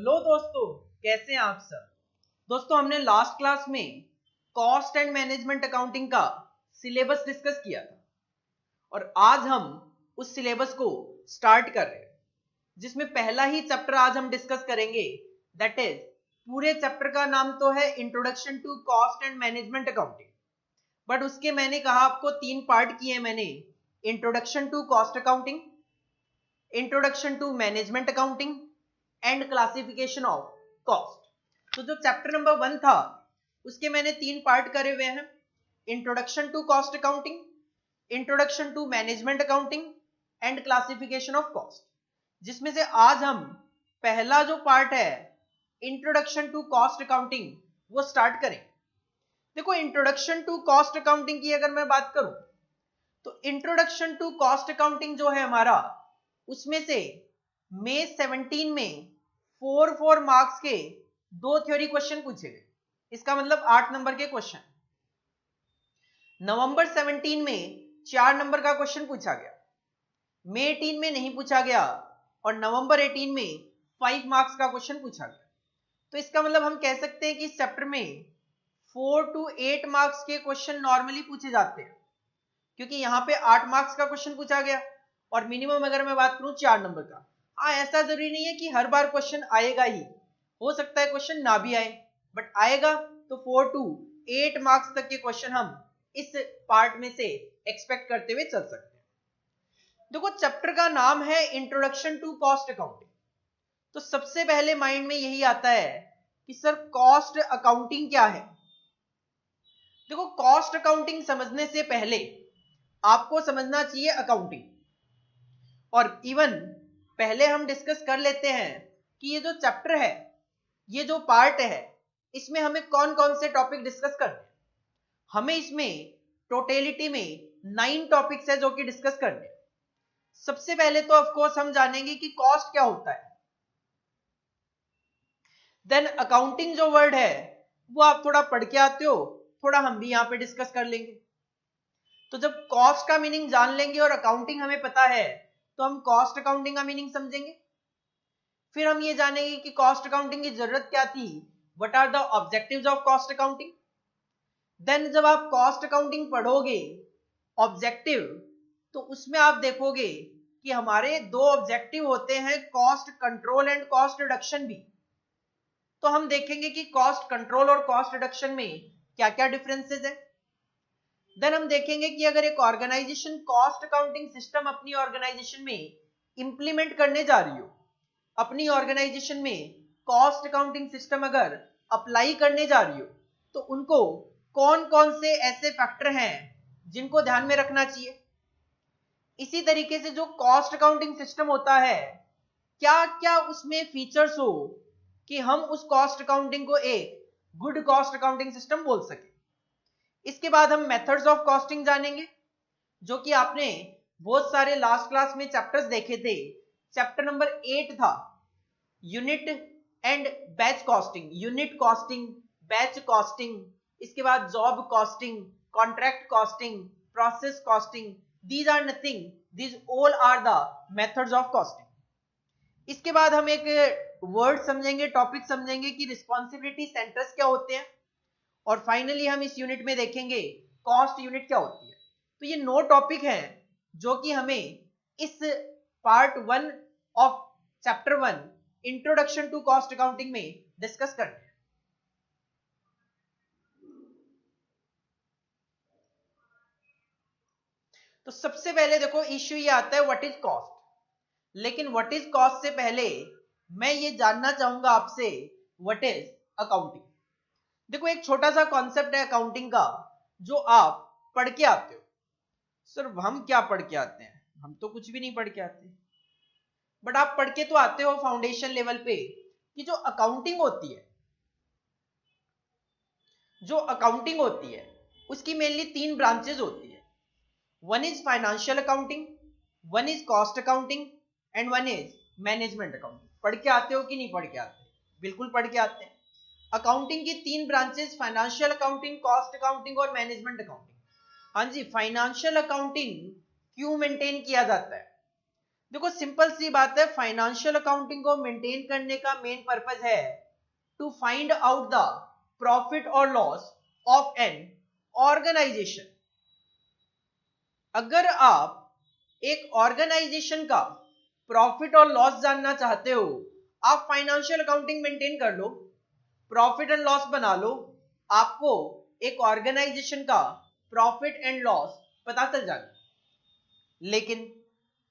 Hello दोस्तों, कैसे हैं आप सब। दोस्तों, हमने लास्ट क्लास में कॉस्ट एंड मैनेजमेंट अकाउंटिंग का सिलेबस डिस्कस किया था और आज हम उस सिलेबस को स्टार्ट कर रहे हैं, जिसमें पहला ही चैप्टर आज हम डिस्कस करेंगे। दैट इज, पूरे चैप्टर का नाम तो है introduction to cost and management accounting, but उसके मैंने कहा आपको 3 पार्ट किए मैंने। Introduction to cost accounting, introduction to management accounting and classification of cost. तो जो चैप्टर नंबर 1 था उसके मैंने 3 पार्ट करे हुए हैं। Introduction to cost accounting, introduction to management accounting and classification of cost, जिसमें से आज हम पहला जो पार्ट है इंट्रोडक्शन टू कॉस्ट अकाउंटिंग वो स्टार्ट करें। देखो, इंट्रोडक्शन टू कॉस्ट अकाउंटिंग की अगर मैं बात करूं तो इंट्रोडक्शन टू कॉस्ट अकाउंटिंग जो है हमारा, उसमें से मई 17 में 4 मार्क्स के 2 थ्योरी क्वेश्चन पूछे गए। इसका मतलब 8 नंबर के क्वेश्चन। नवंबर 17 में 4 नंबर का क्वेश्चन पूछा गया, मई 18 में नहीं पूछा गया और नवंबर 18 में 5 मार्क्स का क्वेश्चन पूछा गया। तो इसका मतलब हम कह सकते हैं कि इस चैप्टर में 4 to 8 मार्क्स के क्वेश्चन नॉर्मली पूछे जाते हैं, क्योंकि यहाँ पे 8 मार्क्स का क्वेश्चन पूछा गया और मिनिमम अगर मैं बात करूं 4 नंबर का। हाँ, ऐसा जरूरी नहीं है कि हर बार क्वेश्चन आएगा ही, हो सकता है क्वेश्चन ना भी आए, बट आएगा तो 4 to 8 मार्क्स तक के क्वेश्चन हम इस पार्ट में से एक्सपेक्ट करते हुए चल सकते हैं। देखो, चैप्टर का नाम है इंट्रोडक्शन टू कॉस्ट अकाउंटिंग, तो सबसे पहले माइंड में यही आता है कि सर कॉस्ट अकाउंटिंग क्या है। देखो, कॉस्ट अकाउंटिंग समझने से पहले आपको समझना चाहिए अकाउंटिंग, और इवन पहले हम डिस्कस कर लेते हैं कि ये जो चैप्टर है, ये जो पार्ट है, इसमें हमें कौन कौन से टॉपिक डिस्कस करने हैं। हमें इसमें टोटलिटी में 9 टॉपिक्स है जो कि डिस्कस करने हैं। सबसे पहले तो ऑफ कोर्स हम जानेंगे कि कॉस्ट क्या होता है। देन अकाउंटिंग जो वर्ड है वो आप थोड़ा पढ़ के आते हो, थोड़ा हम भी यहां पे डिस्कस कर लेंगे। तो जब कॉस्ट का मीनिंग जान लेंगे और अकाउंटिंग हमें पता है तो हम कॉस्ट अकाउंटिंग का मीनिंग समझेंगे। फिर हम ये जानेंगे कि कॉस्ट अकाउंटिंग की जरूरत क्या थी, what are the objectives of cost accounting. Then जब आप कॉस्ट अकाउंटिंग पढ़ोगे ऑब्जेक्टिव, तो उसमें आप देखोगे कि हमारे 2 ऑब्जेक्टिव होते हैं, cost control and cost reduction भी। तो हम देखेंगे कि कॉस्ट कंट्रोल और कॉस्ट रिडक्शन में क्या क्या डिफरेंसेस है। देन हम देखेंगे कि अगर एक ऑर्गेनाइजेशन कॉस्ट अकाउंटिंग सिस्टम अपनी ऑर्गेनाइजेशन में इंप्लीमेंट करने जा रही हो, अपनी ऑर्गेनाइजेशन में कॉस्ट अकाउंटिंग सिस्टम अगर अप्लाई करने जा रही हो, तो उनको कौन कौन से ऐसे फैक्टर हैं जिनको ध्यान में रखना चाहिए। इसी तरीके से जो कॉस्ट अकाउंटिंग सिस्टम होता है, क्या क्या उसमें फीचर्स हो कि हम उस कॉस्ट अकाउंटिंग को एक गुड कॉस्ट अकाउंटिंग सिस्टम बोल सके। इसके बाद हम मेथड्स ऑफ कॉस्टिंग जानेंगे, जो कि आपने बहुत सारे लास्ट क्लास में चैप्टर्स देखे थे। चैप्टर नंबर 8 था unit and batch costing, unit costing, batch costing, इसके बाद job costing, contract costing, process costing. These are nothing, these all are the methods of costing. इसके बाद हम एक वर्ड समझेंगे, टॉपिक समझेंगे कि रिस्पॉन्सिबिलिटी सेंटर्स क्या होते हैं, और फाइनली हम इस यूनिट में देखेंगे कॉस्ट यूनिट क्या होती है। तो ये 9 टॉपिक हैं जो कि हमें इस part 1 of chapter 1 introduction to cost accounting में डिस्कस करना है। तो सबसे पहले देखो, इश्यू ये आता है व्हाट इज कॉस्ट। लेकिन व्हाट इज कॉस्ट से पहले मैं ये जानना चाहूंगा आपसे व्हाट इज अकाउंटिंग। देखो, एक छोटा सा कॉन्सेप्ट है अकाउंटिंग का जो आप पढ़ के आते हो। सर हम क्या पढ़ के आते हैं, हम तो कुछ भी नहीं पढ़ के आते, बट आप पढ़ के तो आते हो फाउंडेशन लेवल पे कि जो अकाउंटिंग होती है, जो अकाउंटिंग होती है उसकी मेनली 3 ब्रांचेस होती है। One is financial accounting, one is cost accounting and one is management accounting. पढ़ के आते हो कि नहीं पढ़ के आते? बिल्कुल पढ़ के आते हैं। अकाउंटिंग की 3 branches, financial accounting, cost accounting और मैनेजमेंट अकाउंटिंग। हाँ जी, फाइनेंशियल अकाउंटिंग क्यों मेंटेन किया जाता है? देखो सिंपल सी बात है, फाइनेंशियल अकाउंटिंग को मेंटेन करने का मेन पर्पस है to find out the profit और लॉस ऑफ एन ऑर्गेनाइजेशन। अगर आप एक ऑर्गेनाइजेशन का प्रॉफिट और लॉस जानना चाहते हो, आप फाइनेंशियल अकाउंटिंग मेंटेन कर लो, प्रॉफिट एंड लॉस बना लो, आपको एक ऑर्गेनाइजेशन का प्रॉफिट एंड लॉस पता चल जाएगा। लेकिन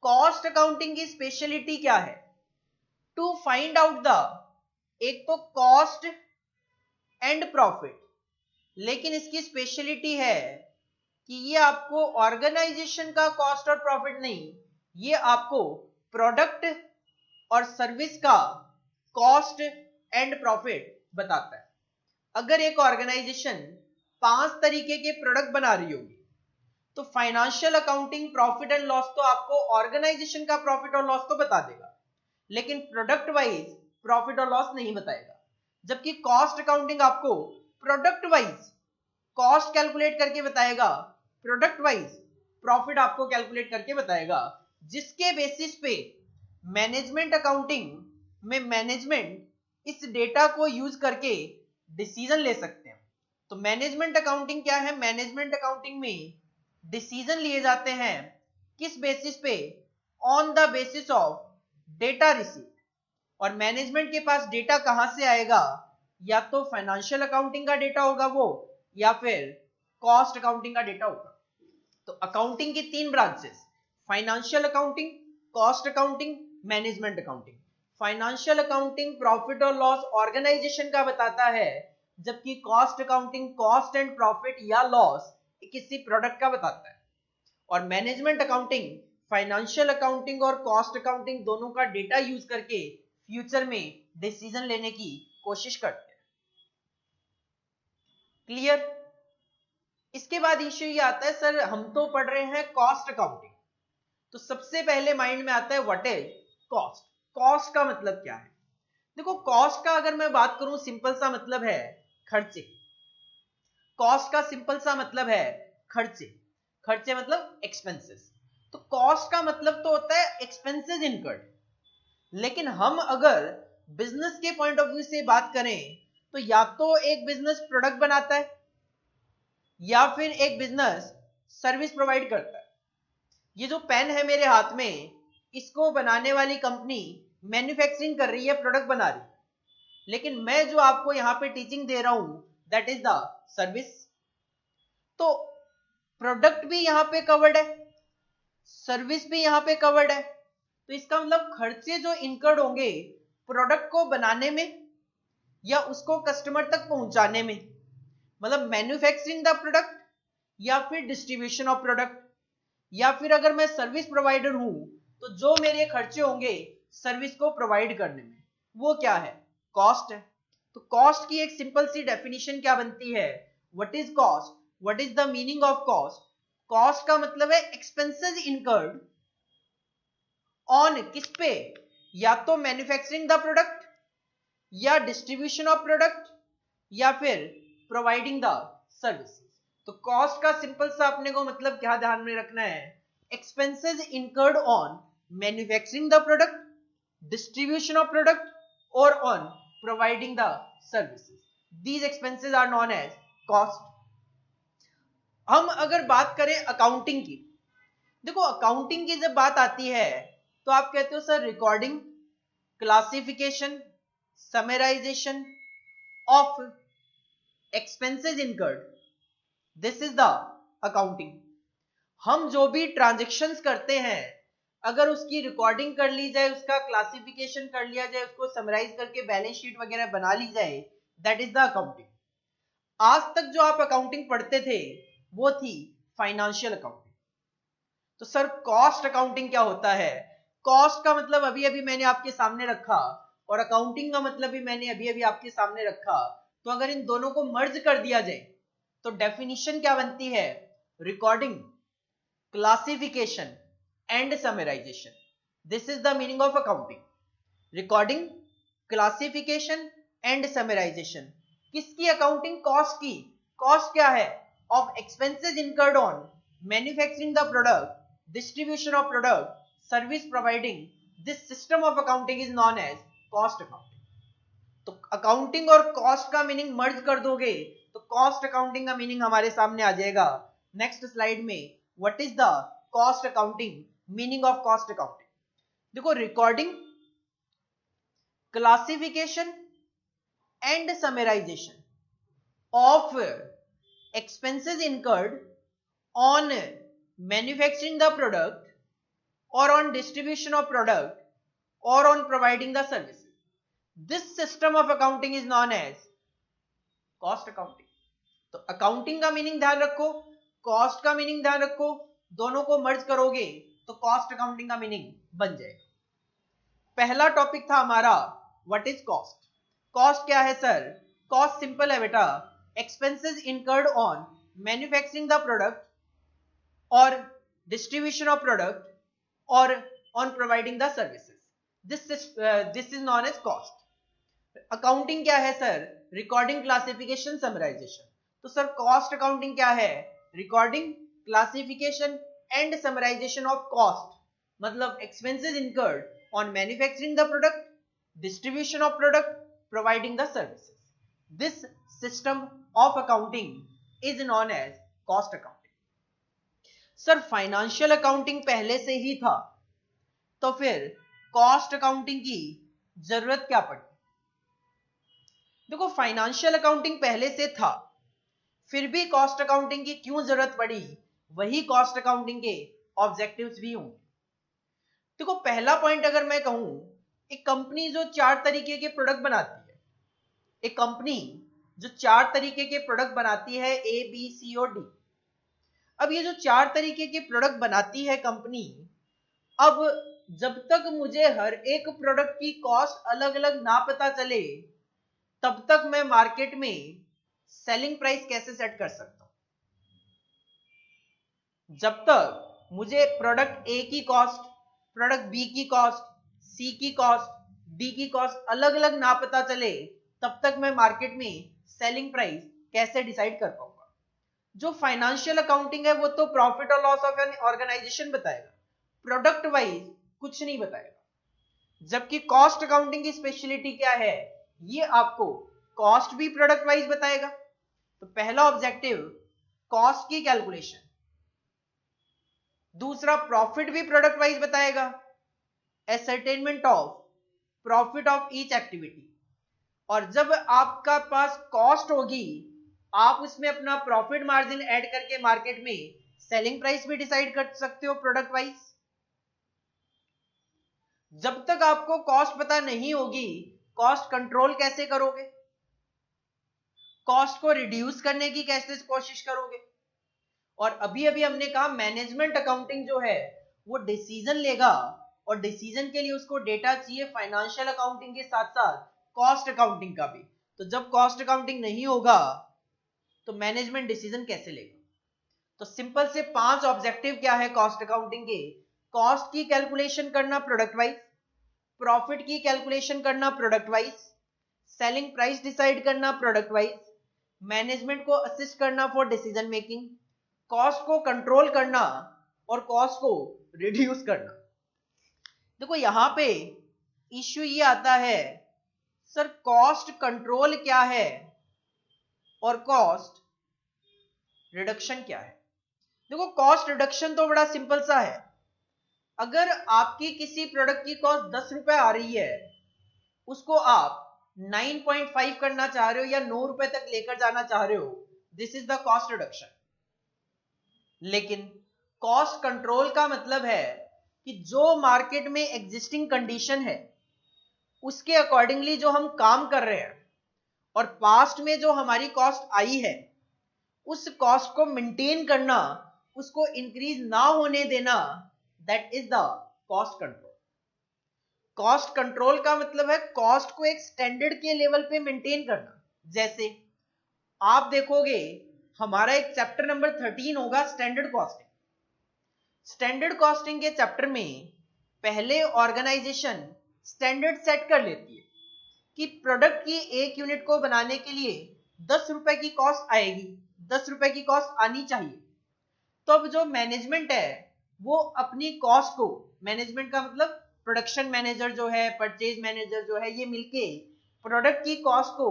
कॉस्ट अकाउंटिंग की स्पेशलिटी क्या है? टू फाइंड आउट द, एक तो कॉस्ट एंड प्रॉफिट, लेकिन इसकी स्पेशलिटी है कि ये आपको ऑर्गेनाइजेशन का कॉस्ट और प्रॉफिट नहीं, ये आपको प्रोडक्ट और सर्विस का कॉस्ट एंड प्रॉफिट बताता है। अगर एक ऑर्गेनाइजेशन 5 तरीके के प्रोडक्ट बना रही होगी, तो financial accounting profit and loss तो आपको ऑर्गेनाइजेशन का प्रॉफिट और लॉस तो बता देगा, लेकिन प्रोडक्ट वाइज प्रॉफिट और लॉस नहीं बताएगा। जबकि कॉस्ट अकाउंटिंग आपको प्रोडक्ट वाइज कॉस्ट कैलकुलेट करके बताएगा, प्रोडक्ट वाइज प्रॉफिट आपको कैलकुलेट करके बताएगा, जिसके बेसिस पे मैनेजमेंट अकाउंटिंग में मैनेजमेंट इस डेटा को यूज करके डिसीजन ले सकते हैं। तो मैनेजमेंट अकाउंटिंग क्या है? मैनेजमेंट अकाउंटिंग में डिसीजन लिए जाते हैं किस बेसिस पे? On the basis of data receive. और मैनेजमेंट के पास डेटा कहां से आएगा? या तो फाइनेंशियल अकाउंटिंग का डेटा होगा वो, या फिर कॉस्ट अकाउंटिंग का डेटा होगा। तो अकाउंटिंग की 3 branches, financial accounting, cost accounting, management accounting. Financial accounting profit और लॉस ऑर्गेनाइजेशन का बताता है, जबकि cost accounting cost and profit या लॉस किसी प्रोडक्ट का बताता है। और मैनेजमेंट अकाउंटिंग फाइनेंशियल अकाउंटिंग और कॉस्ट अकाउंटिंग दोनों का डेटा यूज करके फ्यूचर में डिसीजन लेने की कोशिश करते हैं। क्लियर? इसके बाद इश्यू ये आता है, सर हम तो पढ़ रहे हैं कॉस्ट अकाउंटिंग, तो सबसे पहले माइंड में आता है व्हाट इज कॉस्ट। कॉस्ट का मतलब क्या है? देखो कॉस्ट का अगर मैं बात करूं, सिंपल सा मतलब है खर्चे। कॉस्ट का सिंपल सा मतलब है खर्चे। खर्चे मतलब एक्सपेंसेस। तो कॉस्ट का मतलब तो होता है एक्सपेंसेस इनकर्ड। लेकिन हम अगर बिजनेस के पॉइंट ऑफ व्यू से बात करें, तो या तो एक बिजनेस प्रोडक्ट बनाता है, या फिर एक बिजनेस सर्विस प्रोवाइड करता है। ये जो पेन है मेरे हाथ में, इसको बनाने वाली कंपनी मैन्युफैक्चरिंग कर रही है, प्रोडक्ट बना रही है, लेकिन मैं जो आपको यहां पे टीचिंग दे रहा हूं दैट इज द सर्विस। तो प्रोडक्ट भी यहां पे कवर्ड है, सर्विस भी यहां पे कवर्ड है। तो इसका मतलब खर्चे जो इनकर्ड होंगे प्रोडक्ट को बनाने में या उसको कस्टमर तक पहुंचाने में, मतलब मैन्युफैक्चरिंग द प्रोडक्ट या फिर डिस्ट्रीब्यूशन ऑफ प्रोडक्ट, या फिर अगर मैं सर्विस प्रोवाइडर हूं तो जो मेरे खर्चे होंगे सर्विस को प्रोवाइड करने में, वो क्या है? कॉस्ट है। तो कॉस्ट की एक सिंपल सी डेफिनेशन क्या बनती है? What is cost? What is the meaning of cost? Cost का मतलब है एक्सपेंसेस इनकर्ड ऑन किस पे? या तो मैन्युफैक्चरिंग द प्रोडक्ट, या डिस्ट्रीब्यूशन ऑफ प्रोडक्ट, या फिर प्रोवाइडिंग द सर्विस। तो कॉस्ट का सिंपल सा अपने को मतलब क्या ध्यान में रखना है? Expenses incurred on manufacturing the product, distribution of product, और on providing the services. These expenses are known as cost. हम अगर बात करें अकाउंटिंग की, देखो अकाउंटिंग की जब बात आती है तो आप कहते हो sir recording, classification, summarisation of expenses incurred, this is the accounting. हम जो भी ट्रांजैक्शंस करते हैं, अगर उसकी रिकॉर्डिंग कर ली जाए, उसका क्लासिफिकेशन कर लिया जाए, उसको समराइज करके बैलेंस शीट वगैरह बना ली जाए, दैट इज द अकाउंटिंग। आज तक जो आप अकाउंटिंग पढ़ते थे वो थी फाइनेंशियल अकाउंटिंग। तो सर कॉस्ट अकाउंटिंग क्या होता है? कॉस्ट का मतलब अभी अभी मैंने आपके सामने रखा, और अकाउंटिंग का मतलब भी मैंने अभी अभी आपके सामने रखा। तो अगर इन दोनों को मर्ज कर दिया जाए तो डेफिनेशन क्या बनती है? Recording, classification and summarisation, this is the meaning of accounting. Recording, classification and summarisation. किसकी अकाउंटिंग? कॉस्ट की। कॉस्ट क्या है? Of expenses incurred on manufacturing the product, distribution of product, service providing this system of accounting is known as cost accounting. तो accounting और cost का meaning merge कर दोगे तो कॉस्ट अकाउंटिंग का मीनिंग हमारे सामने आ जाएगा नेक्स्ट स्लाइड में। What is the cost accounting, meaning of cost accounting? देखो, recording, classification and summarisation of expenses incurred on manufacturing the product or on distribution of product or on providing the services. This system of accounting is known as cost accounting. तो accounting का meaning ध्यान रखो, cost का meaning ध्यान रखो, दोनों को मर्ज करोगे तो कॉस्ट अकाउंटिंग का मीनिंग बन जाएगा। पहला टॉपिक था हमारा व्हाट इज कॉस्ट। कॉस्ट क्या है सर? कॉस्ट सिंपल है बेटा, expenses incurred on manufacturing the product or distribution of product or on providing the services. This is known as cost. Accounting क्या है सर? Recording, classification, summarization. तो sir cost accounting क्या है? Recording, classification and summarization of cost. मतलब expenses incurred on manufacturing the product, distribution of product, providing the services. This system of accounting is known as cost accounting. Sir financial accounting पहले से ही था, तो फिर cost accounting की जरूरत क्या पड़ी? देखो, फाइनेंशियल अकाउंटिंग पहले से था, फिर भी कॉस्ट अकाउंटिंग की क्यों जरूरत पड़ी? वही कॉस्ट अकाउंटिंग के ऑब्जेक्टिव्स भी होंगे। देखो, पहला पॉइंट अगर मैं कहूं, एक कंपनी जो 4 तरीके के प्रोडक्ट बनाती है, एक कंपनी जो 4 तरीके के प्रोडक्ट बनाती है, ए बी सी और डी। अब ये जो 4 तरीके के प्रोडक्ट बनाती है कंपनी, अब जब तक मुझे हर एक प्रोडक्ट की कॉस्ट अलग अलग ना पता चले, तब तक मैं मार्केट में सेलिंग प्राइस कैसे सेट कर सकता हूं? जब तक मुझे प्रोडक्ट ए की कॉस्ट, प्रोडक्ट बी की कॉस्ट, सी की कॉस्ट, डी की कॉस्ट अलग अलग ना पता चले, तब तक मैं मार्केट में सेलिंग प्राइस कैसे डिसाइड कर पाऊंगा? जो फाइनेंशियल अकाउंटिंग है वो तो प्रॉफिट और लॉस ऑफ एन ऑर्गेनाइजेशन बताएगा, प्रोडक्ट वाइज कुछ नहीं बताएगा। जबकि कॉस्ट अकाउंटिंग की स्पेशलिटी क्या है? ये आपको कॉस्ट भी प्रोडक्ट वाइज बताएगा। तो पहला ऑब्जेक्टिव कॉस्ट की कैलकुलेशन, दूसरा प्रॉफिट भी प्रोडक्ट वाइज बताएगा, ascertainment of profit of each activity. और जब आपका पास कॉस्ट होगी, आप उसमें अपना प्रॉफिट मार्जिन ऐड करके मार्केट में सेलिंग प्राइस भी डिसाइड कर सकते हो प्रोडक्ट वाइज। जब तक आपको कॉस्ट पता नहीं होगी, कॉस्ट कंट्रोल कैसे करोगे? कॉस्ट को रिड्यूस करने की कैसे कोशिश करोगे? और अभी अभी हमने कहा मैनेजमेंट अकाउंटिंग जो है वो डिसीजन लेगा, और डिसीजन के लिए उसको डेटा चाहिए फाइनेंशियल अकाउंटिंग के साथ साथ कॉस्ट अकाउंटिंग का भी। तो जब कॉस्ट अकाउंटिंग नहीं होगा तो मैनेजमेंट डिसीजन कैसे लेगा? तो सिंपल से 5 ऑब्जेक्टिव क्या है कॉस्ट अकाउंटिंग के? कॉस्ट की कैलकुलेशन करना प्रोडक्ट वाइज, प्रॉफिट की कैलकुलेशन करना product wise, selling price decide करना प्रोडक्ट वाइज, मैनेजमेंट को असिस्ट करना फॉर डिसीजन मेकिंग, कॉस्ट को कंट्रोल करना और कॉस्ट को रिड्यूस करना। देखो, यहां पे इश्यू ये आता है, सर कॉस्ट कंट्रोल क्या है और कॉस्ट रिडक्शन क्या है? देखो, कॉस्ट रिडक्शन तो बड़ा सिंपल सा है। अगर आपकी किसी प्रोडक्ट की कॉस्ट 10 रुपए आ रही है, उसको आप 9.5 करना चाह रहे हो या 9 रुपए तक लेकर जाना चाह रहे हो, this is the cost reduction. लेकिन कॉस्ट कंट्रोल का मतलब है कि जो मार्केट में एग्जिस्टिंग कंडीशन है उसके अकॉर्डिंगली जो हम काम कर रहे हैं और पास्ट में जो हमारी कॉस्ट आई है उस कॉस्ट को मेंटेन करना, उसको इंक्रीज ना होने देना, that is the cost control. Cost control का मतलब है कॉस्ट को एक स्टैंडर्ड के लेवल पे मेंटेन करना। जैसे आप देखोगे हमारा एक चैप्टर नंबर 13 होगा स्टैंडर्ड कॉस्टिंग। स्टैंडर्ड कॉस्टिंग के चैप्टर में पहले ऑर्गेनाइजेशन स्टैंडर्ड सेट कर लेती है कि प्रोडक्ट की एक यूनिट को बनाने के लिए 10 रुपए की कॉस्ट आएगी, 10 रुपए की कॉस्ट आनी चाहिए। तो अब जो मैनेजमेंट है वो अपनी कॉस्ट को, मैनेजमेंट का मतलब प्रोडक्शन मैनेजर जो है, परचेज मैनेजर जो है, ये मिलके प्रोडक्ट की कॉस्ट को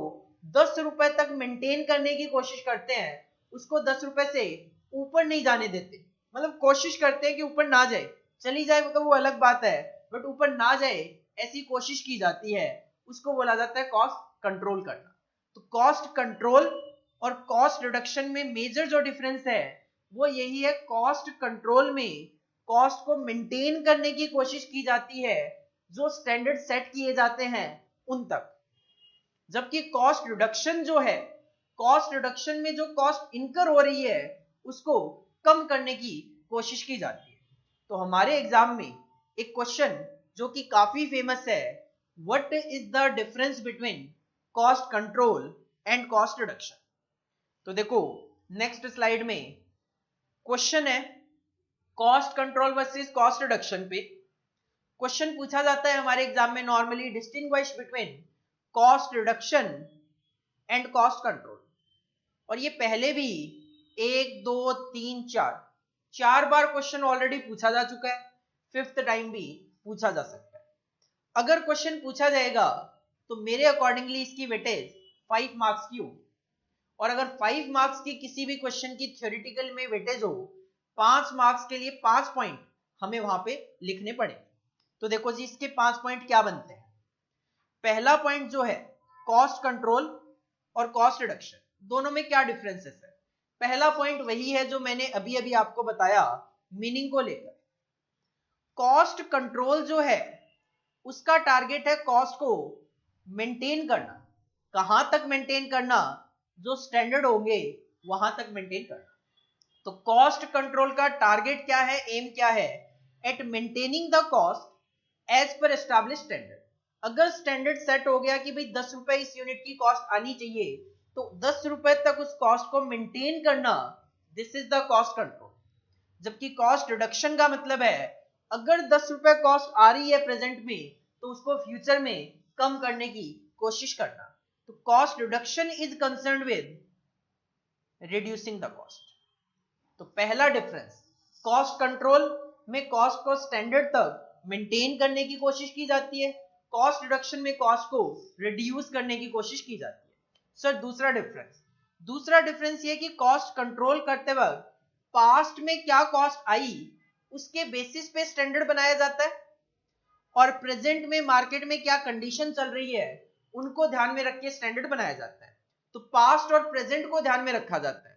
10 रुपए तक मेंटेन करने की कोशिश करते हैं, उसको 10 रुपए से ऊपर नहीं जाने देते। मतलब कोशिश करते हैं कि ऊपर ना जाए, चली जाए तो वो अलग बात है, बट ऊपर ना जाए ऐसी कोशिश की जाती है, उसको बोला जाता है कॉस्ट कंट्रोल करना। तो कॉस्ट कंट्रोल और कॉस्ट रिडक्शन में मेजर जो डिफरेंस है वो यही है, कॉस्ट कंट्रोल में कॉस्ट को मेंटेन करने की कोशिश की जाती है जो स्टैंडर्ड सेट किए जाते हैं उन तक, जबकि कॉस्ट रिडक्शन जो है, कॉस्ट रिडक्शन में जो कॉस्ट इनकर हो रही है उसको कम करने की कोशिश की जाती है। तो हमारे एग्जाम में एक क्वेश्चन जो कि काफी फेमस है, what is the difference between cost control and cost reduction. तो देखो नेक्स्ट स्लाइड में क्वेश्चन है cost control versus cost reduction पे। क्वेश्चन पूछा जाता है हमारे एग्जाम में normally, distinguish between cost reduction and cost control. और ये पहले भी 1 2 3 4 बार क्वेश्चन ऑलरेडी पूछा जा चुका है, 5th टाइम भी पूछा जा सकता है। अगर क्वेश्चन पूछा जाएगा तो मेरे अकॉर्डिंगली इसकी वेटेज 5 मार्क्स की होगी, और अगर 5 मार्क्स की किसी भी क्वेश्चन की थ्योरेटिकल में वेटेज हो, 5 मार्क्स के लिए 5 पॉइंट हमें वहां पे लिखने पड़े। तो देखो जी इसके 5 पॉइंट क्या बनते हैं। पहला पॉइंट जो है कॉस्ट कंट्रोल और कॉस्ट रिडक्शन, दोनों में क्या डिफरेंसेस है। पहला पॉइंट वही है जो मैंने अभी अभी आपको बताया मीनिंग को लेकर। कॉस्ट कंट्रोल जो है उसका टारगेट है कॉस्ट को मेंटेन करना। कहां तक मेंटेन करना, जो स्टैंडर्ड होंगे वहां तक मेंटेन करना। तो कॉस्ट कंट्रोल का टारगेट क्या है, एम क्या है, at maintaining the cost as per establish standard. अगर स्टैंडर्ड सेट हो गया कि भाई 10 रुपए इस यूनिट की कॉस्ट आनी चाहिए, तो 10 रुपए तक उस कॉस्ट को मेंटेन करना, this is the cost control. जबकि कॉस्ट रिडक्शन का मतलब है अगर 10 रुपए कॉस्ट आ रही है प्रेजेंट में, तो उसको फ्यूचर में कम करने की कोशिश करना। तो cost reduction is concern with reducing the cost. तो पहला डिफरेंस, कॉस्ट कंट्रोल में कॉस्ट को स्टैंडर्ड तक मेंटेन करने की कोशिश की जाती है, कॉस्ट रिडक्शन में कॉस्ट को रिड्यूस करने की कोशिश की जाती है। सर दूसरा डिफरेंस ये कि कॉस्ट कंट्रोल करते वक्त पास्ट में क्या कॉस्ट आई उसके बेसिस पे स्टैंडर्ड बनाया जाता है, और प्रेजेंट में मार्केट में क्या कंडीशन चल रही है उनको ध्यान में रख के स्टैंडर्ड बनाया जाता है। तो पास्ट और प्रेजेंट को ध्यान में रखा जाता है,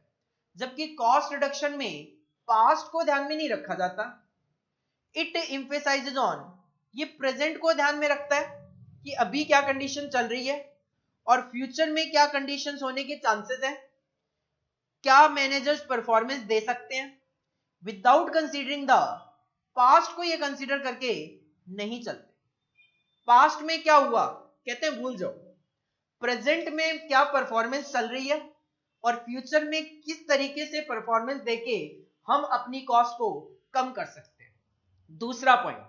जबकि कॉस्ट रिडक्शन में पास्ट को ध्यान में नहीं रखा जाता। इट एम्फेसाइजेस ऑन, ये प्रेजेंट को ध्यान में रखता है कि अभी क्या कंडीशन चल रही है और फ्यूचर में क्या कंडीशंस होने के चांसेस है, क्या मैनेजर्स परफॉर्मेंस दे सकते हैं, विदाउट कंसीडरिंग द पास्ट को ये कंसीडर करके नहीं चलते। पास्ट में क्या हुआ कहते हैं भूल जाओ, प्रेजेंट में क्या परफॉर्मेंस चल रही है और फ्यूचर में किस तरीके से परफॉर्मेंस देके हम अपनी कॉस्ट को कम कर सकते हैं। दूसरा पॉइंट,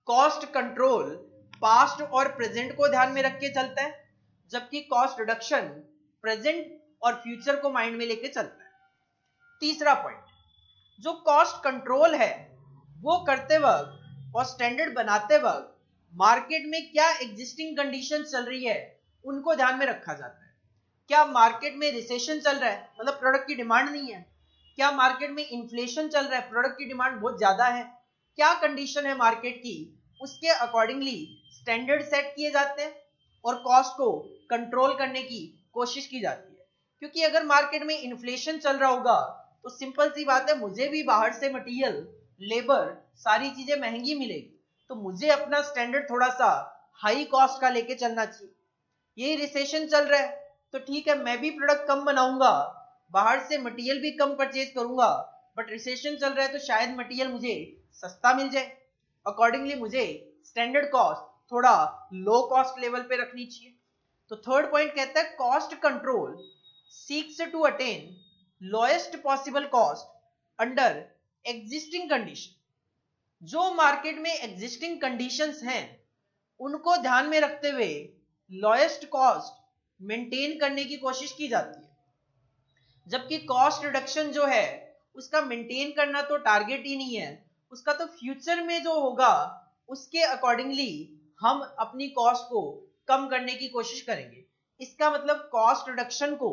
कॉस्ट कंट्रोल पास्ट और प्रेजेंट को ध्यान में रख के चलता है, जबकि कॉस्ट रिडक्शन प्रेजेंट और फ्यूचर को माइंड में लेके चलता है। तीसरा पॉइंट, जो कॉस्ट कंट्रोल है वो करते वक्त और स्टैंडर्ड बनाते वक्त मार्केट में क्या एग्जिस्टिंग कंडीशन चल रही है उनको ध्यान में रखा जाता है। क्या मार्केट में रिसेशन चल रहा है, मतलब प्रोडक्ट की डिमांड नहीं है, क्या मार्केट में इन्फ्लेशन चल रहा है, प्रोडक्ट की डिमांड बहुत ज्यादा है, क्या कंडीशन है मार्केट की, उसके अकॉर्डिंगली स्टैंडर्ड सेट किए जाते हैं और कॉस्ट को कंट्रोल करने की कोशिश की जाती है। क्योंकि अगर मार्केट में इन्फ्लेशन चल रहा होगा तो सिंपल सी बात है, मुझे भी बाहर से मटेरियल, लेबर, सारी चीजें महंगी मिलेगी, तो मुझे अपना स्टैंडर्ड थोड़ा सा हाई कॉस्ट का लेके चलना चाहिए। यही रिसेशन चल रहा है तो ठीक है, मैं भी प्रोडक्ट कम बनाऊंगा, बाहर से मटेरियल भी कम परचेज करूंगा, बट रिसेशन चल रहा है तो शायद मटेरियल मुझे सस्ता मिल जाए, अकॉर्डिंगली मुझे स्टैंडर्ड कॉस्ट थोड़ा लो कॉस्ट लेवल पे रखनी चाहिए। तो थर्ड पॉइंट कहता है cost control seeks to attain lowest possible cost under existing condition. जो मार्केट में एग्जिस्टिंग कंडीशंस हैं उनको ध्यान में रखते हुए लोएस्ट कॉस्ट मेंटेन करने की कोशिश की जाती है, जबकि कॉस्ट रिडक्शन जो है उसका मेंटेन करना तो टारगेट ही नहीं है, उसका तो फ्यूचर में जो होगा उसके अकॉर्डिंगली हम अपनी कॉस्ट को कम करने की कोशिश करेंगे। इसका मतलब कॉस्ट रिडक्शन को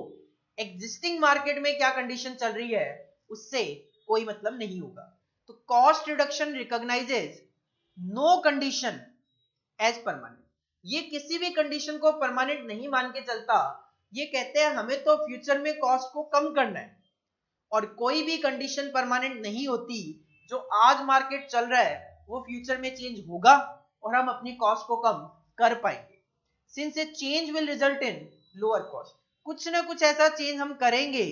एग्जिस्टिंग मार्केट में क्या कंडीशन चल रही है उससे कोई मतलब नहीं होगा। तो cost reduction recognises no condition as permanent. ये किसी भी कंडीशन को परमानेंट नहीं मान के चलता। ये कहते हैं हमें तो फ्यूचर में कॉस्ट को कम करना है, और कोई भी कंडीशन परमानेंट नहीं होती। जो आज मार्केट चल रहा है वो फ्यूचर में चेंज होगा और हम अपनी कॉस्ट को कम कर पाएंगे। Since A change will result in lower cost, कुछ ना कुछ ऐसा चेंज हम करेंगे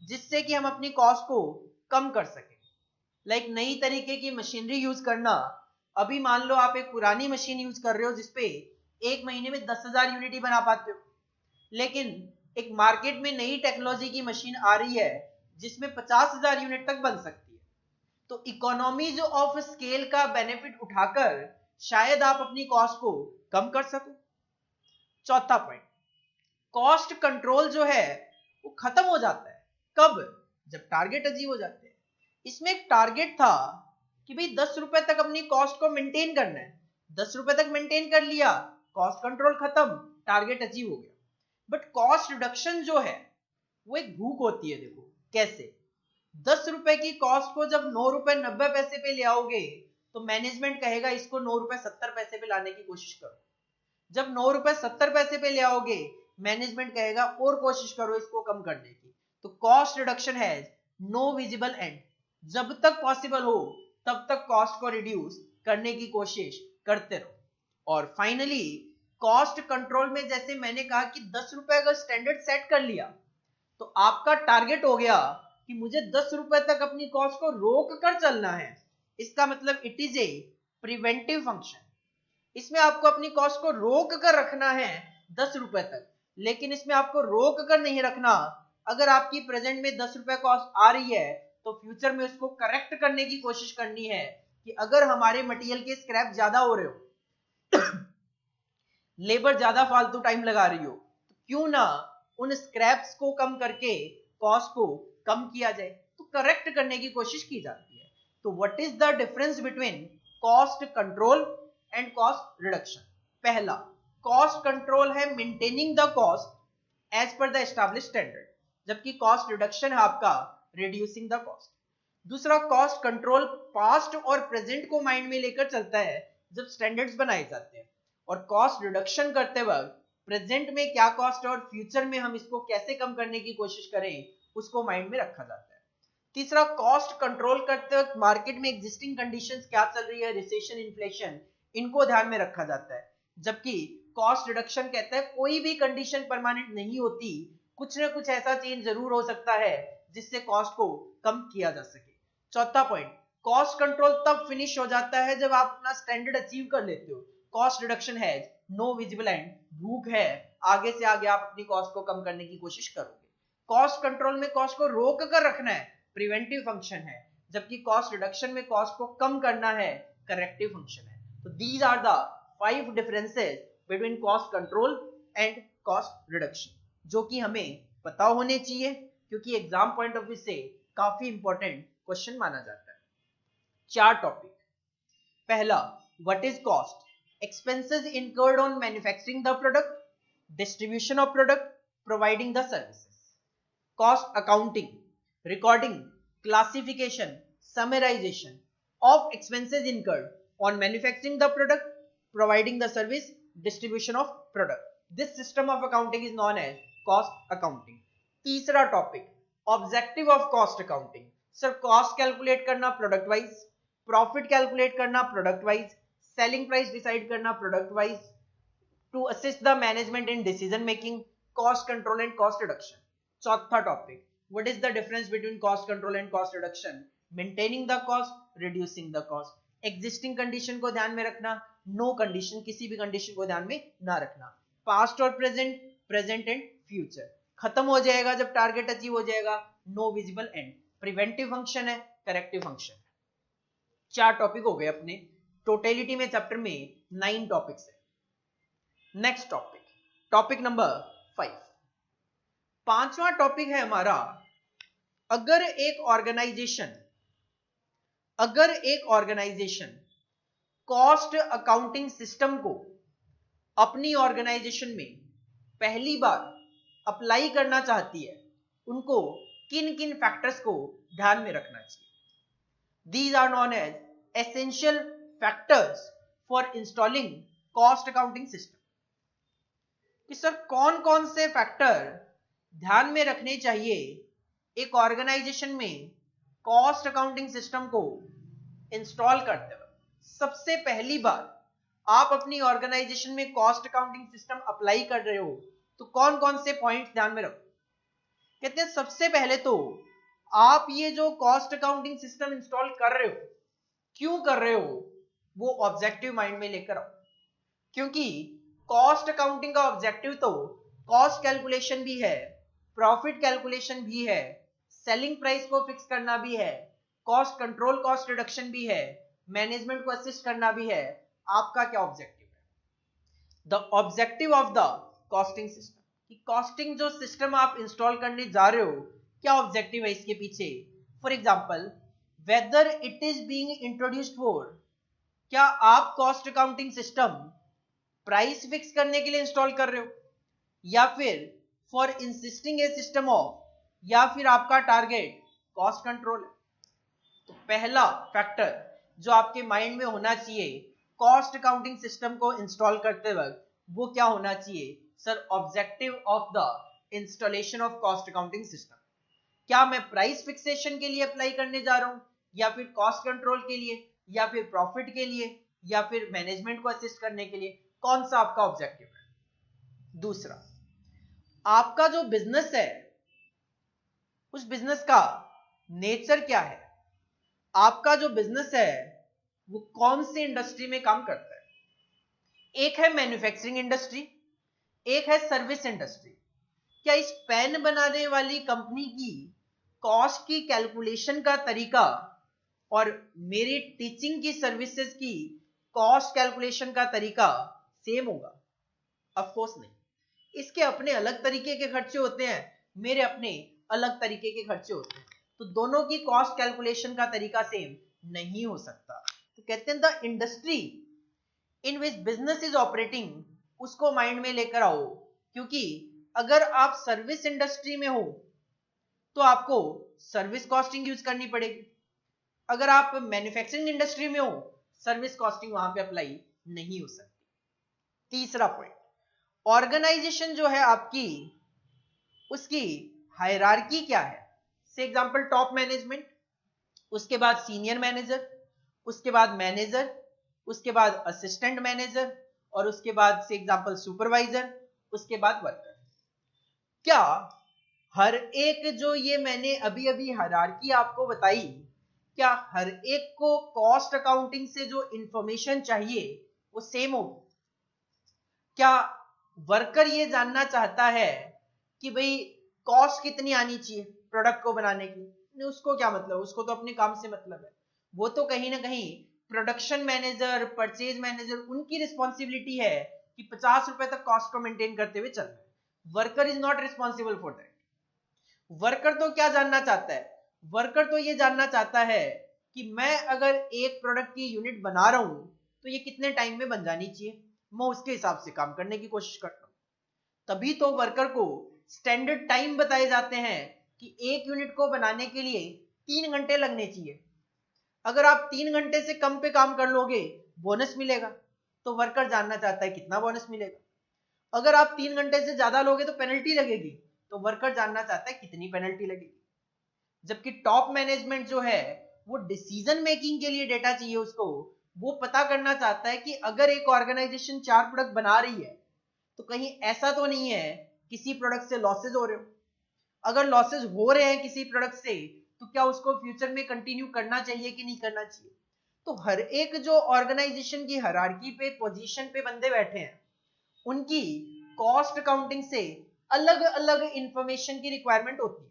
जिससे कि हम अपनी कॉस्ट को कम कर सकें। लाइक नई तरीके की मशीनरी यूज करना। अभी मान लो आप एक पुरानी मशीन यूज कर रहे हो जिसपे एक महीने में 10,000 यूनिट ही बना पाते हो, लेकिन एक मार्केट में नई टेक्नोलॉजी की मशीन आ रही है जिसमें 50,000 यूनिट तक बन सकती है। तो इकोनॉमीज ऑफ स्केल का बेनिफिट उठाकर शायद आप अपनी कॉस्ट को कम कर सको। चौथा पॉइंट, कॉस्ट कंट्रोल जो है वो खत्म हो जाता है कब? जब टारगेट अचीव हो जाते हैं। इसमें एक टारगेट था कि भाई 10 रुपए तक अपनी कॉस्ट को मेंटेन करना है, 10 रुपए तक मेंटेन कर लिया, कॉस्ट कंट्रोल खत्म, टारगेट अचीव हो गया। बट कॉस्ट रिडक्शन जो है वो एक भूख होती है। देखो कैसे, 10 रुपए की कॉस्ट को जब 9 रुपए 90 पैसे पे ले आओगे तो मैनेजमेंट कहेगा इसको 9 रुपए 70 पैसे पे लाने की कोशिश करो। जब 9 रुपए 70 पैसे पे ले आओगे मैनेजमेंट कहेगा और कोशिश करो इसको कम करने की। तो cost reduction has no visible end. जब तक पॉसिबल हो तब तक कॉस्ट को रिड्यूस करने की कोशिश करते रहो। और फाइनली कॉस्ट कंट्रोल में जैसे मैंने कहा कि 10 रुपए अगर स्टैंडर्ड सेट कर लिया तो आपका टारगेट हो गया कि मुझे 10 रुपए तक अपनी कॉस्ट को रोक कर चलना है। इसका मतलब it is a preventive function. इसमें आपको अपनी कॉस्ट को रोक कर रखना है 10 रुपए तक, लेकिन इसमें आपको रोक कर नहीं रखना। अगर आपकी प्रेजेंट में 10 रुपए कॉस्ट आ रही है तो फ्यूचर में उसको करेक्ट करने की कोशिश करनी है कि अगर हमारे मटेरियल के स्क्रैप ज्यादा हो रहे हो लेबर ज्यादा फालतू टाइम लगा रही हो, तो क्यों ना उन स्क्रैप्स को कम करके कॉस्ट को कम किया जाए। तो करेक्ट करने की कोशिश की जाती है। तो what is the difference between cost control and cost reduction? पहला, कॉस्ट कंट्रोल है maintaining the cost as per the established standard, जबकि कॉस्ट रिडक्शन है आपका रिड्यूसिंग द कॉस्ट। दूसरा, कॉस्ट कंट्रोल पास्ट और प्रेजेंट को माइंड में लेकर चलता है जब स्टैंडर्ड्स बनाए जाते हैं, और कॉस्ट रिडक्शन करते वक्त प्रेजेंट में क्या कॉस्ट है और फ्यूचर में हम इसको कैसे कम करने की कोशिश करें उसको माइंड में रखा जाता है। तीसरा, कॉस्ट कंट्रोल करते वक्त मार्केट में एग्जिस्टिंग कंडीशंस क्या चल रही है, रिसेशन, इन्फ्लेशन, इनको ध्यान में रखा जाता है। जबकि कॉस्ट रिडक्शन कहता है कोई भी कंडीशन परमानेंट नहीं होती, कुछ ना कुछ ऐसा चेंज जरूर हो सकता है जिससे कॉस्ट को कम किया जा सके। चौथा पॉइंट, कॉस्ट कंट्रोल तब फिनिश हो जाता है जब आप अपना स्टैंडर्ड अचीव कर लेते हो। कॉस्ट रिडक्शन है नो विजिबल एंड, भूख है, आगे से आगे आप अपनी कॉस्ट को कम करने की कोशिश करोगे। कॉस्ट कंट्रोल में कॉस्ट को रोक कर रखना है, प्रिवेंटिव फंक्शन है, जबकि कॉस्ट रिडक्शन में कॉस्ट को कम करना है, करेक्टिव फंक्शन है। तो these are the 5 differences between cost control and cost reduction, जो कि हमें पता होने चाहिए क्योंकि एग्जाम पॉइंट ऑफ व्यू से काफी इंपॉर्टेंट क्वेश्चन माना जाता है। 4 टॉपिक। पहला, what is cost? Expenses incurred on manufacturing the product, distribution of product, providing the services. Cost accounting, recording, classification, summarization of expenses incurred on manufacturing the product, providing the service, distribution of product. This system of accounting is known as cost accounting. तीसरा topic, objective of cost accounting. Sir cost calculate करना product wise, profit calculate करना product wise, selling price decide करना product wise, to assist the management in decision making, cost control and cost reduction. चौथा topic, what is the difference between cost control and cost reduction? Maintaining the cost, reducing the cost. Existing condition को ध्यान में रखना, no condition, किसी भी condition को ध्यान में ना रखना। पास्ट और प्रेजेंट, प्रेजेंट एंड फ्यूचर। खत्म हो जाएगा जब टारगेट अचीव हो जाएगा, no visible end. Preventive function है, करेक्टिव फंक्शन है। 4 टॉपिक हो गए अपने टोटलिटी में, चैप्टर में 9 टॉपिक्स है। Next topic, topic number 5। 5वां टॉपिक है हमारा, अगर एक ऑर्गेनाइजेशन अगर एक ऑर्गेनाइजेशन कॉस्ट अकाउंटिंग सिस्टम को अपनी ऑर्गेनाइजेशन में पहली बार अप्लाई करना चाहती है, उनको किन किन फैक्टर्स को ध्यान में रखना चाहिए? These are known as essential factors for installing cost accounting system. कि सर कौन कौन से फैक्टर ध्यान में रखने चाहिए एक ऑर्गेनाइजेशन में कॉस्ट अकाउंटिंग सिस्टम को इंस्टॉल करते वक्त? सबसे पहली बार आप अपनी ऑर्गेनाइजेशन में कॉस्ट अकाउंटिंग सिस्टम अप्लाई कर रहे हो तो कौन कौन से पॉइंट ध्यान में रखो? कहते हैं सबसे पहले तो आप ये जो कॉस्ट अकाउंटिंग सिस्टम इंस्टॉल कर रहे हो, क्यों कर रहे हो, वो ऑब्जेक्टिव माइंड में लेकर आओ। क्योंकि कॉस्ट अकाउंटिंग का ऑब्जेक्टिव तो कॉस्ट कैलकुलेशन भी है, प्रॉफिट कैलकुलेशन भी है, सेलिंग प्राइस को फिक्स करना भी है, कॉस्ट कंट्रोल, कॉस्ट रिडक्शन भी है, मैनेजमेंट को असिस्ट करना भी है। आपका क्या ऑब्जेक्टिव है? The objective of the costing system, कि कॉस्टिंग जो सिस्टम आप इंस्टॉल करने जा रहे हो, क्या ऑब्जेक्टिव है इसके पीछे? For example, whether it is being introduced for, क्या आप cost accounting system price fix करने के लिए इंस्टॉल कर रहे हो, या फिर for insisting A system of, या फिर आपका टारगेट कॉस्ट कंट्रोल? तो पहला फैक्टर जो आपके माइंड में होना चाहिए कॉस्ट अकाउंटिंग सिस्टम को इंस्टॉल करते वक्त, वो क्या होना चाहिए? Sir, objective of the installation of cost accounting system. क्या मैं प्राइस फिक्सेशन के लिए अप्लाई करने जा रहा हूं, या फिर कॉस्ट कंट्रोल के लिए, या फिर प्रॉफिट के लिए, या फिर मैनेजमेंट को असिस्ट करने के लिए? कौन सा आपका ऑब्जेक्टिव है? दूसरा, आपका जो बिजनेस है उस बिजनेस का नेचर क्या है? आपका जो बिजनेस है वो कौन सी इंडस्ट्री में काम करता है? एक है मैन्युफैक्चरिंग इंडस्ट्री, एक है सर्विस इंडस्ट्री। क्या इस पेन बनाने वाली कंपनी की कॉस्ट की कैलकुलेशन का तरीका और मेरी टीचिंग की सर्विसेज की कॉस्ट कैलकुलेशन का तरीका सेम होगा? ऑफ कोर्स नहीं। इसके अपने अलग तरीके के खर्चे होते हैं, मेरे अपने अलग तरीके के खर्चे होते हैं, तो दोनों की कॉस्ट कैलकुलेशन का तरीका सेम नहीं हो सकता। तो कहते हैं the industry in which business is operating, उसको माइंड में लेकर आओ। क्योंकि अगर आप सर्विस इंडस्ट्री में हो तो आपको सर्विस कॉस्टिंग यूज करनी पड़ेगी। अगर आप मैन्युफैक्चरिंग इंडस्ट्री में हो, सर्विस कॉस्टिंग वहां पे अप्लाई नहीं हो सकती। तीसरा पॉइंट, ऑर्गेनाइजेशन जो है आपकी, उसकी हायरार्की क्या है? से एग्जांपल, टॉप मैनेजमेंट, उसके बाद सीनियर मैनेजर, उसके बाद मैनेजर, उसके बाद असिस्टेंट मैनेजर, और उसके बाद से एग्जांपल सुपरवाइजर, उसके बाद वर्कर। क्या हर एक जो ये मैंने अभी अभी हायरार्की आपको बताई, क्या हर एक को कॉस्ट अकाउंटिंग से जो इंफॉर्मेशन चाहिए वो सेम हो? क्या वर्कर ये जानना चाहता है कि भाई कॉस्ट कितनी आनी चाहिए प्रोडक्ट को बनाने की? नहीं, उसको क्या मतलब, उसको तो अपने काम से मतलब है। वो तो कहीं ना कहीं प्रोडक्शन मैनेजर, परचेज मैनेजर, उनकी रिस्पॉन्सिबिलिटी है कि 50 रुपए तक कॉस्ट को मेंटेन करते हुए चलना है। Worker is not responsible for that. Worker तो क्या जानना चाहता है? वर्कर तो ये जानना चाहता है कि मैं अगर एक प्रोडक्ट की यूनिट बना रहा हूं तो ये कितने टाइम में बन जानी चाहिए, मैं उसके हिसाब से काम करने की कोशिश करता हूं। तभी तो वर्कर को स्टैंडर्ड टाइम बताए जाते हैं कि एक यूनिट को बनाने के लिए 3 घंटे लगने चाहिए। अगर आप 3 घंटे से कम पे काम कर लोगे, बोनस मिलेगा। तो वर्कर जानना चाहता है कितना बोनस मिलेगा। अगर आप 3 घंटे से ज्यादा लोगे तो पेनल्टी लगेगी, तो वर्कर जानना चाहता है कितनी पेनल्टी लगेगी। जबकि टॉप मैनेजमेंट जो है वो डिसीजन मेकिंग के लिए डेटा चाहिए उसको। वो पता करना चाहता है कि अगर एक ऑर्गेनाइजेशन 4 प्रोडक्ट बना रही है तो कहीं ऐसा तो नहीं है किसी प्रोडक्ट से लॉसेज हो रहे हो। अगर लॉसेज हो रहे हैं किसी प्रोडक्ट से तो क्या उसको फ्यूचर में कंटिन्यू करना चाहिए कि नहीं करना चाहिए? तो हर एक जो ऑर्गेनाइजेशन की हायरार्की पे, पोजीशन पे बंदे बैठे हैं, उनकी कॉस्ट अकाउंटिंग से अलग अलग इंफॉर्मेशन की रिक्वायरमेंट होती है।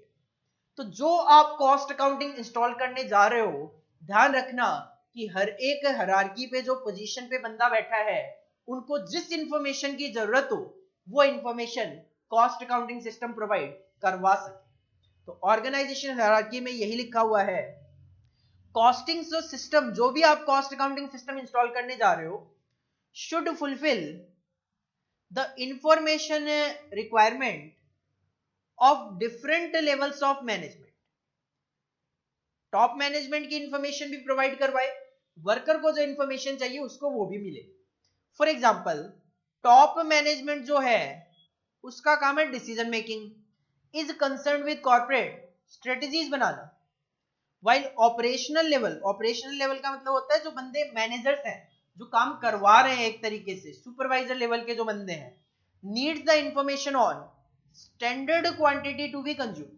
तो जो आप कॉस्ट अकाउंटिंग इंस्टॉल करने जा रहे हो, ध्यान रखना कि हर एक हायरार्की पे जो पोजीशन पे बंदा बैठा है, उनको जिस इंफॉर्मेशन की जरूरत हो वो information cost accounting system provide करवा सके। तो ऑर्गेनाइजेशन हायरार्की में यही लिखा हुआ है, कॉस्टिंग जो सिस्टम, जो भी आप कॉस्ट अकाउंटिंग सिस्टम इंस्टॉल करने जा रहे हो, should fulfil the information requirement of different levels of management. Top management की इंफॉर्मेशन भी प्रोवाइड करवाए, वर्कर को जो इंफॉर्मेशन चाहिए उसको वो भी मिले। फॉर एग्जाम्पल, टॉप मैनेजमेंट जो है उसका काम है decision making, is concern with corporate strategies banana, while operational level का मतलब होता है जो बंदे मैनेजर्स हैं, जो काम करवा रहे हैं एक तरीके से, सुपरवाइजर लेवल के जो बंदे हैं, needs the information on standard quantity to be consume,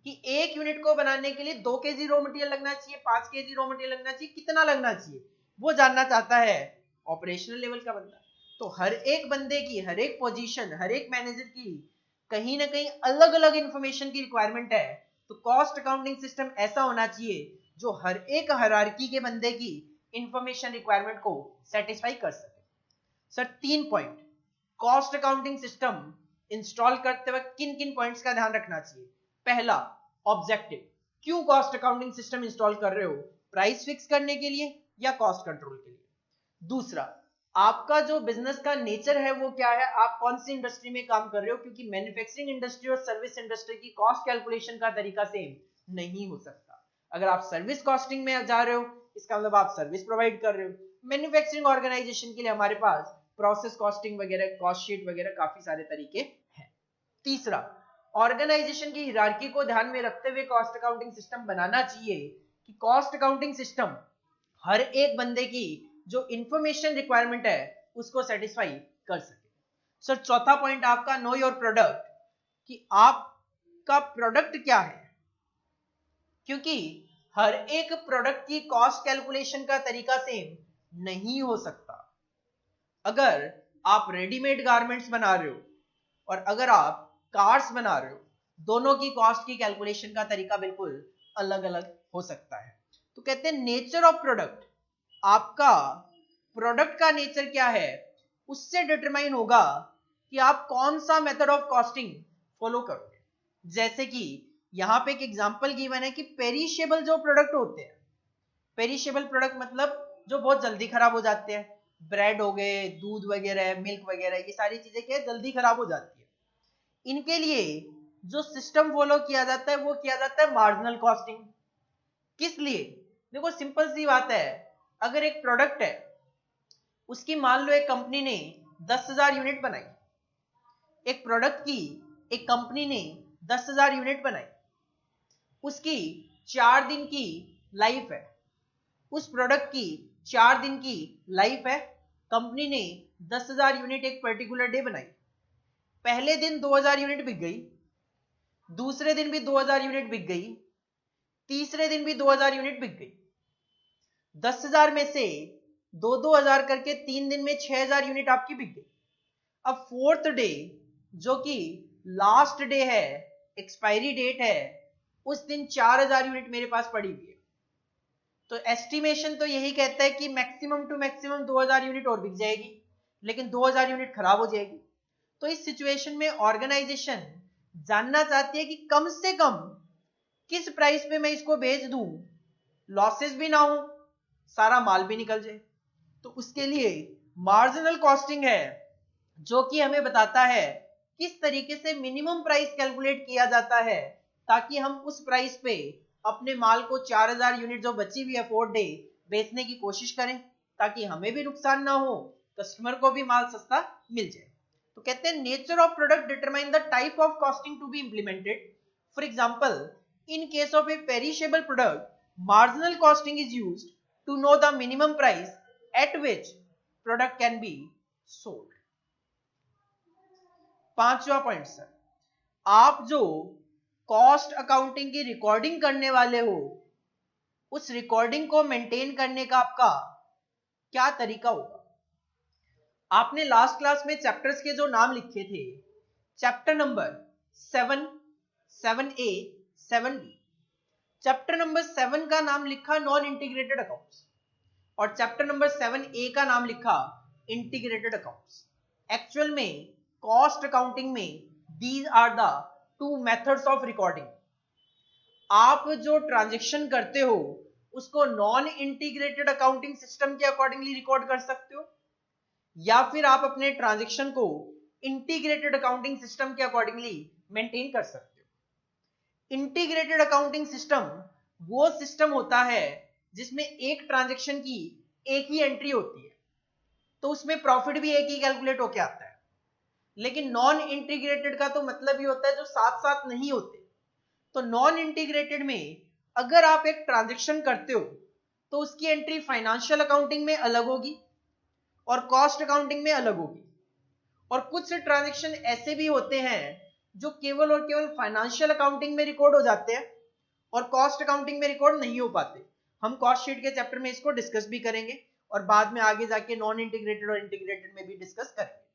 कि एक यूनिट को बनाने के लिए 2 केजी रॉ मटेरियल लगना चाहिए, 5 केजी रॉ मटेरियल लगना चाहिए, कितना लगना चाहिए, वो जानना चाहता है ऑपरेशनल लेवल का बंदा। तो हर एक बंदे की, हर एक पोजीशन, हर एक मैनेजर की कहीं ना कहीं अलग अलग इंफॉर्मेशन की रिक्वायरमेंट है। तो कॉस्ट अकाउंटिंग सिस्टम ऐसा होना चाहिए जो हर एक हायरार्की के बंदे की इंफॉर्मेशन रिक्वायरमेंट को सेटिस्फाई कर सके। Sir 3 point cost accounting system install करते वक्त किन किन पॉइंट्स का ध्यान रखना चाहिए। पहला, ऑब्जेक्टिव, क्यों कॉस्ट अकाउंटिंग सिस्टम इंस्टॉल कर रहे हो, प्राइस फिक्स करने के लिए या कॉस्ट कंट्रोल के लिए। दूसरा, आपका जो बिजनेस का नेचर है वो क्या है, आप कौन सी इंडस्ट्री में काम कर रहे हो, क्योंकि मैन्युफैक्चरिंग इंडस्ट्री और सर्विस इंडस्ट्री की कॉस्ट कैलकुलेशन का तरीका सेम नहीं हो सकता। अगर आप सर्विस कॉस्टिंग में जा रहे हो, इसका मतलब आप सर्विस प्रोवाइड कर रहे हो। मैन्युफैक्चरिंग ऑर्गेनाइजेशन के लिए हमारे पास प्रोसेस कॉस्टिंग वगैरह, कॉस्ट शीट वगैरह काफी सारे तरीके हैं। तीसरा, ऑर्गेनाइजेशन की हिरार्की को ध्यान में रखते हुए कॉस्ट अकाउंटिंग सिस्टम बनाना चाहिए कि कॉस्ट अकाउंटिंग सिस्टम हर एक बंदे की जो इंफॉर्मेशन रिक्वायरमेंट है उसको सेटिस्फाई कर सके। सर चौथा पॉइंट आपका नो योर प्रोडक्ट, कि आपका प्रोडक्ट क्या है, क्योंकि हर एक प्रोडक्ट की कॉस्ट कैलकुलेशन का तरीका सेम नहीं हो सकता। अगर आप रेडीमेड गारमेंट्स बना रहे हो और अगर आप कार्स बना रहे हो, दोनों की कॉस्ट की कैलकुलेशन का तरीका बिल्कुल अलग अलग हो सकता है। तो कहते हैं नेचर ऑफ प्रोडक्ट, आपका प्रोडक्ट का नेचर क्या है उससे डिटरमाइन होगा कि आप कौन सा मेथड ऑफ कॉस्टिंग फॉलो करोगे। जैसे कि यहां पे एक एग्जांपल गिवन है कि पेरिशेबल जो प्रोडक्ट होते हैं, पेरिशेबल प्रोडक्ट मतलब जो बहुत जल्दी खराब हो जाते हैं, ब्रेड हो गए, दूध वगैरह, मिल्क वगैरह, ये सारी चीजें क्या जल्दी खराब हो जाती है। इनके लिए जो सिस्टम फॉलो किया जाता है वो किया जाता है मार्जिनल कॉस्टिंग। किस लिए, देखो सिंपल सी बात है, अगर एक प्रोडक्ट है उसकी मान लो एक कंपनी ने 10,000 यूनिट बनाई, एक प्रोडक्ट की एक कंपनी ने 10,000 यूनिट बनाई, उसकी 4 दिन की लाइफ है, उस प्रोडक्ट की 4 दिन की लाइफ है, कंपनी ने 10,000 यूनिट एक पर्टिकुलर डे बनाई, पहले दिन 2,000 यूनिट बिक गई, दूसरे दिन भी 2,000 यूनिट बिक गई, तीसरे दिन भी 2,000 यूनिट बिक गई। 10,000 में से 2,000 करके 3 दिन में 6,000 यूनिट आपकी बिक गई। अब फोर्थ डे जो कि लास्ट डे है, एक्सपायरी डेट है, उस दिन 4,000 यूनिट मेरे पास पड़ी हुई है। तो एस्टिमेशन तो यही कहता है कि मैक्सिमम टू मैक्सिमम 2,000 यूनिट और बिक जाएगी, लेकिन 2,000 यूनिट खराब हो जाएगी। तो इस सिचुएशन में ऑर्गेनाइजेशन जानना चाहती है कि कम से कम किस प्राइस पे मैं इसको बेच दूं, लॉसेस भी ना हो, सारा माल भी निकल जाए। तो उसके लिए मार्जिनल कॉस्टिंग है जो कि हमें बताता है किस तरीके से मिनिमम प्राइस कैलकुलेट किया जाता है ताकि हम उस प्राइस पे अपने माल को 4,000 यूनिट जो बची हुई है 4 डे बेचने की कोशिश करें, ताकि हमें भी नुकसान ना हो, कस्टमर को भी माल सस्ता मिल जाए। तो कहते हैं nature of product determine the type of costing to be implemented. For example, in case of a perishable product, marginal costing is used to know the minimum price at which product can be sold. पांचवा point sir, आप जो cost accounting की recording करने वाले हो उस recording को maintain करने का आपका क्या तरीका होगा। आपने लास्ट क्लास में चैप्टर्स के जो नाम लिखे थे, chapter number 7, 7A, 7B, chapter number 7 का नाम लिखा नॉन इंटीग्रेटेड अकाउंट्स और चैप्टर नंबर 7A का नाम लिखा इंटीग्रेटेड अकाउंट्स। एक्चुअल में कॉस्ट अकाउंटिंग में these are the 2 methods of recording. आप जो ट्रांजैक्शन करते हो उसको नॉन इंटीग्रेटेड अकाउंटिंग सिस्टम के अकॉर्डिंगली रिकॉर्ड कर सकते हो, या फिर आप अपने ट्रांजैक्शन को इंटीग्रेटेड अकाउंटिंग सिस्टम के अकॉर्डिंगली मेंटेन कर सकते हो। इंटीग्रेटेड अकाउंटिंग सिस्टम वो सिस्टम होता है जिसमें एक ट्रांजैक्शन की एक ही एंट्री होती है, तो उसमें प्रॉफिट भी एक ही कैलकुलेट होके आता है। लेकिन नॉन इंटीग्रेटेड का तो मतलब ही होता है जो साथ साथ नहीं होते। तो नॉन इंटीग्रेटेड में अगर आप एक ट्रांजैक्शन करते हो तो उसकी एंट्री फाइनेंशियल अकाउंटिंग में अलग होगी और कॉस्ट अकाउंटिंग में अलग होगी। और कुछ ट्रांजैक्शन ऐसे भी होते हैं जो केवल और केवल फाइनेंशियल अकाउंटिंग में रिकॉर्ड हो जाते हैं और कॉस्ट अकाउंटिंग में रिकॉर्ड नहीं हो पाते। हम कॉस्ट शीट के चैप्टर में इसको डिस्कस भी करेंगे और बाद में आगे जाके नॉन इंटीग्रेटेड और इंटीग्रेटेड में भी डिस्कस करेंगे।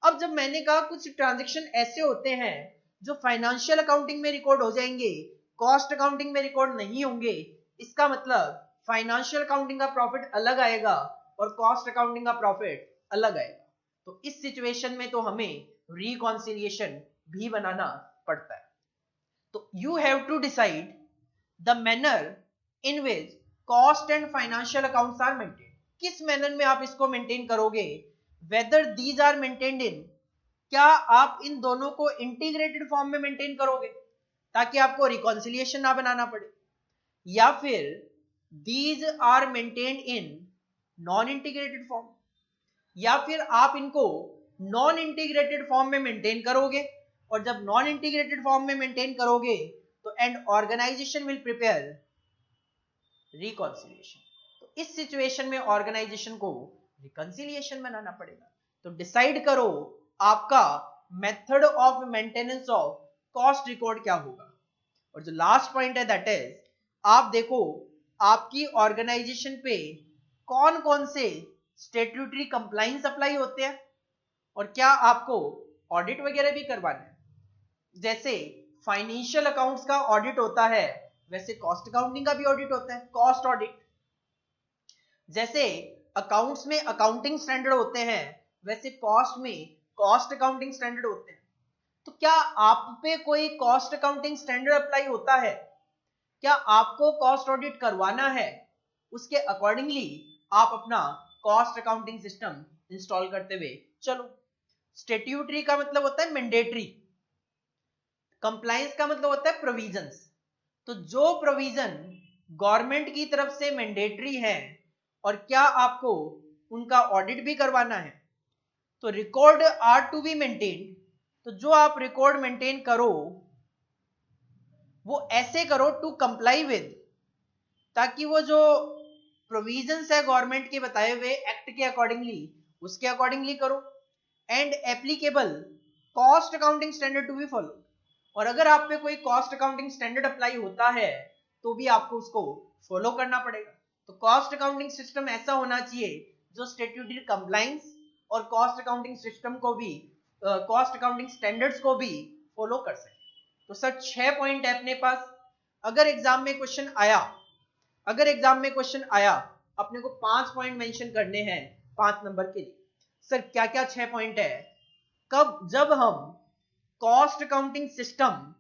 अब जब मैंने कहा कुछ ट्रांजैक्शन ऐसे होते हैं जो फाइनेंशियल अकाउंटिंग में रिकॉर्ड हो जाएंगे, कॉस्ट अकाउंटिंग में रिकॉर्ड नहीं होंगे, इसका मतलब फाइनेंशियल अकाउंटिंग का प्रॉफिट अलग आएगा और कॉस्ट अकाउंटिंग का प्रॉफिट अलग आएगा। तो इस सिचुएशन में तो हमें रिकॉन्सिलिएशन भी बनाना पड़ता है। तो you have to decide the manner in which cost and financial accounts are maintain. किस मैनर में आप इसको मेंटेन करोगे, whether these are maintained in, क्या आप इन दोनों को इंटीग्रेटेड फॉर्म में मेंटेन करोगे ताकि आपको रिकॉन्सिलिएशन ना बनाना पड़े, या फिर these are maintained in non integrated form, या फिर आप इनको नॉन इंटीग्रेटेड फॉर्म में मेंटेन करोगे। और जब नॉन इंटीग्रेटेड फॉर्म में मेंटेन करोगे तो and organisation will prepare reconciliation. तो इस सिचुएशन में ऑर्गेनाइजेशन को रिकॉन्सिलिएशन बनाना पड़ेगा। तो डिसाइड करो आपका method of maintenance of cost record क्या होगा। और जो लास्ट पॉइंट है दैट इज, आप देखो आपकी ऑर्गेनाइजेशन पे कौन कौन से स्टैट्यूटरी कंप्लायंस अप्लाई होते हैं और क्या आपको ऑडिट वगैरह भी करवाना है। जैसे फाइनेंशियल अकाउंट्स का ऑडिट होता है वैसे कॉस्ट अकाउंटिंग का भी ऑडिट होता है, कॉस्ट ऑडिट। जैसे अकाउंट्स में अकाउंटिंग स्टैंडर्ड होते हैं वैसे कॉस्ट में कॉस्ट अकाउंटिंग स्टैंडर्ड होते हैं। तो क्या आप पे कोई कॉस्ट अकाउंटिंग स्टैंडर्ड अप्लाई होता है, क्या आपको कॉस्ट ऑडिट करवाना है, उसके अकॉर्डिंगली आप अपना कॉस्ट अकाउंटिंग सिस्टम इंस्टॉल करते हुए चलो। स्टैट्यूटरी का मतलब होता है मैंडेटरी, कंप्लायंस का मतलब होता है प्रोविजंस। तो जो प्रोविजन गवर्नमेंट की तरफ से मैंडेटरी है और क्या आपको उनका ऑडिट भी करवाना है, तो record are to be maintained. तो जो आप रिकॉर्ड मेंटेन करो वो ऐसे करो टू कंप्लाई विद, ताकि वो जो प्रोविजंस है गवर्नमेंट के बताए हुए एक्ट के अकॉर्डिंगली उसके अकॉर्डिंगली करो, and applicable cost accounting standard to be follow. और अगर आप पे कोई कॉस्ट अकाउंटिंग स्टैंडर्ड अप्लाई होता है तो भी आपको उसको फॉलो करना पड़ेगा। तो कॉस्ट अकाउंटिंग सिस्टम ऐसा होना चाहिए जो स्टैट्यूटरी कंप्लायंस और कॉस्ट अकाउंटिंग सिस्टम को भी कॉस्ट अकाउंटिंग स्टैंडर्ड्स को भी फॉलो कर सके। तो सर 6 पॉइंट है अपने पास। अगर एग्जाम में क्वेश्चन आया अपने को 5 पॉइंट मेंशन करने हैं 5 नंबर के लिए। सर क्या क्या 6 पॉइंट है, कब जब हम कॉस्ट अकाउंटिंग सिस्टम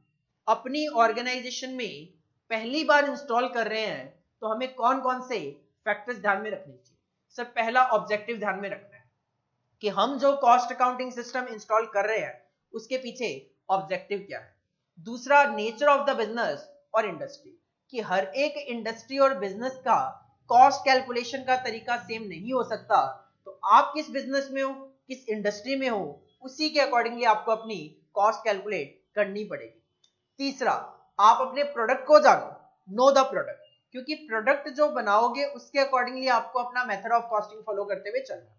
अपनी ऑर्गेनाइजेशन में पहली बार इंस्टॉल कर रहे हैं तो हमें कौन कौन से फैक्टर्स ध्यान में रखने चाहिए। सर पहला ऑब्जेक्टिव ध्यान में रखना है कि हम जो कॉस्ट अकाउंटिंग सिस्टम इंस्टॉल कर रहे हैं उसके पीछे ऑब्जेक्टिव क्या है। दूसरा नेचर ऑफ द बिजनेस और इंडस्ट्री, कि हर एक इंडस्ट्री और बिजनेस का कॉस्ट कैलकुलेशन का तरीका सेम नहीं हो सकता। तो आप किस बिजनेस में हो, किस इंडस्ट्री में हो, उसी के अकॉर्डिंगली आपको अपनी कॉस्ट कैलकुलेट करनी पड़ेगी। तीसरा, आप अपने प्रोडक्ट को जानो, नो द प्रोडक्ट, क्योंकि प्रोडक्ट जो बनाओगे उसके अकॉर्डिंगली आपको अपना मेथड ऑफ कॉस्टिंग फॉलो करते हुए चलना।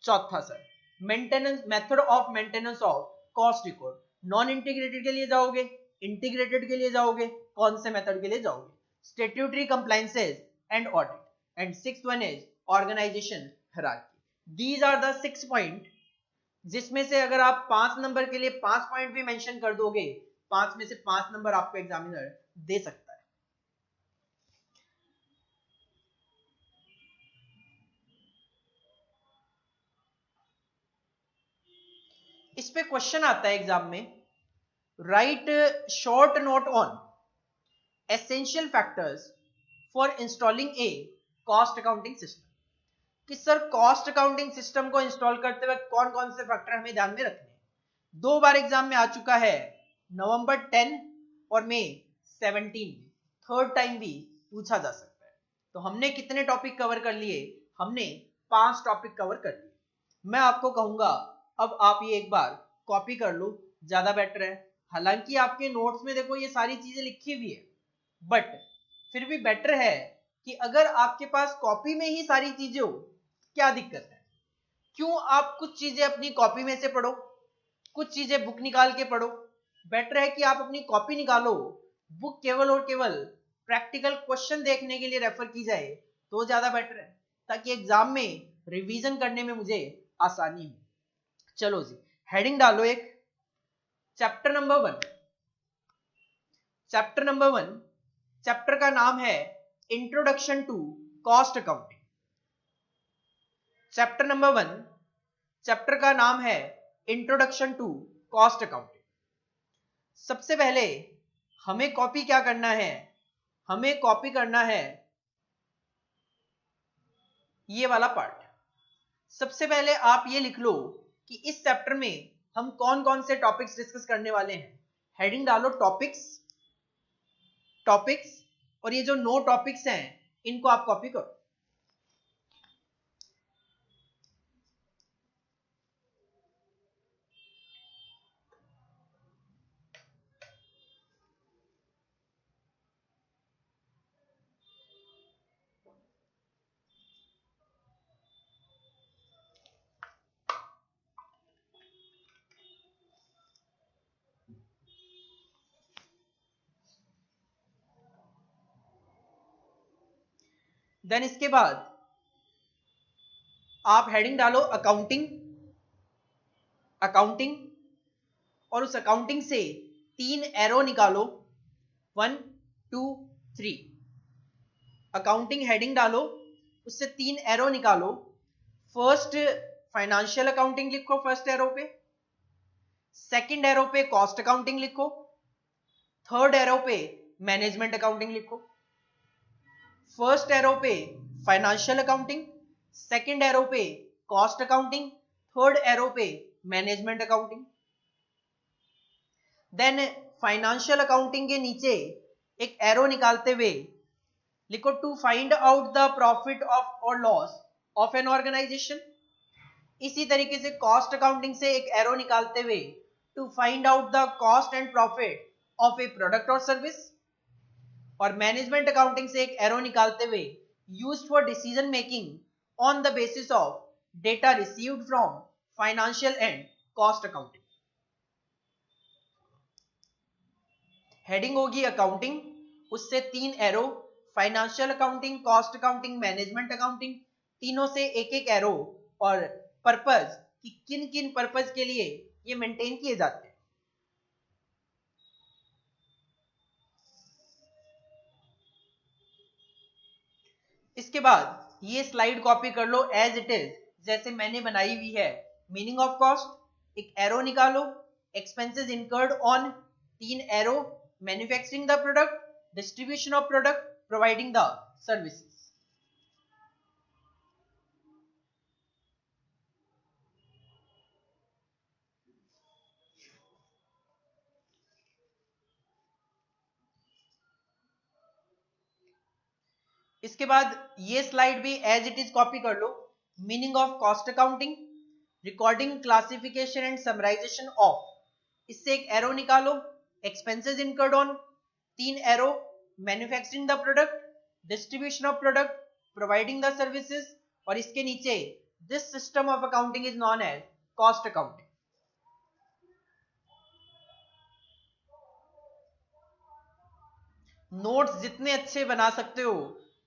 चौथा sir maintenance, method of maintenance of cost record, non integrated के लिए जाओगे, इंटीग्रेटेड के लिए जाओगे, कौन से मेथड के लिए जाओगे, statutory compliances and audit, and sixth one is organisation hierarchy. These are the 6 point, जिसमें से अगर आप 5 नंबर के लिए 5 पॉइंट भी मेंशन कर दोगे, 5 में से 5 नंबर आपको एग्जामिनर दे सकता है। इस पे क्वेश्चन आता है एग्जाम में, right short note on essential factors for installing A cost accounting system, कि सर कॉस्ट अकाउंटिंग सिस्टम को इंस्टॉल करते वक्त कौन कौन से फैक्टर हमें ध्यान में रखने हैं। 2 बार एग्जाम में आ चुका है, नवंबर 10 और मई 17 में, थर्ड टाइम भी पूछा जा सकता है। तो हमने कितने टॉपिक कवर कर लिए, हमने 5 टॉपिक कवर कर लिए। मैं आपको कहूंगा अब आप ये एक बार कॉपी कर लो, ज्यादा बेटर है। हालांकि आपके नोट्स में देखो ये सारी चीजें लिखी हुई है, बट फिर भी बेटर है कि अगर आपके पास कॉपी में ही सारी चीजें हो, क्या दिक्कत है, क्यों आप कुछ चीजें अपनी कॉपी में से पढ़ो, कुछ चीजें बुक निकाल के पढ़ो। बेटर है कि आप अपनी कॉपी निकालो, बुक केवल और केवल प्रैक्टिकल क्वेश्चन देखने के लिए रेफर की जाए तो ज्यादा बेटर है, ताकि एग्जाम में रिवीजन करने में मुझे आसानी हो। चलो जी, हेडिंग डालो एक, chapter number 1। Chapter number 1, chapter का नाम है introduction to cost accounting. Chapter number 1, chapter का नाम है इंट्रोडक्शन टू कॉस्ट अकाउंटिंग। सबसे पहले हमें कॉपी क्या करना है, हमें कॉपी करना है ये वाला पार्ट। सबसे पहले आप ये लिख लो कि इस चैप्टर में हम कौन कौन से टॉपिक्स डिस्कस करने वाले हैं। हेडिंग डालो टॉपिक्स, टॉपिक्स, और ये जो 9 टॉपिक्स हैं इनको आप कॉपी करो। देन इसके बाद आप हेडिंग डालो अकाउंटिंग, अकाउंटिंग, और उस अकाउंटिंग से 3 एरो निकालो, 1 2 3। अकाउंटिंग हेडिंग डालो, उससे 3 एरो निकालो। फर्स्ट फाइनेंशियल अकाउंटिंग लिखो फर्स्ट एरो पे, सेकंड एरो पे कॉस्ट अकाउंटिंग लिखो, थर्ड एरो पे मैनेजमेंट अकाउंटिंग लिखो। फर्स्ट एरो पे फाइनेंशियल अकाउंटिंग, सेकंड एरो पे कॉस्ट अकाउंटिंग, थर्ड एरो पे management accounting. Then financial accounting के नीचे एक एरो निकालते हुए लिखो to find out the profit of और लॉस ऑफ एन ऑर्गेनाइजेशन। इसी तरीके से कॉस्ट अकाउंटिंग से एक एरो निकालते हुए to find out the cost and profit of a product और सर्विस। और मैनेजमेंट अकाउंटिंग से एक एरो निकालते हुए used for decision making on the basis of data received from financial and cost accounting. Heading होगी accounting, उससे 3 arrow, financial accounting, cost accounting, management accounting, तीनों से एक एक एरो, और पर्पस कि किन किन पर्पस के लिए ये मेंटेन किए जाते हैं। इसके बाद ये स्लाइड कॉपी कर लो एज इट इज, जैसे मैंने बनाई हुई है। मीनिंग ऑफ कॉस्ट, एक एरो निकालो, expenses incurred on, 3 arrow, manufacturing the product, distribution of product, providing the services. इसके बाद ये स्लाइड भी एज इट इज कॉपी कर लो। Meaning of cost accounting, recording, classification and summarisation of, इससे एक एरो निकालो, expenses incurred on, 3 arrow, manufacturing the product, distribution of product, providing the services, और इसके नीचे this system of accounting is known as cost accounting. Notes जितने अच्छे बना सकते हो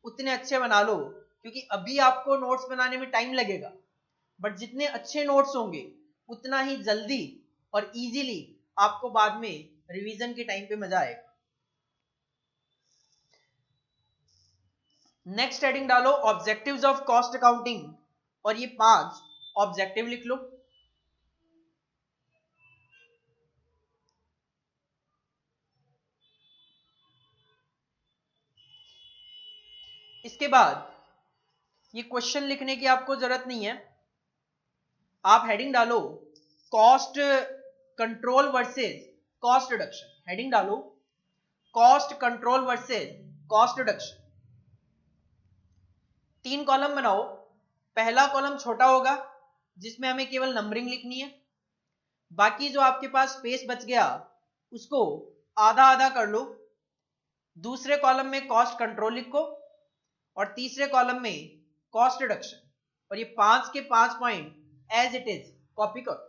उतने अच्छे बना लो, क्योंकि अभी आपको नोट्स बनाने में टाइम लगेगा, बट जितने अच्छे नोट्स होंगे उतना ही जल्दी और इजीली आपको बाद में रिवीजन के टाइम पे मजा आएगा। नेक्स्ट हेडिंग डालो ऑब्जेक्टिव्स ऑफ कॉस्ट अकाउंटिंग, और ये 5 ऑब्जेक्टिव लिख लो। इसके बाद ये क्वेश्चन लिखने की आपको जरूरत नहीं है, आप हेडिंग डालो cost control versus cost reduction, heading डालो cost control versus cost reduction. 3 column बनाओ, पहला कॉलम छोटा होगा जिसमें हमें केवल नंबरिंग लिखनी है, बाकी जो आपके पास स्पेस बच गया उसको आधा आधा कर लो, दूसरे कॉलम में कॉस्ट कंट्रोल लिखो और तीसरे कॉलम में कॉस्ट रिडक्शन, और ये 5 के 5 point as it is copy करो।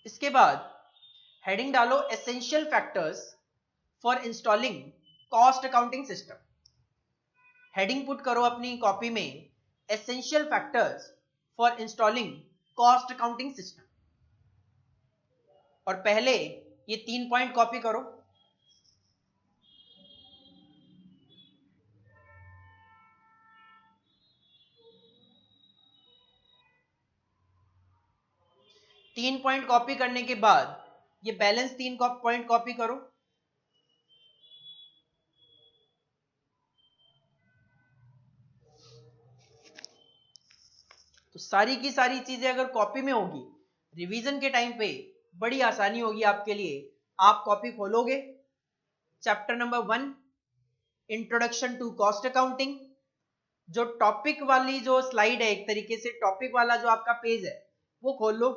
इसके बाद हेडिंग डालो essential factors for installing cost accounting system, heading put करो अपनी कॉपी में essential factors for installing cost accounting system, और पहले ये 3 पॉइंट कॉपी करो। तीन पॉइंट कॉपी करने के बाद ये बैलेंस 3 पॉइंट कॉपी करो। तो सारी की सारी चीजें अगर कॉपी में होगी, रिवीजन के टाइम पे बड़ी आसानी होगी आपके लिए। आप कॉपी खोलोगे, chapter number 1 introduction to cost accounting, जो टॉपिक वाली जो स्लाइड है, एक तरीके से टॉपिक वाला जो आपका पेज है वो खोल लो,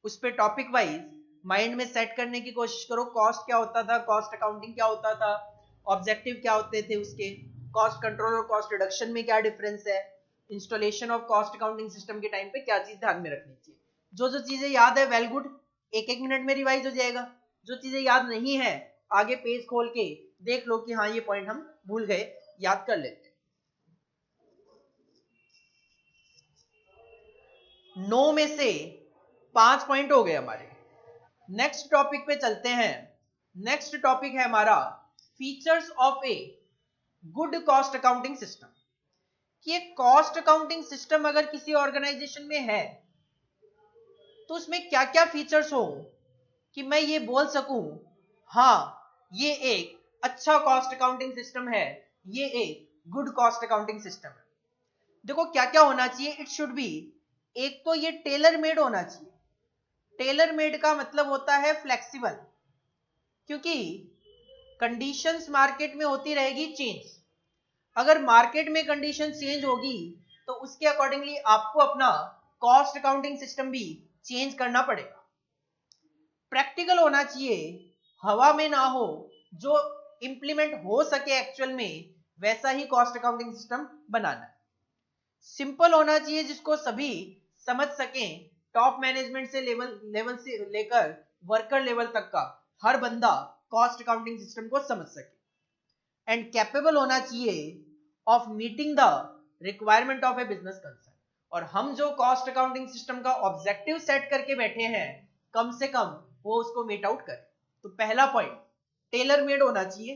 उस पे टॉपिक वाइज माइंड में सेट करने की कोशिश करो। कॉस्ट क्या होता था, कॉस्ट अकाउंटिंग क्या होता था, ऑब्जेक्टिव क्या होते थे उसके, कॉस्ट कंट्रोल और कॉस्ट रिडक्शन में क्या डिफरेंस है, installation of cost accounting system के टाइम पे क्या चीज ध्यान में रखनी चाहिए। जो जो चीजें याद है वेल गुड, एक एक मिनट में रिवाइज हो जाएगा। जो चीजें याद नहीं है आगे पेज खोल के देख लो कि हाँ ये पॉइंट हम भूल गए, याद कर लेते। 9 में से 5 पॉइंट हो गए हमारे। नेक्स्ट टॉपिक पे चलते हैं। नेक्स्ट टॉपिक है हमारा features of a good cost accounting system, कि एक कॉस्ट अकाउंटिंग सिस्टम अगर किसी ऑर्गेनाइजेशन में है तो उसमें क्या क्या फीचर्स हो कि मैं ये बोल सकूं हाँ ये एक अच्छा कॉस्ट अकाउंटिंग सिस्टम है, ये एक गुड कॉस्ट अकाउंटिंग सिस्टम है। देखो क्या क्या होना चाहिए, इट शुड बी, एक तो ये टेलर मेड होना चाहिए। टेलर मेड का मतलब होता है फ्लेक्सिबल, क्योंकि कंडीशंस मार्केट में होती रहेगी चेंज। अगर मार्केट में कंडीशन चेंज होगी तो उसके अकॉर्डिंगली आपको अपना कॉस्ट अकाउंटिंग सिस्टम भी चेंज करना पड़ेगा। प्रैक्टिकल होना चाहिए, हवा में ना हो, जो इंप्लीमेंट हो सके एक्चुअल में वैसा ही कॉस्ट अकाउंटिंग सिस्टम बनाना है। सिंपल होना चाहिए जिसको सभी समझ सकें, टॉप मैनेजमेंट से लेवल से लेकर वर्कर लेवल तक का हर बंदा कॉस्ट अकाउंटिंग सिस्टम को समझ सके। एंड कैपेबल होना चाहिए of meeting the requirement of A business concern, और हम जो कॉस्ट अकाउंटिंग सिस्टम का ऑब्जेक्टिव सेट करके बैठे हैं कम से कम वो उसको मीट आउट करे। तो पहला पॉइंट टेलर मेड होना चाहिए,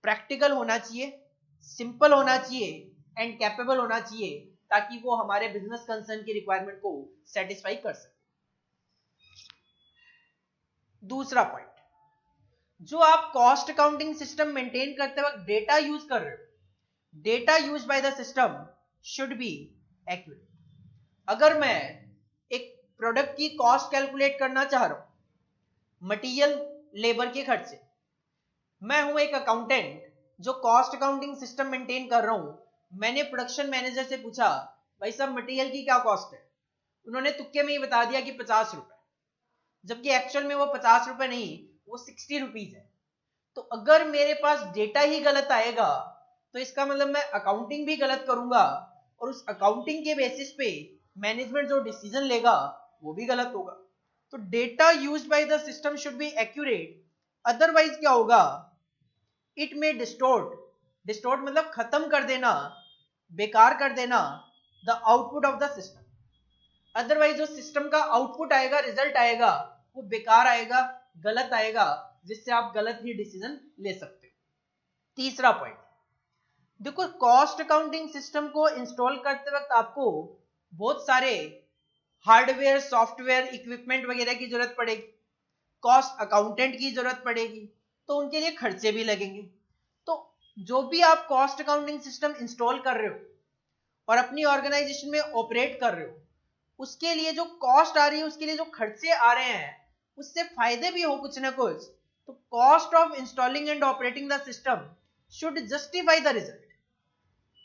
प्रैक्टिकल होना चाहिए, सिंपल होना चाहिए एंड कैपेबल होना चाहिए, ताकि वो हमारे बिजनेस कंसर्न की रिक्वायरमेंट को सेटिस्फाई कर सके। दूसरा पॉइंट, जो आप कॉस्ट अकाउंटिंग सिस्टम मेंटेन करते वक्त डेटा यूज कर रहे हो, data use by the system should be accurate. अगर मैं एक प्रोडक्ट की कॉस्ट कैलकुलेट करना चाह रहा हूं मटेरियल लेबर के खर्च से, मैं हूं एक अकाउंटेंट जो कॉस्ट अकाउंटिंग सिस्टम मेंटेन कर रहा हूं, मैंने प्रोडक्शन मैनेजर से पूछा भाई साहब मटेरियल की क्या कॉस्ट है, उन्होंने तुक्के में ही बता दिया कि 50 रुपए, जबकि एक्चुअल में वो 50 रुपए नहीं वो 60 रुपीज है। तो अगर मेरे पास डेटा ही गलत आएगा तो इसका मतलब मैं अकाउंटिंग भी गलत करूंगा, और उस अकाउंटिंग के बेसिस पे मैनेजमेंट जो डिसीजन लेगा वो भी गलत होगा। तो data used by the system should be accurate, otherwise क्या होगा, इट में डिस्टोर्ट मतलब खत्म कर देना, बेकार कर देना the output of the system. Otherwise जो सिस्टम का आउटपुट आएगा, रिजल्ट आएगा, वो बेकार आएगा, गलत आएगा, जिससे आप गलत ही डिसीजन ले सकते हो। तीसरा पॉइंट, देखो कॉस्ट अकाउंटिंग सिस्टम को इंस्टॉल करते वक्त आपको बहुत सारे हार्डवेयर, सॉफ्टवेयर, इक्विपमेंट वगैरह की जरूरत पड़ेगी, कॉस्ट अकाउंटेंट की जरूरत पड़ेगी, तो उनके लिए खर्चे भी लगेंगे। तो जो भी आप कॉस्ट अकाउंटिंग सिस्टम इंस्टॉल कर रहे हो और अपनी ऑर्गेनाइजेशन में ऑपरेट कर रहे हो, उसके लिए जो कॉस्ट आ रही है, उसके लिए जो खर्चे आ रहे हैं, उससे फायदे भी हो कुछ ना कुछ, तो cost of installing and operating the system should justify the result,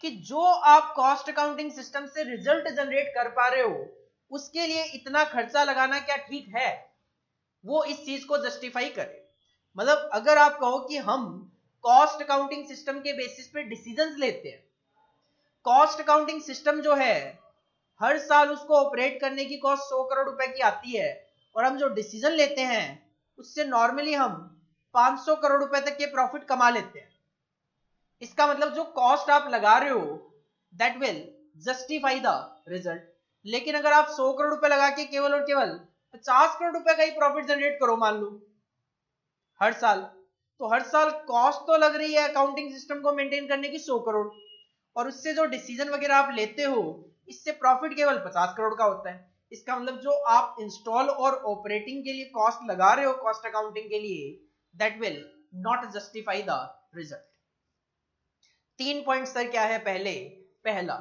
कि जो आप कॉस्ट अकाउंटिंग सिस्टम से रिजल्ट जनरेट कर पा रहे हो, उसके लिए इतना खर्चा लगाना क्या ठीक है, वो इस चीज को जस्टिफाई करे। मतलब अगर आप कहो कि हम कॉस्ट अकाउंटिंग सिस्टम के बेसिस पे डिसीजंस लेते हैं, कॉस्ट अकाउंटिंग सिस्टम जो है हर साल उसको ऑपरेट करने की कॉस्ट 100 करोड़ रुपए की आती है, और हम जो डिसीजन लेते हैं उससे नॉर्मली हम 500 करोड़ रुपए तक के प्रॉफिट कमा लेते हैं। इसका मतलब जो कॉस्ट आप लगा रहे हो that will justify the result. लेकिन अगर आप 100 करोड़ रुपए लगा के केवल और केवल 50 करोड़ रुपए का ही प्रॉफिट जनरेट करो मान लो हर साल, तो हर साल कॉस्ट तो लग रही है अकाउंटिंग सिस्टम को मेंटेन करने की 100 करोड़, और उससे जो डिसीजन वगैरह आप लेते हो इससे प्रॉफिट केवल 50 करोड़ का होता है। इसका मतलब जो आप इंस्टॉल और ऑपरेटिंग के लिए कॉस्ट लगा रहे हो कॉस्ट अकाउंटिंग के लिए, that will not justify the result. 3 point sir क्या है? पहला,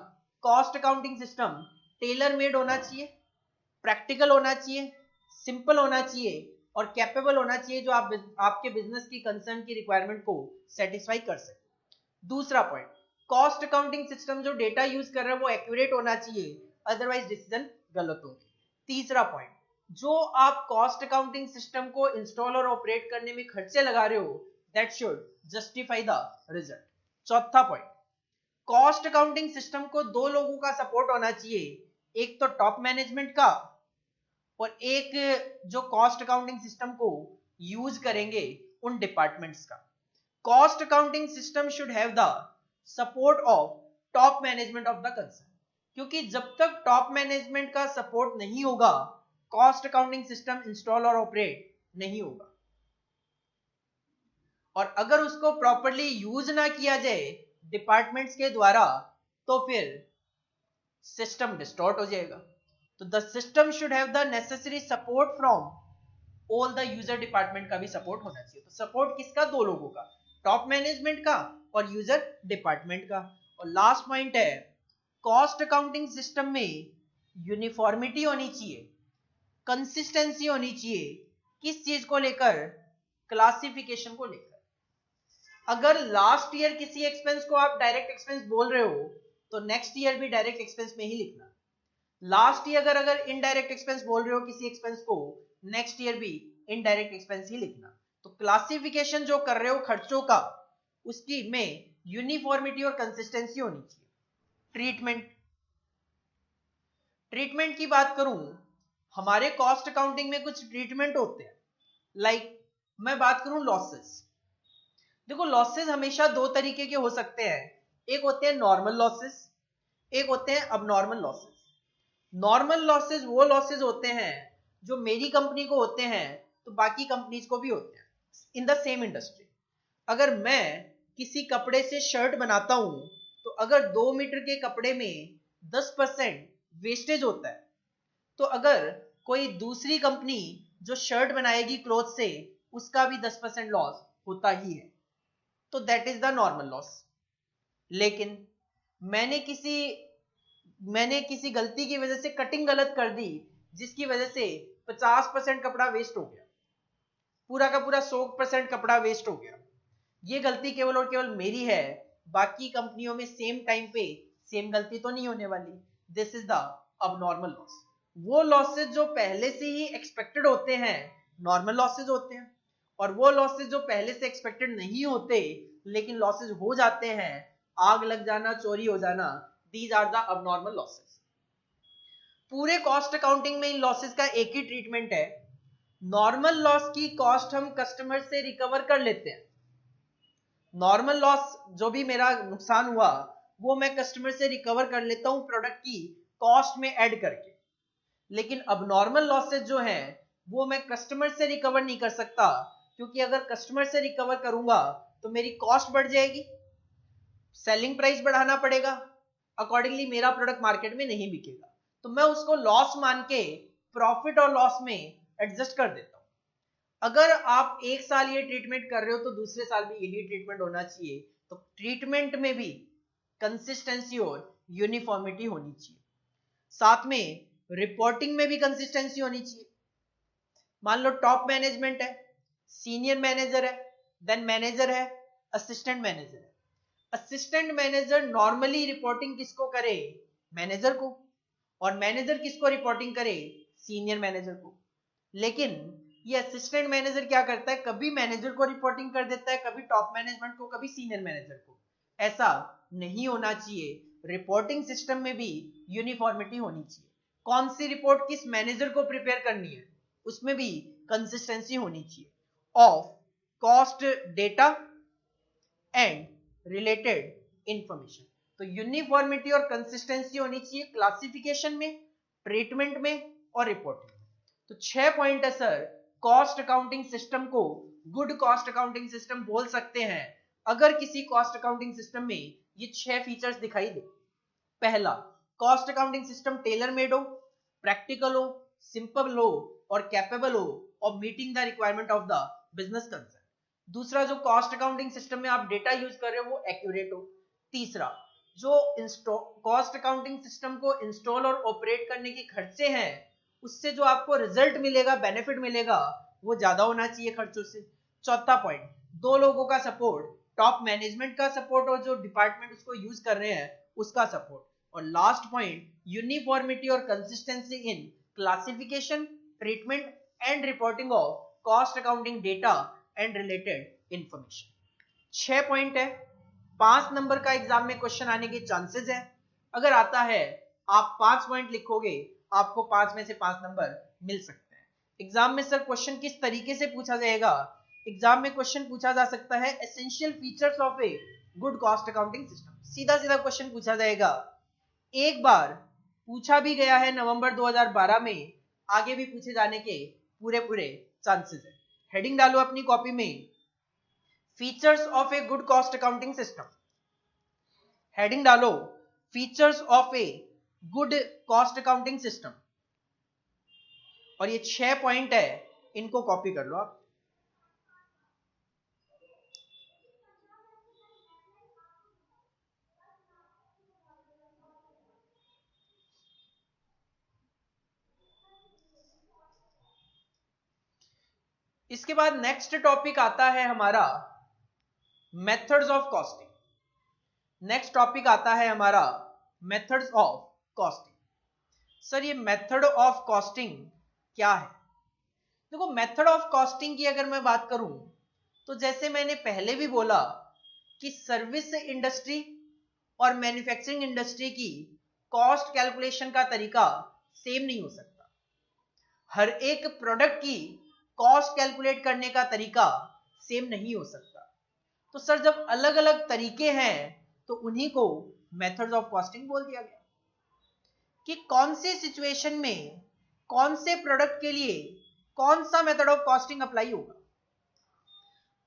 cost accounting system tailor made होना चाहिए, प्रैक्टिकल होना चाहिए, सिंपल होना चाहिए और कैपेबल होना चाहिए, जो आपके बिजनेस की कंसर्न की रिक्वायरमेंट को सेटिस्फाई कर सके। दूसरा पॉइंट, कॉस्ट अकाउंटिंग सिस्टम जो डेटा यूज कर रहे हैं वो एक्यूरेट होना चाहिए, अदरवाइज डिसीजन गलत होंगे। तीसरा पॉइंट, जो आप कॉस्ट अकाउंटिंग सिस्टम को इंस्टॉल और ऑपरेट करने में खर्चे लगा रहे हो that should justify the result. चौथा पॉइंट, कॉस्ट अकाउंटिंग सिस्टम को 2 लोगों का सपोर्ट होना चाहिए, एक तो टॉप मैनेजमेंट का और एक जो कॉस्ट अकाउंटिंग सिस्टम को यूज करेंगे उन डिपार्टमेंट्स का। Cost accounting system should have the support of top management of the concern, क्योंकि जब तक टॉप मैनेजमेंट का सपोर्ट नहीं होगा कॉस्ट अकाउंटिंग सिस्टम इंस्टॉल और ऑपरेट नहीं होगा, और अगर उसको प्रॉपर्ली यूज ना किया जाए डिपार्टमेंट्स के द्वारा तो फिर सिस्टम डिस्टॉर्ट हो जाएगा। तो the system should have the necessary support from all the user, department का भी सपोर्ट होना चाहिए। तो सपोर्ट किसका? 2 लोगों का, टॉप मैनेजमेंट का और यूजर डिपार्टमेंट का। और लास्ट पॉइंट है, कॉस्ट अकाउंटिंग सिस्टम में यूनिफॉर्मिटी होनी चाहिए, कंसिस्टेंसी होनी चाहिए। किस चीज को लेकर? क्लासिफिकेशन को लेकर। अगर लास्ट ईयर किसी एक्सपेंस को आप डायरेक्ट एक्सपेंस बोल रहे हो तो नेक्स्ट ईयर भी डायरेक्ट एक्सपेंस में ही लिखना। लास्ट ईयर अगर इनडायरेक्ट एक्सपेंस बोल रहे हो किसी एक्सपेंस को, नेक्स्ट ईयर भी इनडायरेक्ट एक्सपेंस ही लिखना। तो क्लासिफिकेशन जो कर रहे हो खर्चों का, उसकी में यूनिफॉर्मिटी और कंसिस्टेंसी होनी चाहिए। ट्रीटमेंट की बात करूं, हमारे कॉस्ट अकाउंटिंग में कुछ ट्रीटमेंट होते हैं। लाइक मैं बात करूं लॉसेस। देखो लॉसेस हमेशा 2 तरीके के हो सकते हैं, एक होते हैं नॉर्मल लॉसेस, एक होते हैं अबनॉर्मल लॉसेस। नॉर्मल लॉसेस वो लॉसेस होते हैं जो मेरी कंपनी को होते हैं तो बाकी कंपनीज को भी होते हैं इन द सेम इंडस्ट्री। अगर मैं किसी कपड़े से शर्ट बनाता हूं तो अगर 2 मीटर के कपड़े में 10% वेस्टेज होता है, तो अगर कोई दूसरी कंपनी जो शर्ट बनाएगी क्लॉथ से, उसका भी 10% लॉस होता ही है, तो that is the normal loss. लेकिन मैंने किसी गलती की वजह से कटिंग गलत कर दी जिसकी वजह से 50% कपड़ा वेस्ट हो गया, पूरा का पूरा 100% कपड़ा वेस्ट हो गया, ये गलती केवल और केवल मेरी है, बाकी कंपनियों में सेम टाइम पे सेम गलती तो नहीं होने वाली। This is the abnormal loss. वो लॉसेज जो पहले से ही एक्सपेक्टेड होते हैं नॉर्मल लॉसेज होते हैं, और वो लॉसेज जो पहले से एक्सपेक्टेड नहीं होते लेकिन लॉसेज हो जाते हैं, आग लग जाना, चोरी हो जाना, these are the abnormal losses. पूरे कॉस्ट अकाउंटिंग में इन लॉसेज का एक ही ट्रीटमेंट है। नॉर्मल लॉस की कॉस्ट हम कस्टमर से रिकवर कर लेते हैं। नॉर्मल लॉस जो भी मेरा नुकसान हुआ वो मैं कस्टमर से रिकवर कर लेता हूं प्रोडक्ट की कॉस्ट में ऐड करके। लेकिन अबनॉर्मल लॉसेज जो हैं वो मैं कस्टमर से रिकवर नहीं कर सकता, क्योंकि अगर कस्टमर से रिकवर करूंगा तो मेरी कॉस्ट बढ़ जाएगी, सेलिंग प्राइस बढ़ाना पड़ेगा, अकॉर्डिंगली मेरा प्रोडक्ट मार्केट में नहीं बिकेगा, तो मैं उसको लॉस मान के प्रॉफिट और लॉस में एडजस्ट कर देता हूं। अगर आप एक साल ये ट्रीटमेंट कर रहे हो तो दूसरे साल भी यही ट्रीटमेंट होना चाहिए, तो ट्रीटमेंट में भी कंसिस्टेंसी और यूनिफॉर्मिटी होनी चाहिए, साथ में रिपोर्टिंग में भी कंसिस्टेंसी होनी चाहिए। मान लो टॉप मैनेजमेंट है, सीनियर मैनेजर है, देन मैनेजर है, असिस्टेंट मैनेजर है। असिस्टेंट मैनेजर नॉर्मली रिपोर्टिंग किसको करे? मैनेजर को, और मैनेजर किसको रिपोर्टिंग करे? सीनियर मैनेजर को। लेकिन ये असिस्टेंट मैनेजर क्या करता है, कभी मैनेजर को रिपोर्टिंग कर देता है, कभी टॉप मैनेजमेंट को, कभी सीनियर मैनेजर को। ऐसा नहीं होना चाहिए, रिपोर्टिंग सिस्टम में भी यूनिफॉर्मिटी होनी चाहिए। कौन सी रिपोर्ट किस मैनेजर को प्रिपेयर करनी है उसमें भी कंसिस्टेंसी होनी चाहिए of cost data and related information. तो यूनिफॉर्मिटी और कंसिस्टेंसी होनी चाहिए क्लासिफिकेशन में, ट्रीटमेंट में और रिपोर्टिंग में। तो 6 पॉइंट है सर, कॉस्ट अकाउंटिंग सिस्टम को गुड कॉस्ट अकाउंटिंग सिस्टम बोल सकते हैं अगर किसी कॉस्ट अकाउंटिंग सिस्टम में ये 6 फीचर्स दिखाई दे। पहला, cost accounting system tailor made हो, प्रैक्टिकल हो, सिंपल हो और कैपेबल हो of meeting the requirement of the business concern. दूसरा, जो कॉस्ट अकाउंटिंग सिस्टम में आप डेटा यूज कर रहे हो वो एक्यूरेट हो। तीसरा, जो कॉस्ट अकाउंटिंग सिस्टम को इंस्टॉल और ऑपरेट करने के खर्चे हैं उससे जो आपको रिजल्ट मिलेगा, बेनिफिट मिलेगा, वो ज्यादा होना चाहिए खर्चों से। चौथा पॉइंट, 2 लोगों का सपोर्ट, टॉप मैनेजमेंट का सपोर्ट और जो डिपार्टमेंट उसको यूज कर रहे हैं उसका सपोर्ट। और लास्ट पॉइंट, यूनिफॉर्मिटी और consistency in classification, treatment and reporting of cost accounting data and related information. 6 point है, 5 नंबर का एग्जाम में क्वेश्चन आने के चांसेस है। अगर आता है आप 5 पॉइंट लिखोगे, आपको 5 में से 5 नंबर मिल सकते हैं। एग्जाम में सर क्वेश्चन किस तरीके से पूछा जाएगा? एग्जाम में क्वेश्चन पूछा जा सकता है essential features of a good cost accounting system. सीधा सीधा क्वेश्चन पूछा जाएगा। एक बार पूछा भी गया है नवंबर 2012 में, आगे भी पूछे जाने के पूरे चांसेस है। हेडिंग डालो अपनी कॉपी में, features of a good cost accounting system. Heading डालो, features of a good cost accounting system. और ये 6 पॉइंट है, इनको कॉपी कर लो आप। इसके बाद नेक्स्ट टॉपिक आता है हमारा methods of costing. Next topic आता है हमारा मेथड्स ऑफ कॉस्टिंग। सर ये मेथड ऑफ कॉस्टिंग क्या है? देखो, मेथड ऑफ कॉस्टिंग की अगर मैं बात करूं तो जैसे मैंने पहले भी बोला कि सर्विस इंडस्ट्री और मैन्युफैक्चरिंग इंडस्ट्री की कॉस्ट कैलकुलेशन का तरीका सेम नहीं हो सकता। हर एक प्रोडक्ट की कॉस्ट कैलकुलेट करने का तरीका सेम नहीं हो सकता। तो सर जब अलग अलग तरीके हैं तो उन्हीं को मेथड्स ऑफ कॉस्टिंग बोल दिया गया कि कौन से सिचुएशन में कौन से प्रोडक्ट के लिए कौन सा मेथड ऑफ कॉस्टिंग अप्लाई होगा।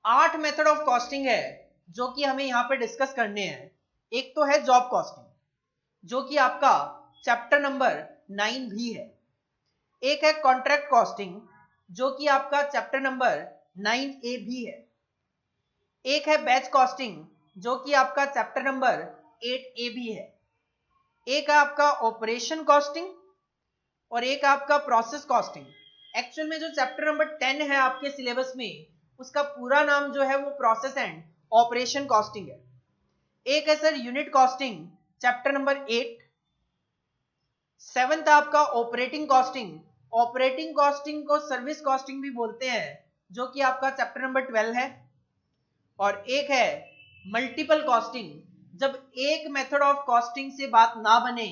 8 मेथड ऑफ कॉस्टिंग है जो कि हमें यहां पे डिस्कस करने हैं। एक तो है जॉब कॉस्टिंग, जो कि आपका चैप्टर नंबर 9 भी है। एक है कॉन्ट्रैक्ट कॉस्टिंग, जो कि आपका चैप्टर नंबर 9A भी है। एक है बैच कॉस्टिंग, जो कि आपका चैप्टर नंबर 8A भी है। एक है आपका ऑपरेशन कॉस्टिंग और एक आपका प्रोसेस कॉस्टिंग। एक्चुअल में जो चैप्टर नंबर 10 है आपके सिलेबस में, उसका पूरा नाम जो है वो प्रोसेस एंड ऑपरेशन कॉस्टिंग है। एक है sir unit costing, chapter number 8। 7th आपका ऑपरेटिंग कॉस्टिंग। ऑपरेटिंग कॉस्टिंग को सर्विस कॉस्टिंग भी बोलते हैं, जो कि आपका चैप्टर नंबर 12 है। और एक है मल्टीपल कॉस्टिंग। जब एक मेथड ऑफ कॉस्टिंग से बात ना बने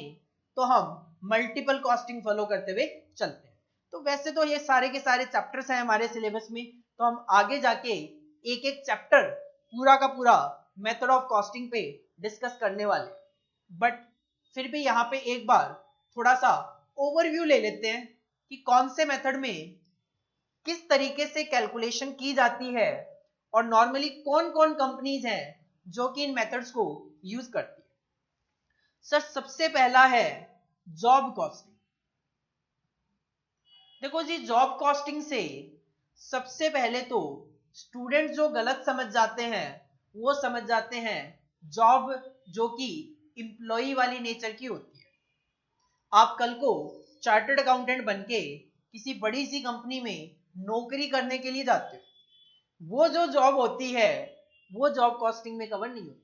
तो हम मल्टीपल कॉस्टिंग फॉलो करते हुए चलते हैं। तो वैसे तो ये सारे के सारे चैप्टर्स हैं हमारे सिलेबस में, तो हम आगे जाके एक एक चैप्टर पूरा का पूरा मेथड ऑफ कॉस्टिंग पे डिस्कस करने वाले। बट फिर भी यहाँ पे एक बार थोड़ा सा ओवरव्यू ले लेते हैं कि कौन से मेथड में किस तरीके से कैलकुलेशन की जाती है और नॉर्मली कौन कौन कंपनीज हैं जो कि इन मेथड्स को यूज करती है। सर सबसे पहला है जॉब कॉस्टिंग। देखो जी, जॉब कॉस्टिंग से सबसे पहले तो स्टूडेंट जो गलत समझ जाते हैं वो समझ जाते हैं जॉब जो कि एम्प्लॉय वाली नेचर की होती है। आप कल को चार्टर्ड अकाउंटेंट बनके किसी बड़ी सी कंपनी में नौकरी करने के लिए जाते हो, वो जो जॉब होती है वो जॉब कॉस्टिंग में कवर नहीं होती।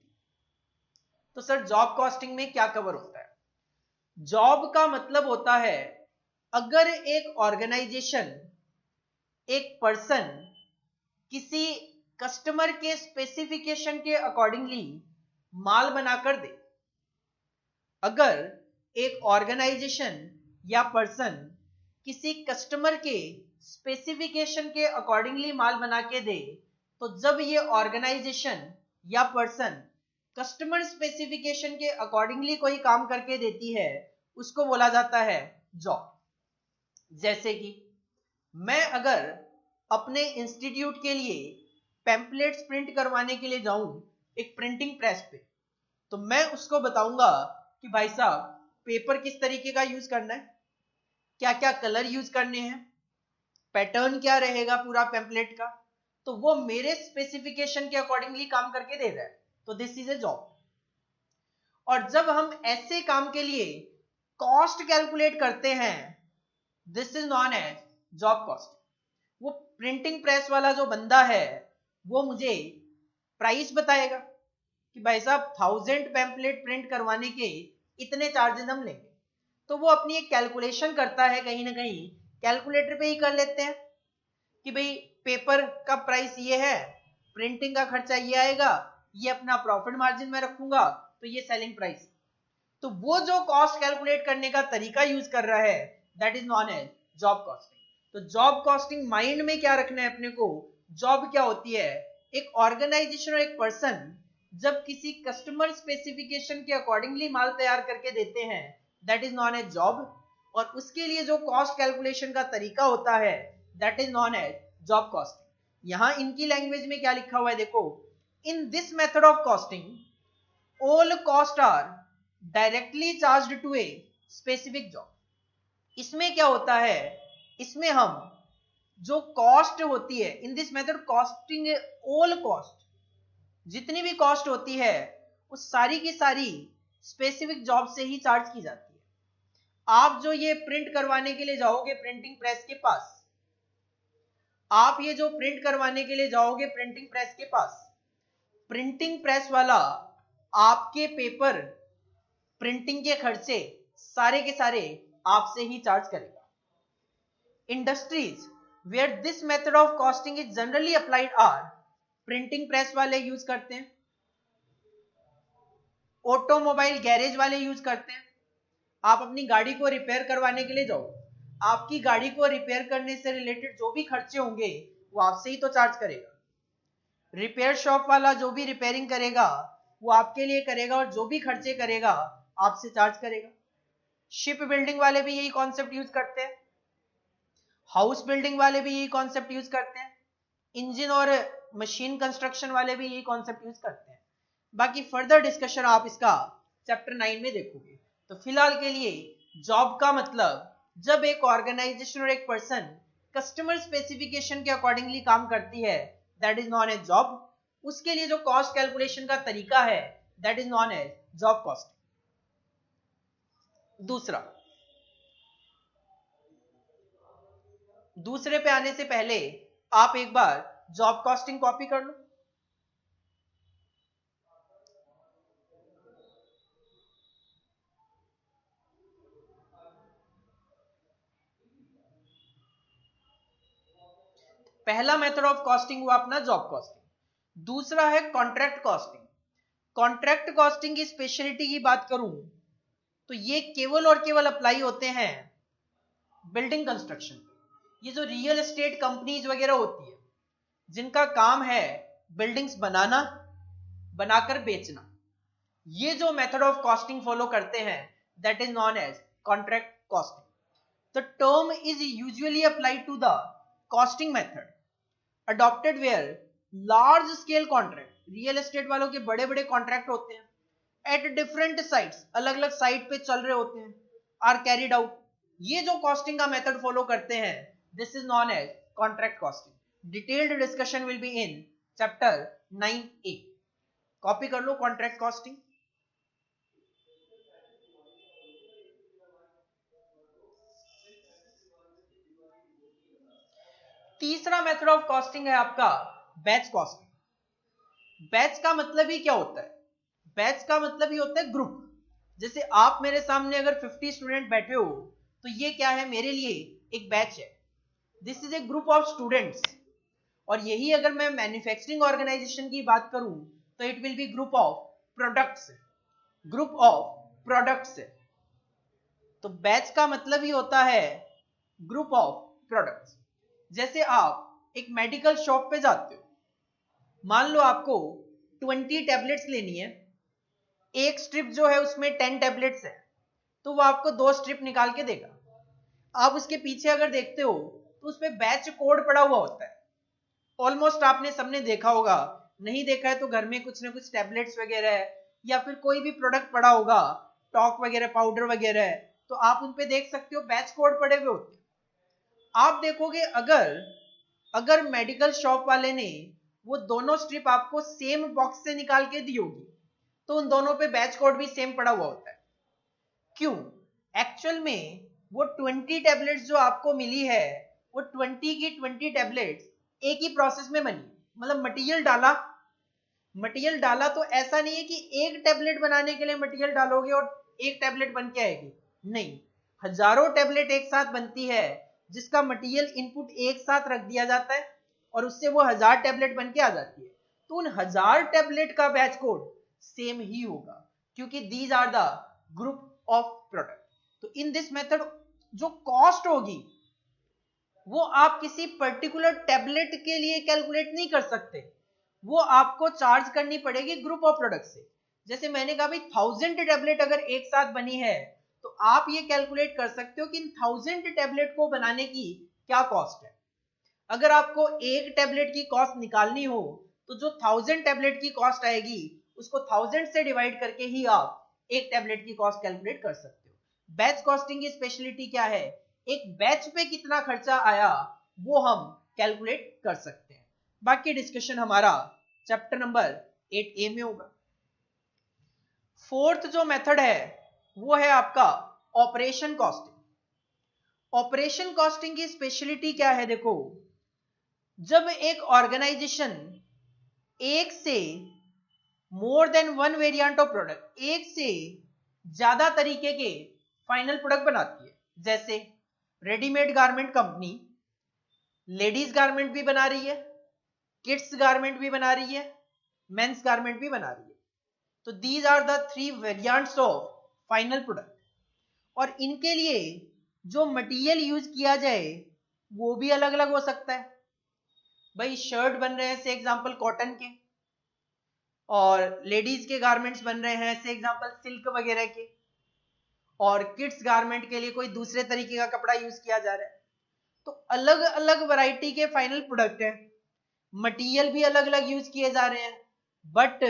तो सर जॉब कॉस्टिंग में क्या कवर होता है? जॉब का मतलब होता है अगर एक ऑर्गेनाइजेशन, एक पर्सन किसी कस्टमर के स्पेसिफिकेशन के अकॉर्डिंगली माल बनाकर दे, अगर एक ऑर्गेनाइजेशन या पर्सन किसी कस्टमर के स्पेसिफिकेशन के अकॉर्डिंगली माल बना के दे, तो जब ये ऑर्गेनाइजेशन या पर्सन कस्टमर स्पेसिफिकेशन के अकॉर्डिंगली कोई काम करके देती है उसको बोला जाता है जॉब। जैसे कि मैं अगर अपने इंस्टीट्यूट के लिए पैम्पलेट्स प्रिंट करवाने के लिए जाऊं एक प्रिंटिंग प्रेस पे, तो मैं उसको बताऊंगा कि भाई साहब पेपर किस तरीके का यूज करना है, क्या क्या कलर यूज करने हैं, पैटर्न क्या रहेगा पूरा पैम्पलेट का, तो वो मेरे स्पेसिफिकेशन के अकॉर्डिंगली काम करके दे रहा है, तो दिस इज ए जॉब। और जब हम ऐसे काम के लिए कॉस्ट कैलकुलेट करते हैं, this is known as job cost. वो प्रिंटिंग प्रेस वाला जो बंदा है वो मुझे प्राइस बताएगा कि भाई साहब 1000 पैम्पलेट प्रिंट करवाने के इतने चार्जेस हम लेंगे, तो वो अपनी एक कैलकुलेशन करता है, कहीं ना कहीं कैलकुलेटर पे ही कर लेते हैं कि भाई पेपर का प्राइस ये है, प्रिंटिंग का खर्चा ये आएगा, ये अपना प्रॉफिट मार्जिन में रखूंगा, तो ये सेलिंग प्राइस। तो वो जो कॉस्ट कैलकुलेट करने का तरीका यूज कर रहा है that is known as job costing. तो जॉब कॉस्टिंग माइंड में क्या रखना है अपने को, जॉब क्या होती है, एक ऑर्गेनाइजेशन और एक पर्सन जब किसी कस्टमर स्पेसिफिकेशन के अकॉर्डिंगली माल तैयार करके देते हैं that is known as job, और उसके लिए जो कॉस्ट कैलकुलेशन का तरीका होता है that is known as job costing. यहां इनकी लैंग्वेज में क्या लिखा हुआ है देखो, in this method of costing all cost are directly charged to a specific job. इसमें क्या होता है, इसमें हम जो कॉस्ट होती है in this method costing all cost, जितनी भी कॉस्ट होती है वो सारी की सारी स्पेसिफिक जॉब से ही चार्ज की जाती है। आप जो ये प्रिंट करवाने के लिए जाओगे प्रिंटिंग प्रेस के पास, आप ये जो प्रिंट करवाने के लिए जाओगे प्रिंटिंग प्रेस के पास, प्रिंटिंग प्रेस वाला आपके पेपर प्रिंटिंग के खर्चे सारे के सारे आपसे ही चार्ज करेगा। Industries where this method of costing is generally applied are, printing press वाले यूज करते हैं, ऑटोमोबाइल गैरेज वाले यूज करते हैं। आप अपनी गाड़ी को रिपेयर करवाने के लिए जाओ, आपकी गाड़ी को रिपेयर करने से रिलेटेड जो भी खर्चे होंगे वो आपसे ही तो चार्ज करेगा। रिपेयर शॉप वाला जो भी रिपेयरिंग करेगा वो आपके लिए करेगा और जो भी खर्चे करेगा आपसे चार्ज करेगा। शिप बिल्डिंग वाले भी यही कॉन्सेप्ट यूज करते हैं, हाउस बिल्डिंग वाले भी यही कॉन्सेप्ट यूज करते हैं, इंजन और मशीन कंस्ट्रक्शन वाले भी यही कॉन्सेप्ट यूज करते हैं। बाकी फर्दर डिस्कशन आप इसका चैप्टर 9 में देखोगे। तो फिलहाल के लिए जॉब का मतलब जब एक ऑर्गेनाइजेशन और एक पर्सन कस्टमर स्पेसिफिकेशन के अकॉर्डिंगली काम करती है that is known as job. उसके लिए जो कॉस्ट कैलकुलेशन का तरीका है that is known as job cost. दूसरे पे आने से पहले आप एक बार जॉब कॉस्टिंग कॉपी कर लो। पहला मेथड ऑफ कॉस्टिंग हुआ अपना जॉब कॉस्टिंग। दूसरा है कॉन्ट्रैक्ट कॉस्टिंग। कॉन्ट्रैक्ट कॉस्टिंग की स्पेशलिटी की बात करूं तो ये केवल और केवल अप्लाई होते हैं बिल्डिंग कंस्ट्रक्शन। ये जो रियल एस्टेट कंपनीज वगैरह होती है जिनका काम है बिल्डिंग्स बनाना, बनाकर बेचना, ये जो मेथड ऑफ कॉस्टिंग फॉलो करते हैं that is known as contract costing. The term is usually applied to the costing method adopted where large scale contract, real estate वालों के बड़े बड़े कॉन्ट्रैक्ट होते हैं, एट डिफरेंट साइट्स, अलग अलग साइट पे चल रहे होते हैं, आर कैरिड आउट। ये जो कॉस्टिंग का मेथड फॉलो करते हैं, this is known as contract costing. Detailed discussion will be in chapter 9A। Copy कर लो कॉन्ट्रैक्ट कॉस्टिंग। तीसरा मेथड ऑफ कॉस्टिंग है आपका बैच कॉस्टिंग। बैच का मतलब ही क्या होता है? बैच का मतलब ही होता है ग्रुप। जैसे आप मेरे सामने अगर 50 स्टूडेंट बैठे हो तो ये क्या है? मेरे लिए एक बैच है। This is a group of students. और यही अगर मैं मैन्युफैक्चरिंग ऑर्गेनाइजेशन की बात करूं तो it will be group of products, group of products. तो बैच का मतलब ही होता है ग्रुप ऑफ प्रोडक्ट्स। जैसे आप एक मेडिकल शॉप पे जाते हो, मान लो आपको 20 टैबलेट्स लेनी है, एक स्ट्रिप जो है उसमें 10 टैबलेट्स है, तो वो आपको 2 स्ट्रिप निकाल के देगा। आप उसके पीछे अगर देखते हो तो उसपे बैच कोड पड़ा हुआ होता है। ऑलमोस्ट आपने सबने देखा होगा, नहीं देखा है तो घर में कुछ ना कुछ टैबलेट्स वगैरह है या फिर कोई भी प्रोडक्ट पड़ा होगा, टॉक वगैरह, पाउडर वगैरह है, तो आप उन पे देख सकते हो बैच कोड पड़े हुए होते हैं। आप देखोगे अगर मेडिकल शॉप वाले ने वो दोनों स्ट्रिप आपको सेम बॉक्स से निकाल के दी होगी तो उन दोनों पे बैच कोड भी सेम पड़ा हुआ होता है। क्यों? एक्चुअल में वो 20 टैबलेट्स जो आपको मिली है, वो 20 की 20 टैबलेट्स एक ही प्रोसेस में बनी। मतलब मटेरियल डाला तो ऐसा नहीं है कि एक टैबलेट बनाने के लिए मटेरियल डालोगे और एक टैबलेट बन के आएगी, नहीं, हजारों टैबलेट एक साथ बनती है जिसका मटेरियल इनपुट एक साथ रख दिया जाता है और उससे वो 1000 टैबलेट बन के आ जाती है। तो उन 1000 टैबलेट का बैच कोड सेम ही होगा क्योंकि these are the group of product. तो इन दिस मेथड जो कॉस्ट होगी वो आप किसी पर्टिकुलर टैबलेट के लिए कैलकुलेट नहीं कर सकते, वो आपको चार्ज करनी पड़ेगी ग्रुप ऑफ प्रोडक्ट से। जैसे मैंने कहा भाई 1000 टैबलेट अगर एक साथ बनी है तो आप ये कैलकुलेट कर सकते हो कि इन 1000 टैबलेट को बनाने की क्या कॉस्ट है। अगर आपको एक टैबलेट की कॉस्ट निकालनी हो तो जो 1000 टैबलेट की कॉस्ट आएगी उसको 1000 से डिवाइड करके ही आप एक टैबलेट की कॉस्ट कैलकुलेट कर सकते हो। बैच कॉस्टिंग की स्पेशलिटी क्या है? एक बैच पे कितना खर्चा आया वो हम कैलकुलेट कर सकते हैं। बाकी डिस्कशन हमारा चैप्टर नंबर 8A में होगा। फोर्थ जो मेथड है वो है आपका ऑपरेशन कॉस्टिंग। ऑपरेशन कॉस्टिंग की स्पेशलिटी क्या है? देखो, जब एक ऑर्गेनाइजेशन एक से more than one variant of product, एक से ज्यादा तरीके के फाइनल प्रोडक्ट बनाती है, जैसे readymade garment company ladies garment भी बना रही है, किड्स गारमेंट भी बना रही है, मेंस गारमेंट भी बना रही है, तो these are the 3 variants of final product. और इनके लिए जो मटेरियल यूज किया जाए वो भी अलग अलग हो सकता है। भाई शर्ट बन रहे हैं से एग्जांपल कॉटन के, और लेडीज के गारमेंट्स बन रहे हैं से एग्जांपल सिल्क वगैरह के, और किड्स गारमेंट के लिए कोई दूसरे तरीके का कपड़ा यूज किया जा रहा है। तो अलग अलग वैरायटी के फाइनल प्रोडक्ट है, मटेरियल भी अलग अलग यूज किए जा रहे हैं, but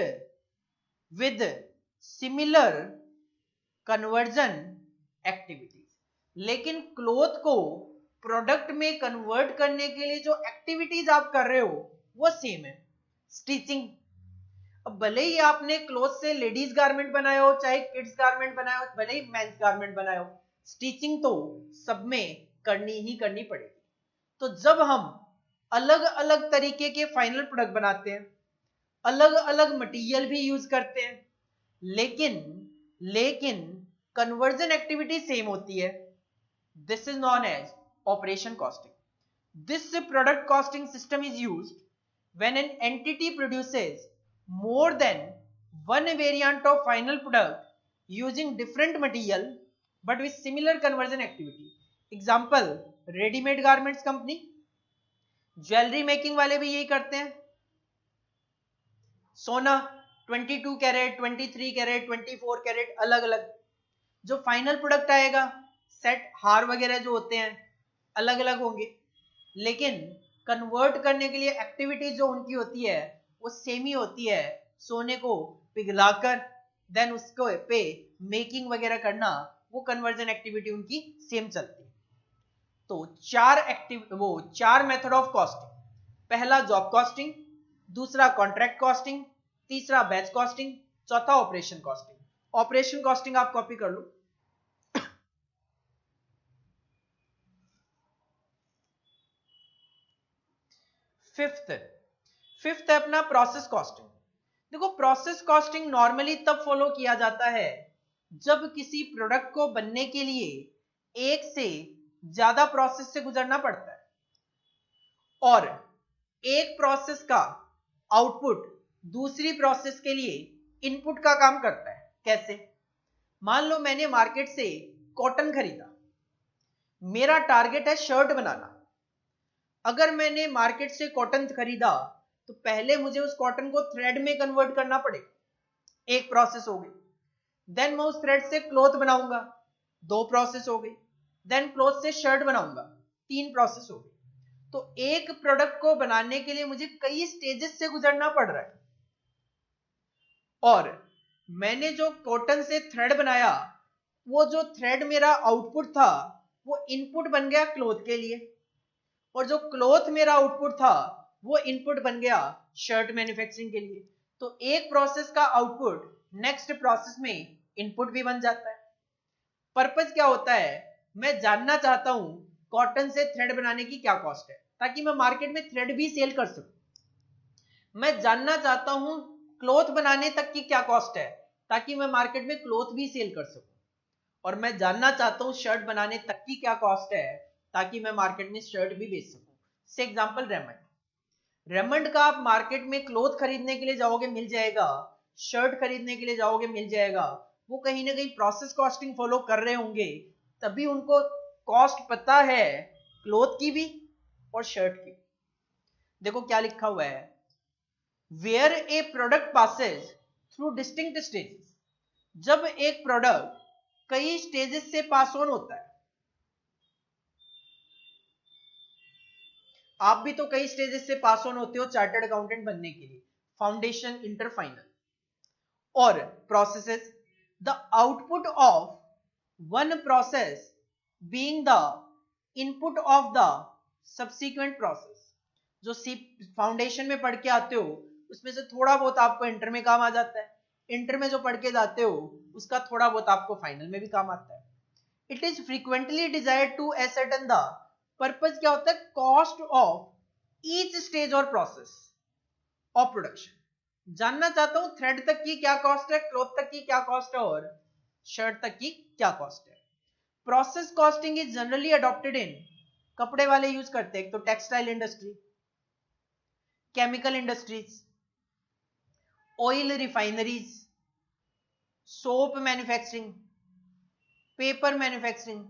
with similar conversion activities. लेकिन क्लॉथ को प्रोडक्ट में कन्वर्ट करने के लिए जो एक्टिविटीज आप कर रहे हो वो सेम है। स्टिचिंग, अब भले ही आपने क्लॉथ से लेडीज गारमेंट बनाया हो, चाहे किड्स गारमेंट बनाया हो, भले ही मेंस गारमेंट बनाया हो, स्टिचिंग तो सब में करनी ही करनी पड़ेगी। तो जब हम अलग अलग तरीके के फाइनल प्रोडक्ट बनाते हैं, अलग अलग मटेरियल भी यूज करते हैं, लेकिन कन्वर्जन एक्टिविटी सेम होती है, this is known as operation costing. This product costing system is used when an entity produces more than one variant of final product using different material but with similar conversion activity. Example, readymade garments company, jewellery making वाले भी यही करते हैं। सोना 22 carat, 23 carat, 24 carat, अलग अलग। जो final product आएगा सेट हार वगैरह जो होते हैं अलग अलग होंगे, लेकिन कन्वर्ट करने के लिए एक्टिविटीज जो उनकी होती है वो सेम ही होती है। सोने को पिघलाकर देन उसको पे मेकिंग वगैरह करना, वो कन्वर्जन एक्टिविटी उनकी सेम चलती है। तो चार मेथड ऑफ कॉस्टिंग, पहला जॉब कॉस्टिंग, दूसरा कॉन्ट्रैक्ट कॉस्टिंग, तीसरा बैच कॉस्टिंग, चौथा ऑपरेशन कॉस्टिंग। ऑपरेशन कॉस्टिंग आप कॉपी कर लो। फिफ्थ है अपना प्रोसेस कॉस्टिंग। देखो प्रोसेस कॉस्टिंग नॉर्मली तब फॉलो किया जाता है जब किसी प्रोडक्ट को बनने के लिए एक से ज्यादा प्रोसेस से गुजरना पड़ता है और एक प्रोसेस का आउटपुट दूसरी प्रोसेस के लिए इनपुट का काम करता है। कैसे? मान लो मैंने मार्केट से कॉटन खरीदा, मेरा टारगेट है शर्ट बनाना। अगर मैंने मार्केट से कॉटन खरीदा तो पहले मुझे उस कॉटन को थ्रेड में कन्वर्ट करना पड़ेगा, एक प्रोसेस हो गई। देन मैं उस थ्रेड से क्लॉथ बनाऊंगा, दो प्रोसेस हो गई। देन क्लॉथ से शर्ट बनाऊंगा, तीन प्रोसेस हो गई। तो एक प्रोडक्ट को बनाने के लिए मुझे कई स्टेजेस से गुजरना पड़ रहा है। और मैंने जो कॉटन से थ्रेड बनाया, वो जो थ्रेड मेरा आउटपुट था वो इनपुट बन गया क्लॉथ के लिए, और जो क्लॉथ मेरा आउटपुट था वो इनपुट बन गया शर्ट मैन्युफैक्चरिंग के लिए। तो एक प्रोसेस का आउटपुट नेक्स्ट प्रोसेस में इनपुट भी बन जाता है। पर्पस क्या होता है? मैं जानना चाहता हूं कॉटन से थ्रेड बनाने की क्या कॉस्ट है, ताकि मैं मार्केट में थ्रेड भी सेल कर सकूं। मैं जानना चाहता हूं क्लॉथ बनाने तक की क्या कॉस्ट है, ताकि मैं मार्केट में क्लॉथ भी सेल कर सकूं। और मैं जानना चाहता हूं शर्ट बनाने तक की क्या कॉस्ट है, ताकि मैं मार्केट में शर्ट भी बेच सकूं। से एग्जांपल रेमंड का आप मार्केट में क्लॉथ खरीदने के लिए जाओगे मिल जाएगा, शर्ट खरीदने के लिए जाओगे मिल जाएगा। वो कहीं ना कहीं प्रोसेस कॉस्टिंग फॉलो कर रहे होंगे, तभी उनको कॉस्ट पता है क्लॉथ की भी और शर्ट की। देखो क्या लिखा हुआ है, where a product passes through distinct stages. जब एक प्रोडक्ट कई स्टेजेस से पास ऑन होता है, आप भी तो कई स्टेजेस से पास ऑन होते हो चार्टर्ड अकाउंटेंट बनने के लिए, फाउंडेशन, इंटर, फाइनल और processes. The output of one process being the input of the subsequent process. जो फाउंडेशन में पढ़ के आते हो उसमें से थोड़ा बहुत आपको इंटर में काम आ जाता है, इंटर में जो पढ़ के जाते हो उसका थोड़ा बहुत आपको फाइनल में भी काम आता है। It is frequently desired to ascertain the purpose. क्या होता है? कॉस्ट ऑफ ईच स्टेज और प्रोसेस ऑफ प्रोडक्शन। जानना चाहता हूं थ्रेड तक की क्या कॉस्ट है, क्लॉथ तक की क्या कॉस्ट है और शर्ट तक की क्या कॉस्ट है। Process costing is generally adopted in, कपड़े वाले यूज करते हैं तो textile industry, chemical industries, oil refineries, soap manufacturing, paper manufacturing,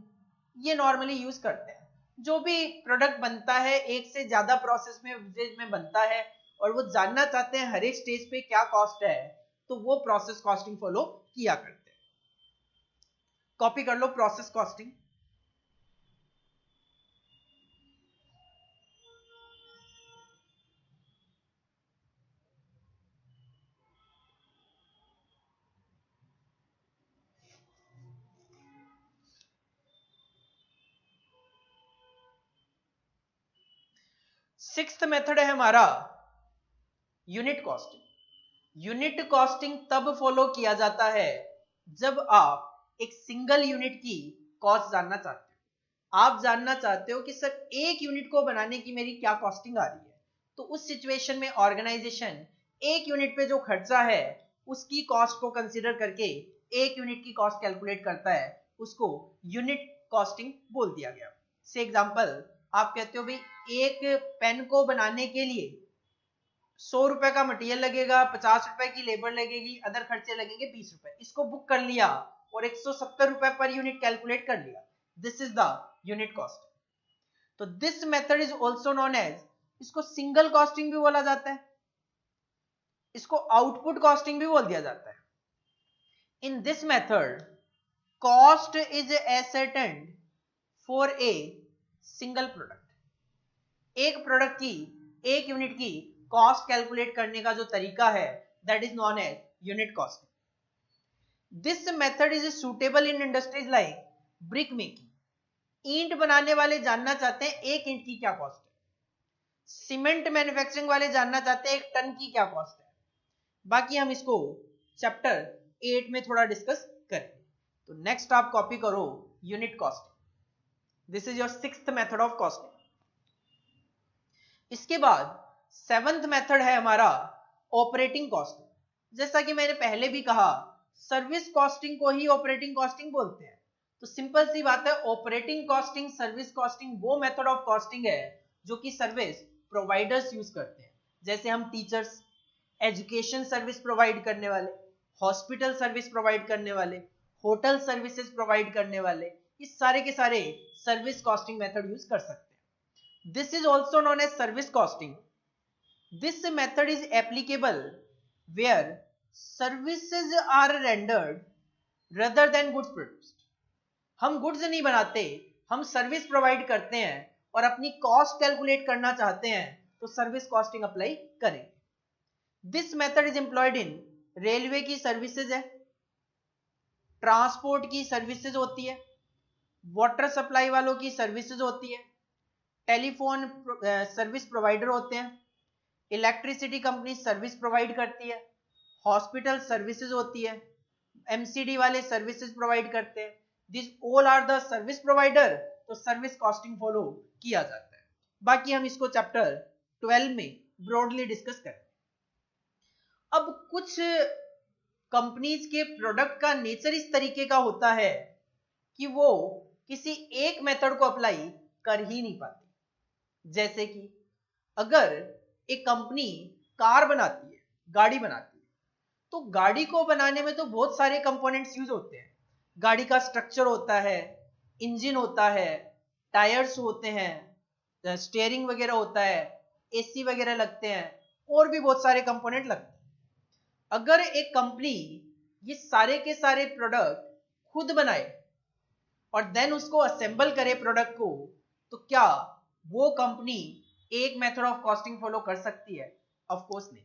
ये नॉर्मली यूज करते हैं। जो भी प्रोडक्ट बनता है एक से ज्यादा प्रोसेस में बनता है और वो जानना चाहते हैं हर एक स्टेज पे क्या कॉस्ट है, तो वो प्रोसेस कॉस्टिंग फॉलो किया करते हैं। कॉपी कर लो प्रोसेस कॉस्टिंग। सिक्स्थ मेथड है हमारा यूनिट कॉस्टिंग। यूनिट कॉस्टिंग तब फॉलो किया जाता है जब आप एक सिंगल यूनिट की कॉस्ट जानना चाहते हो। आप जानना चाहते हो कि सर एक यूनिट को बनाने की मेरी क्या कॉस्टिंग आ रही है, तो उस सिचुएशन में ऑर्गेनाइजेशन एक यूनिट पे जो खर्चा है उसकी कॉस्ट को कंसीडर करके एक यूनिट की कॉस्ट कैलकुलेट करता है, उसको यूनिट कॉस्टिंग बोल दिया गया। से एग्जांपल आप कहते हो भाई एक पेन को बनाने के लिए 100 रुपए का मटेरियल लगेगा, 50 रुपए की लेबर लगेगी, अदर खर्चे लगेंगे 20 रुपए। इसको बुक कर लिया और 170 रुपए पर यूनिट कैलकुलेट कर लिया। This is the unit cost. तो this method is also known as, इसको सिंगल कॉस्टिंग भी बोला जाता है, इसको आउटपुट कॉस्टिंग भी बोल दिया जाता है। In this method cost is ascertained for a single product. एक प्रोडक्ट की, एक यूनिट की कॉस्ट कैलकुलेट करने का जो तरीका है that is known as unit cost. This method is suitable in industries like brick making. ईंट बनाने वाले जानना चाहते हैं एक ईंट की क्या कॉस्ट है, सीमेंट मैन्युफैक्चरिंग वाले जानना चाहते हैं एक टन की क्या कॉस्ट है। बाकी हम इसको चैप्टर 8 में थोड़ा डिस्कस करें। तो नेक्स्ट आप कॉपी करो unit costing. This is your 6th method of costing. इसके बाद 7th मेथड है हमारा ऑपरेटिंग कॉस्टिंग। जैसा कि मैंने पहले भी कहा, सर्विस कॉस्टिंग को ही ऑपरेटिंग कॉस्टिंग बोलते हैं। तो सिंपल सी बात है, ऑपरेटिंग कॉस्टिंग, सर्विस कॉस्टिंग वो मेथड ऑफ कॉस्टिंग है जो कि सर्विस प्रोवाइडर्स यूज करते हैं। जैसे हम टीचर्स, एजुकेशन सर्विस प्रोवाइड करने वाले, हॉस्पिटल सर्विस प्रोवाइड करने वाले, होटल सर्विसेज प्रोवाइड करने वाले, इस सारे के सारे सर्विस कॉस्टिंग मेथड यूज कर सकते हैं। This is also known as service costing. This method is applicable where services are rendered rather than goods produced। हम गुड्स नहीं बनाते, हम सर्विस प्रोवाइड करते हैं और अपनी कॉस्ट कैलकुलेट करना चाहते हैं तो सर्विस कॉस्टिंग अप्लाई करेंगे। This method is employed in railway की सर्विसेज है, ट्रांसपोर्ट की सर्विसेज होती है, वाटर सप्लाई वालों की सर्विसेज होती है, टेलीफोन सर्विस प्रोवाइडर होते हैं, इलेक्ट्रिसिटी कंपनी सर्विस प्रोवाइड करती है, हॉस्पिटल सर्विसेज होती है, एमसीडी वाले सर्विसेज प्रोवाइड करते हैं। This all are the service provider. तो सर्विस कॉस्टिंग फॉलो किया जाता है। बाकी हम इसको चैप्टर 12 में ब्रॉडली डिस्कस करें। अब कुछ कंपनीज के प्रोडक्ट का नेचर इस तरीके का होता है कि वो किसी एक मेथड को अप्लाई कर ही नहीं पाती। जैसे कि अगर एक कंपनी कार बनाती है, गाड़ी बनाती है, तो गाड़ी को बनाने में तो बहुत सारे कंपोनेंट्स यूज होते हैं। गाड़ी का स्ट्रक्चर होता है, इंजन होता है, टायर्स होते हैं, स्टीयरिंग वगैरह होता है, एसी वगैरह लगते हैं, और भी बहुत सारे कंपोनेंट लगते हैं। अगर एक कंपनी ये सारे के सारे प्रोडक्ट खुद बनाए और देन उसको असेंबल करे प्रोडक्ट को, तो क्या वो कंपनी एक मेथड ऑफ कॉस्टिंग फॉलो कर सकती है? ऑफ कोर्स नहीं।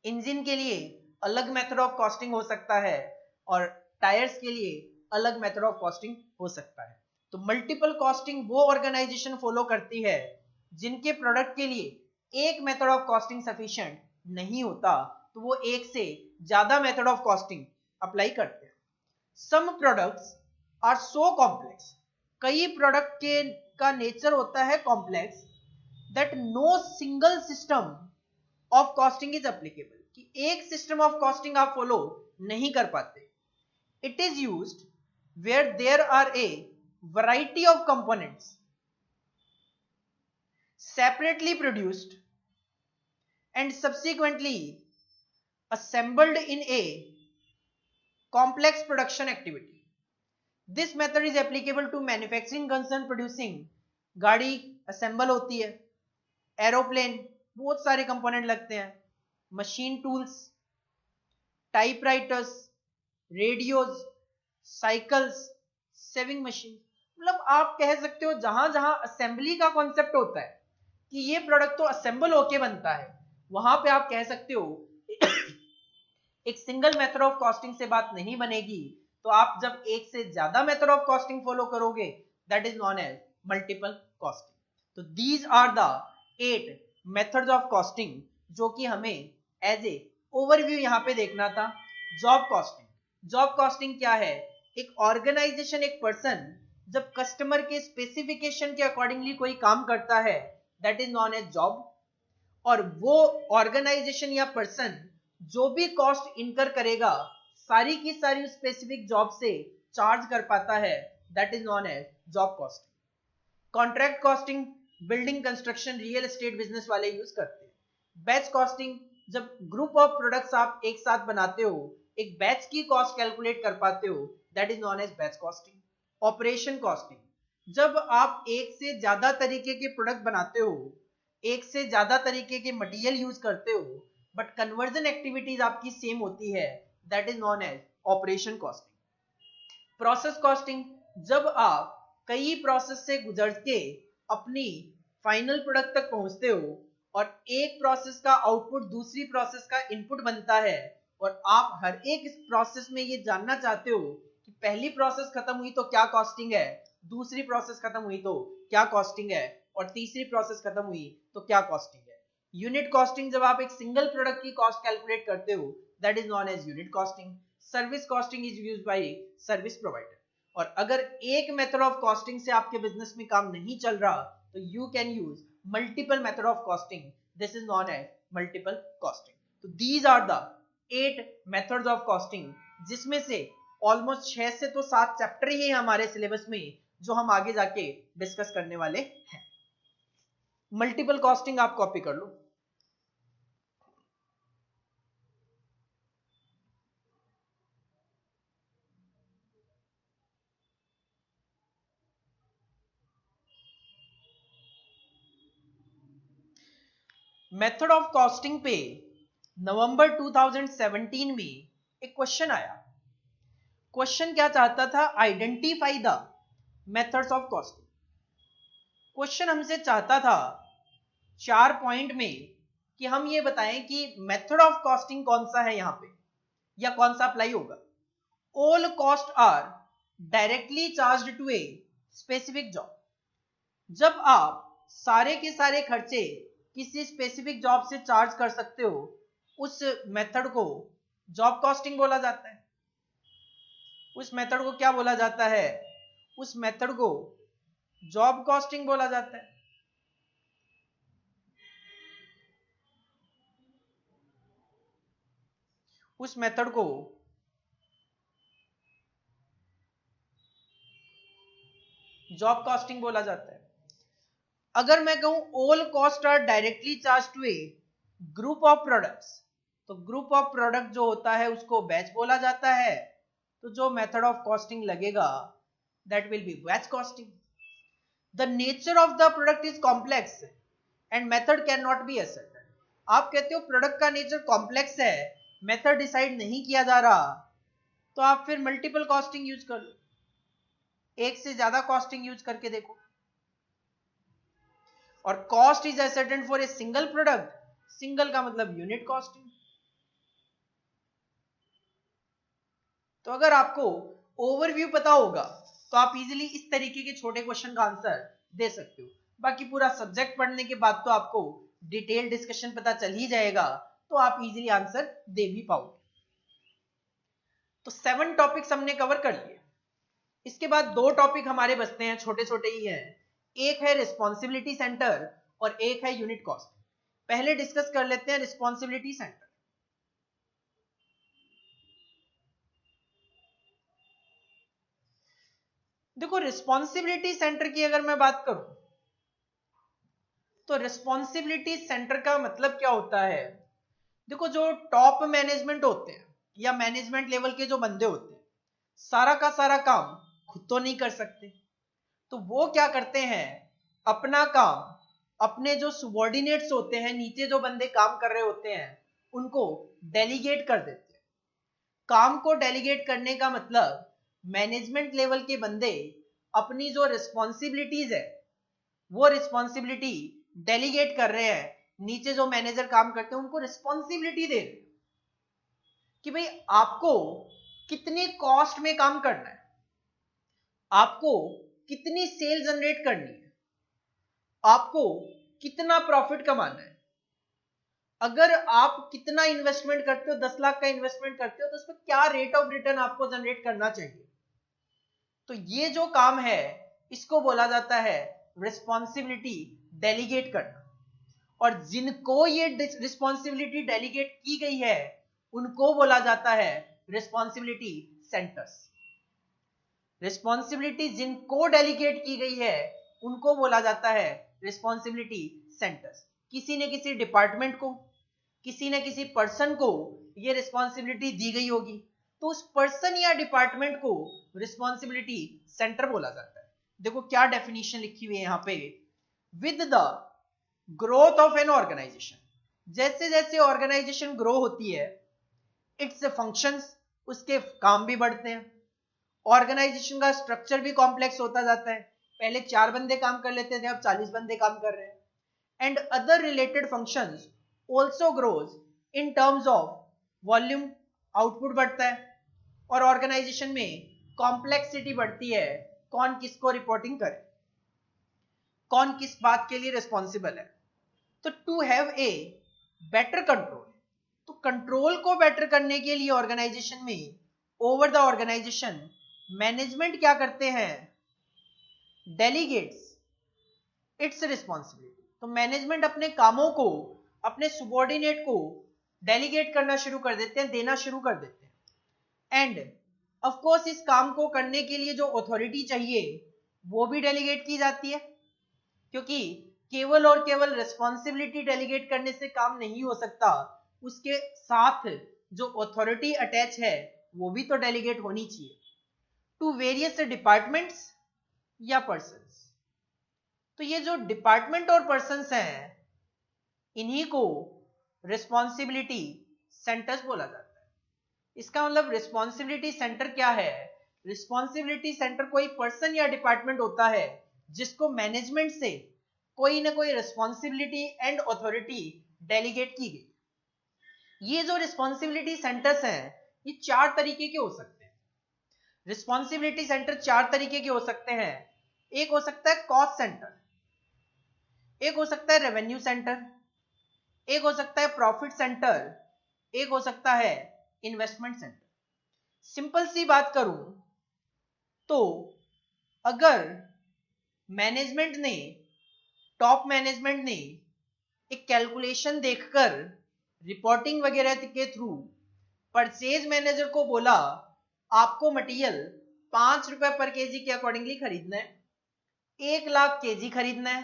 इंजन के लिए अलग मेथड ऑफ कॉस्टिंग हो सकता है और टायर्स के लिए अलग मेथड ऑफ कॉस्टिंग हो सकता है। तो मल्टीपल कॉस्टिंग वो ऑर्गेनाइजेशन फॉलो करती है जिनके प्रोडक्ट के लिए एक मेथड ऑफ कॉस्टिंग सफिशिएंट नहीं होता, तो वो एक से ज्यादा मेथड ऑफ कॉस्टिंग अप्लाई करते हैं। Some products are so complex, कई प्रोडक्ट के का नेचर होता है complex, that no single system of costing is applicable, कि एक सिस्टम ऑफ कॉस्टिंग आप फॉलो नहीं कर पाते। It is used where there are a variety of components separately produced and subsequently assembled in a complex production activity. This method is applicable to manufacturing concern producing, गाड़ी assemble होती है, aeroplane बहुत सारे component लगते हैं, machine tools, typewriters, radios, cycles, saving machine. मतलब आप कह सकते हो जहां जहां असेंबली का कॉन्सेप्ट होता है कि ये प्रोडक्ट तो असेंबल होके बनता है, वहां पे आप कह सकते हो एक सिंगल मेथड ऑफ कॉस्टिंग से बात नहीं बनेगी। तो आप जब एक से ज्यादा मेथड ऑफ कॉस्टिंग फॉलो करोगे, that is known as multiple costing. तो these are the 8 methods of costing जो कि हमें एज ए ओवरव्यू यहां पे देखना था। Job costing. जॉब कॉस्टिंग क्या है? एक ऑर्गेनाइजेशन, एक पर्सन जब कस्टमर के स्पेसिफिकेशन के अकॉर्डिंगली कोई काम करता है, that is known as job. और वो ऑर्गेनाइजेशन या पर्सन जो भी कॉस्ट इनकर करेगा, सारी की सारी स्पेसिफिक जॉब से चार्ज कर पाता है, that is known as job costing. Contract costing building, construction, real estate business वाले यूज करते हैं। बैच कॉस्टिंग, जब ग्रुप ऑफ प्रोडक्ट्स आप एक साथ बनाते हो, एक बैच की कॉस्ट कैलकुलेट कर पाते हो, that is known as batch costing. Operation costing, जब आप एक से ज्यादा तरीके के प्रोडक्ट बनाते हो, एक से ज्यादा तरीके के मटेरियल यूज करते हो, बट कन्वर्जन एक्टिविटीज आपकी सेम होती है, that is known as operation costing. Process costing, जब आप कई प्रोसेस से गुजर के अपनी फाइनल प्रोडक्ट तक पहुंचते हो और एक प्रोसेस का आउटपुट दूसरी प्रोसेस का इनपुट बनता है और आप हर एक इस प्रोसेस में ये जानना चाहते हो कि पहली प्रोसेस खत्म हुई तो क्या कॉस्टिंग है, दूसरी प्रोसेस खत्म हुई तो क्या कॉस्टिंग है और तीसरी प्रोसेस खत्म हुई तो क्या कॉस्टिंग है। यूनिट कॉस्टिंग जब आप एक सिंगल प्रोडक्ट की कॉस्ट कैलकुलेट करते हो that is known as unit costing. Service costing is used by service provider. और अगर एक मेथड ऑफ कॉस्टिंग से आपके बिजनेस में काम नहीं चल रहा तो you can use multiple method of costing, this is known as multiple costing. तो these are the 8 methods of costing, जिसमें से ऑलमोस्ट 6 से तो 7 चैप्टर ही है हमारे सिलेबस में जो हम आगे जाके डिस्कस करने वाले हैं। मल्टीपल कॉस्टिंग आप कॉपी कर लो। मेथड ऑफ कॉस्टिंग पे नवंबर 2017 में एक क्वेश्चन आया। क्वेश्चन क्या चाहता था? Identify the methods of costing. Question हमसे चाहता था 4 पॉइंट में कि हम ये बताएं कि मेथड ऑफ कॉस्टिंग कौन सा है यहां पे या कौन सा अप्लाई होगा। All cost are directly charged to a specific job. जब आप सारे के सारे खर्चे किसी स्पेसिफिक जॉब से चार्ज कर सकते हो उस मेथड को जॉब कॉस्टिंग बोला जाता है। उस मेथड को क्या बोला जाता है? उस मेथड को जॉब कॉस्टिंग बोला जाता है। उस मेथड को जॉब कॉस्टिंग बोला जाता है। अगर मैं कहूं all cost are directly charge to a group of products, तो ग्रुप ऑफ प्रोडक्ट जो होता है उसको बैच बोला जाता है। तो जो मेथड ऑफ कॉस्टिंग लगेगा that will be batch costing. The nature of the product is complex and method can not be ascertain. आप कहते हो प्रोडक्ट का नेचर कॉम्प्लेक्स है, मेथड डिसाइड नहीं किया जा रहा, तो आप फिर मल्टीपल कॉस्टिंग यूज कर लो, एक से ज्यादा कॉस्टिंग यूज करके देखो। और cost is ascertain for a single product, single का मतलब यूनिट कॉस्टिंग। तो अगर आपको ओवरव्यू पता होगा तो आप इजीली इस तरीके के छोटे क्वेश्चन का आंसर दे सकते हो। बाकी पूरा सब्जेक्ट पढ़ने के बाद तो आपको डिटेल डिस्कशन पता चल ही जाएगा, तो आप इजीली आंसर दे भी पाओगे। तो 7 टॉपिक्स हमने कवर कर लिए। इसके बाद 2 टॉपिक हमारे बचते हैं, छोटे छोटे ही हैं। एक है रिस्पॉन्सिबिलिटी सेंटर और एक है यूनिट कॉस्ट। पहले डिस्कस कर लेते हैं रिस्पॉन्सिबिलिटी सेंटर। देखो रिस्पॉन्सिबिलिटी सेंटर की अगर मैं बात करूं तो रिस्पॉन्सिबिलिटी सेंटर का मतलब क्या होता है? देखो जो टॉप मैनेजमेंट होते हैं या मैनेजमेंट लेवल के जो बंदे होते हैं सारा का सारा काम खुद तो नहीं कर सकते, तो वो क्या करते हैं अपना काम अपने जो सबऑर्डिनेट्स होते हैं, नीचे जो बंदे काम कर रहे होते हैं उनको डेलीगेट कर देते हैं। काम को डेलीगेट करने का मतलब मैनेजमेंट लेवल के बंदे अपनी जो रिस्पॉन्सिबिलिटीज है वो रिस्पॉन्सिबिलिटी डेलीगेट कर रहे हैं, नीचे जो मैनेजर काम करते हैं उनको रिस्पॉन्सिबिलिटी दे रहे हैं कि भाई आपको कितने कॉस्ट में काम करना है, आपको कितनी सेल जनरेट करनी है, आपको कितना प्रॉफिट कमाना है। अगर आप कितना इन्वेस्टमेंट करते हो, 10 लाख का इन्वेस्टमेंट करते हो तो उस पर क्या रेट ऑफ रिटर्न आपको जनरेट करना चाहिए। तो ये जो काम है इसको बोला जाता है रिस्पॉन्सिबिलिटी डेलीगेट करना। और जिनको ये रिस्पॉन्सिबिलिटी डेलीगेट की गई है उनको बोला जाता है रिस्पॉन्सिबिलिटी सेंटर्स। रिस्पॉन्सिबिलिटी जिनको डेलीगेट की गई है उनको बोला जाता है रिस्पॉन्सिबिलिटी सेंटर्स। किसी ने किसी डिपार्टमेंट को, किसी ने किसी पर्सन को ये रिस्पॉन्सिबिलिटी दी गई होगी तो उस पर्सन या डिपार्टमेंट को रिस्पॉन्सिबिलिटी सेंटर बोला जाता है। देखो क्या डेफिनेशन लिखी हुई है यहां पे, with the growth of an organisation, जैसे जैसे ऑर्गेनाइजेशन ग्रो होती है इट्स फंक्शंस, उसके काम भी बढ़ते हैं, ऑर्गेनाइजेशन का स्ट्रक्चर भी कॉम्प्लेक्स होता जाता है, पहले 4 बंदे काम कर लेते थे, अब 40 बंदे काम कर रहे हैं। And other related functions also grows in terms of volume, output बढ़ता है और ऑर्गेनाइजेशन में कॉम्प्लेक्सिटी बढ़ती है, कौन किसको रिपोर्टिंग करे, कौन किस बात के लिए रिस्पॉन्सिबल है। तो to have a better control, तो कंट्रोल को बेटर करने के लिए ऑर्गेनाइजेशन में ओवर द ऑर्गेनाइजेशन मैनेजमेंट क्या करते हैं, डेलीगेट्स इट्स रिस्पॉन्सिबिलिटी। तो मैनेजमेंट अपने कामों को अपने सुबॉर्डिनेट को डेलीगेट करना शुरू कर देते हैं, देना शुरू कर देते हैं। एंड ऑफ कोर्स इस काम को करने के लिए जो अथॉरिटी चाहिए वो भी डेलीगेट की जाती है, क्योंकि केवल और केवल रिस्पॉन्सिबिलिटी डेलीगेट करने से काम नहीं हो सकता, उसके साथ जो अथॉरिटी अटैच है वो भी तो डेलीगेट होनी चाहिए टू वेरियस डिपार्टमेंट्स या पर्संस। तो ये जो डिपार्टमेंट और पर्संस हैं इन्हीं को रिस्पॉन्सिबिलिटी सेंटर्स बोला जाता है। इसका मतलब रिस्पॉन्सिबिलिटी सेंटर क्या है, रिस्पॉन्सिबिलिटी सेंटर कोई पर्सन या डिपार्टमेंट होता है जिसको मैनेजमेंट से कोई ना कोई रिस्पॉन्सिबिलिटी एंड अथॉरिटी डेलीगेट की गई। ये जो रिस्पॉन्सिबिलिटी सेंटर्स हैं ये 4 तरीके के हो सकते हैं। रिस्पॉन्सिबिलिटी सेंटर 4 तरीके के हो सकते हैं। एक हो सकता है कॉस्ट सेंटर, एक हो सकता है रेवेन्यू सेंटर, एक हो सकता है प्रॉफिट सेंटर, एक हो सकता है इन्वेस्टमेंट सेंटर। सिंपल सी बात करूं तो अगर मैनेजमेंट ने, टॉप मैनेजमेंट ने एक कैलकुलेशन देखकर रिपोर्टिंग वगैरह के थ्रू परचेज मैनेजर को बोला आपको मटेरियल 5 रुपए पर केजी के अकॉर्डिंगली खरीदना है, 1 लाख केजी खरीदना है,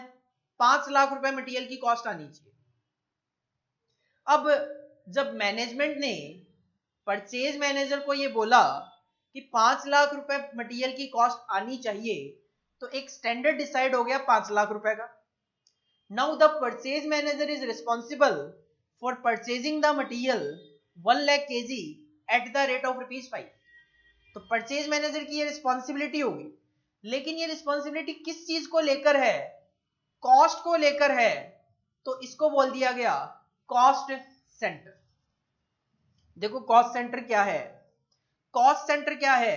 5 लाख रुपए मटेरियल की कॉस्ट आनी चाहिए। अब जब मैनेजमेंट ने परचेज मैनेजर को ये बोला कि 5 लाख रुपए मटेरियल की कॉस्ट आनी चाहिए, तो एक स्टैंडर्ड डिसाइड हो गया 5 लाख रुपए का। Now the purchase manager is responsible for purchasing the material 1 lakh KG at the rate of ₹5। तो परचेज मैनेजर की ये रिस्पॉन्सिबिलिटी होगी, लेकिन ये रिस्पॉन्सिबिलिटी किस चीज को लेकर है, कॉस्ट को लेकर है, तो इसको बोल दिया गया कॉस्ट सेंटर। देखो कॉस्ट सेंटर क्या है, कॉस्ट सेंटर क्या है,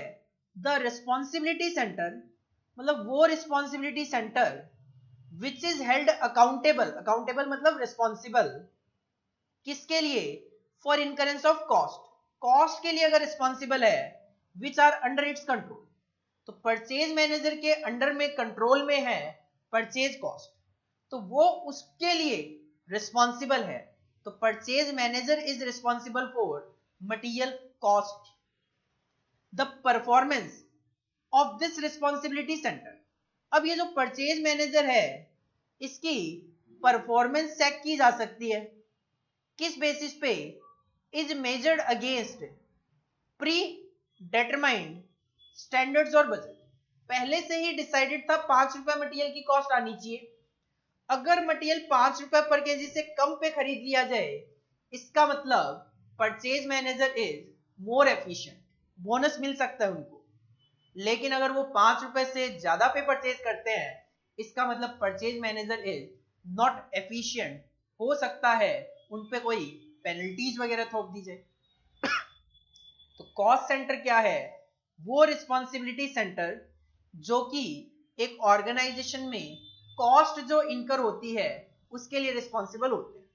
द रिस्पॉन्सिबिलिटी सेंटर मतलब वो responsibility centre which is held accountable, accountable मतलब रिस्पॉन्सिबल किसके लिए, for incurrence of cost, cost के लिए अगर रिस्पॉन्सिबल है, which are under its control. तो परचेज मैनेजर के अंडर में कंट्रोल में है परचेज कॉस्ट, तो वो उसके लिए रिस्पॉन्सिबल है। तो purchase manager is responsible for material cost. The performance of this responsibility centre, अब ये जो परचेज मैनेजर है इसकी परफॉर्मेंस चेक की जा सकती है, किस बेसिस पे, is measured against pre determined standards और बजट। पहले से ही डिसाइडेड था 5 रुपए मटेरियल की कॉस्ट आनी चाहिए, अगर मटेरियल 5 रुपए पर केजी से कम पे खरीद लिया जाए इसका मतलब purchase manager is more efficient, bonus मिल सकता है उनको। लेकिन अगर वो 5 रुपए से ज्यादा पे परचेज करते हैं इसका मतलब purchase manager is not efficient, हो सकता है उनपे कोई पेनल्टीज वगैरह थोप दी जाए। तो कॉस्ट सेंटर क्या है, वो रिस्पॉन्सिबिलिटी सेंटर जो कि एक ऑर्गेनाइजेशन में कॉस्ट जो इनकर होती है उसके लिए रिस्पॉन्सिबल होते हैं।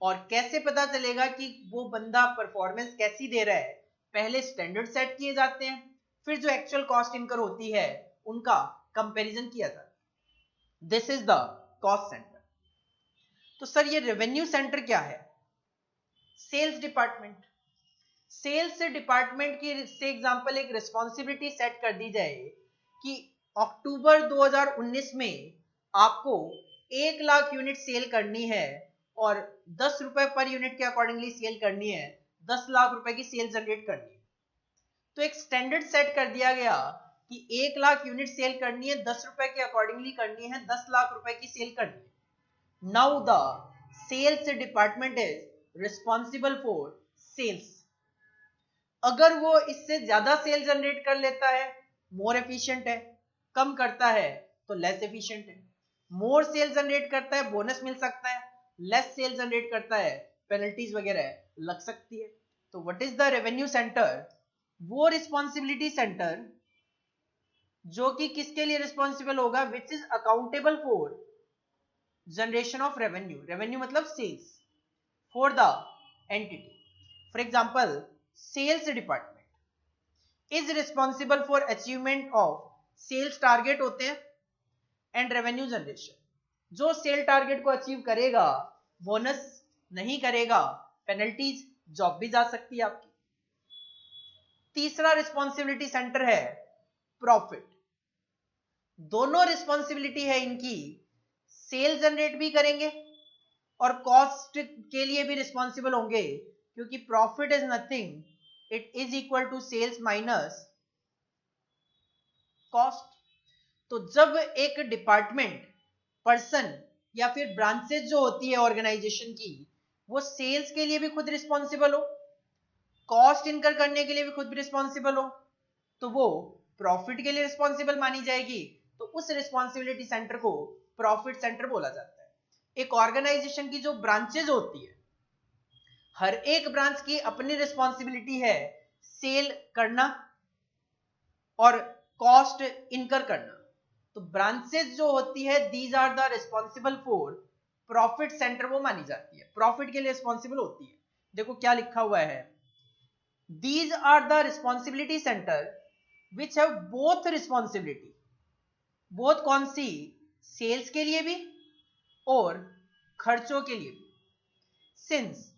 और कैसे पता चलेगा कि वो बंदा परफॉर्मेंस कैसी दे रहा है, पहले स्टैंडर्ड सेट किए जाते हैं, फिर जो एक्चुअल कॉस्ट इनकर होती है उनका कंपैरिजन किया जाता है। This is the cost centre. तो सर ये रेवेन्यू सेंटर क्या है, सेल्स डिपार्टमेंट। सेल्स डिपार्टमेंट की से एग्जांपल एक रिस्पॉन्सिबिलिटी सेट कर दी जाए कि अक्टूबर 2019 में आपको 1 लाख यूनिट सेल करनी है और 10 रुपए पर यूनिट के अकॉर्डिंगली सेल करनी है, 10 लाख रुपए की सेल जनरेट करनी है। तो एक स्टैंडर्ड सेट कर दिया गया कि 1 लाख यूनिट सेल करनी है, 10 रुपए के अकॉर्डिंगली करनी है, 10 लाख रुपए की सेल करनी है। Now the sales department is responsible for sales. अगर वो इससे ज्यादा सेल जनरेट कर लेता है, मोर एफिशिएंट है, कम करता है तो लेस एफिशिएंट है। मोर सेल जनरेट करता है बोनस मिल सकता है, लेस सेल जनरेट करता है पेनल्टीज वगैरह लग सकती है। तो what is the revenue centre? वो रिस्पॉन्सिबिलिटी सेंटर जो कि किसके लिए रिस्पॉन्सिबल होगा, which is accountable for generation of revenue, revenue मतलब sales, for the entity. For example sales department is responsible for achievement of sales target होते हैं and revenue generation. जो सेल टारगेट को अचीव करेगा बोनस नहीं करेगा penalties, job भी जा सकती है आपकी। तीसरा रिस्पॉन्सिबिलिटी सेंटर है प्रॉफिट। दोनों रिस्पॉन्सिबिलिटी है इनकी, सेल जनरेट भी करेंगे और कॉस्ट के लिए भी रिस्पॉन्सिबल होंगे, क्योंकि profit is nothing, it is equal to sales minus cost. तो जब एक डिपार्टमेंट, पर्सन या फिर ब्रांचेस जो होती है ऑर्गेनाइजेशन की, वो सेल्स के लिए भी खुद रिस्पॉन्सिबल हो, कॉस्ट इनकर करने के लिए भी खुद रिस्पॉन्सिबल हो, तो वो प्रॉफिट के लिए रिस्पॉन्सिबल मानी जाएगी। तो उस रिस्पॉन्सिबिलिटी सेंटर को प्रॉफिट सेंटर बोला जाता है। एक ऑर्गेनाइजेशन की जो ब्रांचेज होती है, हर एक ब्रांच की अपनी रिस्पॉन्सिबिलिटी है सेल करना और कॉस्ट इनकर करना। तो ब्रांचेस जो होती है these are the responsible for profit centre, वो मानी जाती है, प्रॉफिट के लिए रिस्पॉन्सिबल होती है। देखो क्या लिखा हुआ है, these are the responsibility centre which have both responsibility, both कौन सी, सेल्स के लिए भी और खर्चों के लिए भी। Since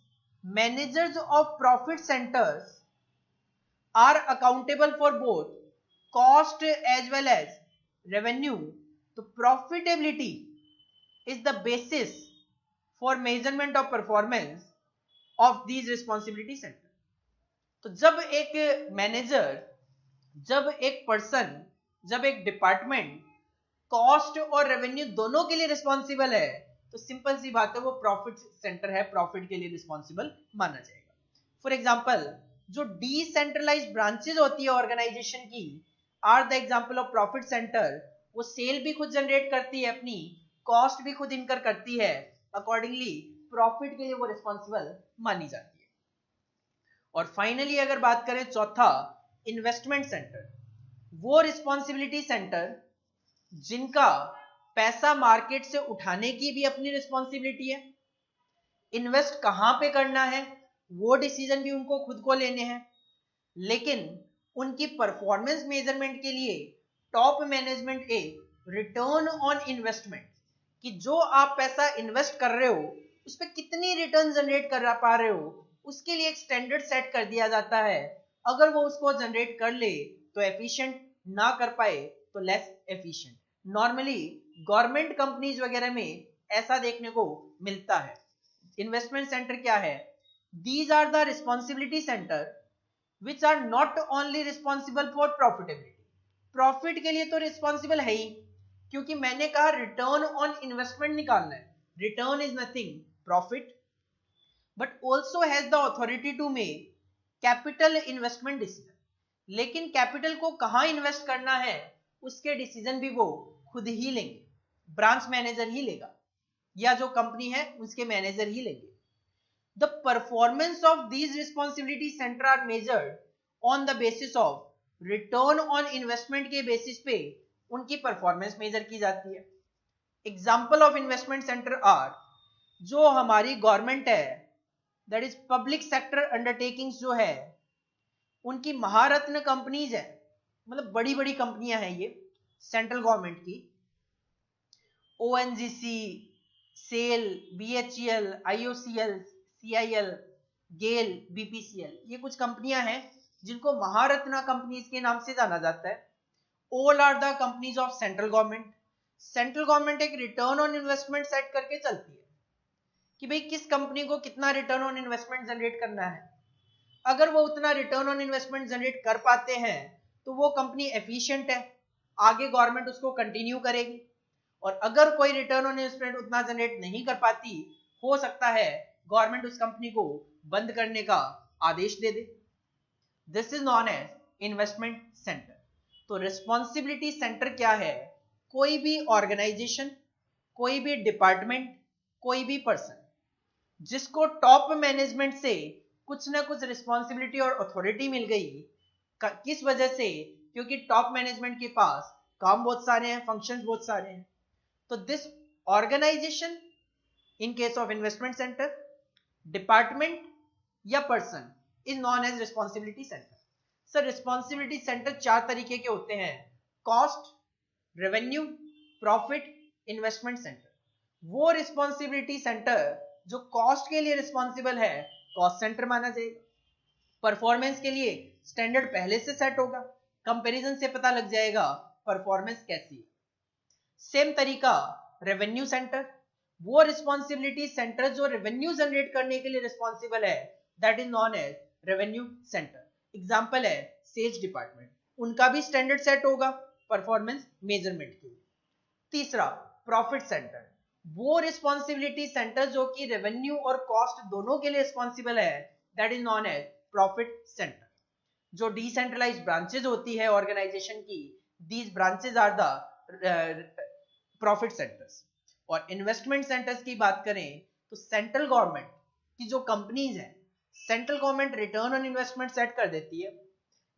managers of profit centres are accountable for both cost as well as revenue, तो profitability is the basis for measurement of performance of these responsibility centre. तो जब एक मैनेजर, जब एक पर्सन, जब एक डिपार्टमेंट कॉस्ट और रेवेन्यू दोनों के लिए रिस्पॉन्सिबल है, तो सिंपल सी बात है वो प्रॉफिट सेंटर है, प्रॉफिट के लिए रिस्पॉन्सिबल माना जाएगा। फॉर एग्जांपल जो डिसेंट्रलाइज्ड ब्रांचेज होती है ऑर्गेनाइजेशन की are the example of profit centre. वो सेल भी खुद जनरेट करती है अपनी, कॉस्ट भी खुद इनकर करती है, अकॉर्डिंगली प्रॉफिट के लिए वो रिस्पॉन्सिबल मानी जाती है। और फाइनली अगर बात करें चौथा, इन्वेस्टमेंट सेंटर, वो रिस्पॉन्सिबिलिटी सेंटर जिनका पैसा मार्केट से उठाने की भी अपनी रिस्पॉन्सिबिलिटी है, इन्वेस्ट कहां पे करना है वो डिसीजन भी उनको खुद को लेने हैं, लेकिन उनकी परफॉर्मेंस मेजरमेंट के लिए टॉप मैनेजमेंट एक रिटर्न ऑन इन्वेस्टमेंट, कि जो आप पैसा इन्वेस्ट कर रहे हो उस पर कितनी रिटर्न जनरेट कर पा रहे हो, उसके लिए एक स्टैंडर्ड सेट कर दिया जाता है। अगर वो उसको जनरेट कर ले तो एफिशिएंट, ना कर पाए तो less efficient. Normally government companies वगैरह में ऐसा देखने को मिलता है। इन्वेस्टमेंट सेंटर क्या है, these are the responsibility centre which are not only responsible for profitability, profit के लिए तो रिस्पॉन्सिबल है ही, क्योंकि मैंने कहा रिटर्न ऑन इन्वेस्टमेंट निकालना है, return is nothing profit, but also has the authority to make capital investment decision. लेकिन कैपिटल को कहां इन्वेस्ट करना है उसके डिसीजन भी वो खुद ही लेंगे, ब्रांच मैनेजर ही लेगा या जो कंपनी है उसके मैनेजर ही लेंगे। The performance of these responsibility centre are measured on the basis of return on investment के बेसिस पे उनकी परफॉर्मेंस मेजर की जाती है। Example of investment centre are, जो हमारी गवर्नमेंट है, that is public sector undertakings जो है, उनकी महारत्न कंपनीज है, मतलब बड़ी बड़ी कंपनियां हैं ये सेंट्रल गवर्नमेंट की, ONGC, SAIL, BHEL, IOCL, CIL, GAIL, BPCL, ये कुछ कंपनियां हैं जिनको महारत्न कंपनीज के नाम से जाना जाता है। All are the companies of central government. Central government एक रिटर्न ऑन इन्वेस्टमेंट सेट करके चलती है कि भाई किस कंपनी को कितना रिटर्न ऑन इन्वेस्टमेंट जनरेट करना है। अगर वो उतना रिटर्न ऑन इन्वेस्टमेंट जनरेट कर पाते हैं तो वो कंपनी एफिशिएंट है, आगे गवर्नमेंट उसको कंटिन्यू करेगी। और अगर कोई रिटर्न ऑन इन्वेस्टमेंट उतना जनरेट नहीं कर पाती, हो सकता है गवर्नमेंट उस कंपनी को बंद करने का आदेश दे दे। This is known as investment centre. तो रिस्पॉन्सिबिलिटी सेंटर क्या है, कोई भी ऑर्गेनाइजेशन, कोई भी डिपार्टमेंट, कोई भी पर्सन जिसको टॉप मैनेजमेंट से कुछ ना कुछ रिस्पॉन्सिबिलिटी और अथॉरिटी मिल गई, किस वजह से? क्योंकि टॉप मैनेजमेंट के पास काम बहुत सारे हैं, फंक्शंस बहुत सारे हैं। तो this organisation, in case of investment centre, department या person, is known as responsibility centre. Sir responsibility centre चार तरीके के होते हैं: cost, revenue, profit, investment centre. वो रिस्पॉन्सिबिलिटी सेंटर जो कॉस्ट के लिए रिस्पॉन्सिबल है, कॉस्ट सेंटर माना जाएगा। परफॉर्मेंस के लिए स्टैंडर्ड पहले से सेट होगा, कंपैरिजन से पता लग जाएगा परफॉर्मेंस कैसी है। सेम तरीका रेवेन्यू सेंटर, वो रिस्पॉन्सिबिलिटी सेंटर जो रेवेन्यू जनरेट करने के लिए रिस्पॉन्सिबल है, that is known as revenue centre. Example है सेल्स डिपार्टमेंट, उनका भी स्टैंडर्ड सेट होगा परफॉर्मेंस मेजरमेंट के लिए। तीसरा प्रॉफिट सेंटर, वो रिस्पॉन्सिबिलिटी सेंटर जो कि रेवेन्यू और कॉस्ट दोनों के लिए रिस्पॉन्सिबल है, that is known as profit centre. जो डिसेंट्रलाइज्ड ब्रांचेज होती है ऑर्गेनाइजेशन की, these branches are the profit centres. और इन्वेस्टमेंट सेंटर्स की बात करें तो सेंट्रल गवर्नमेंट की जो कंपनीज हैं, central government return on investment set कर देती है।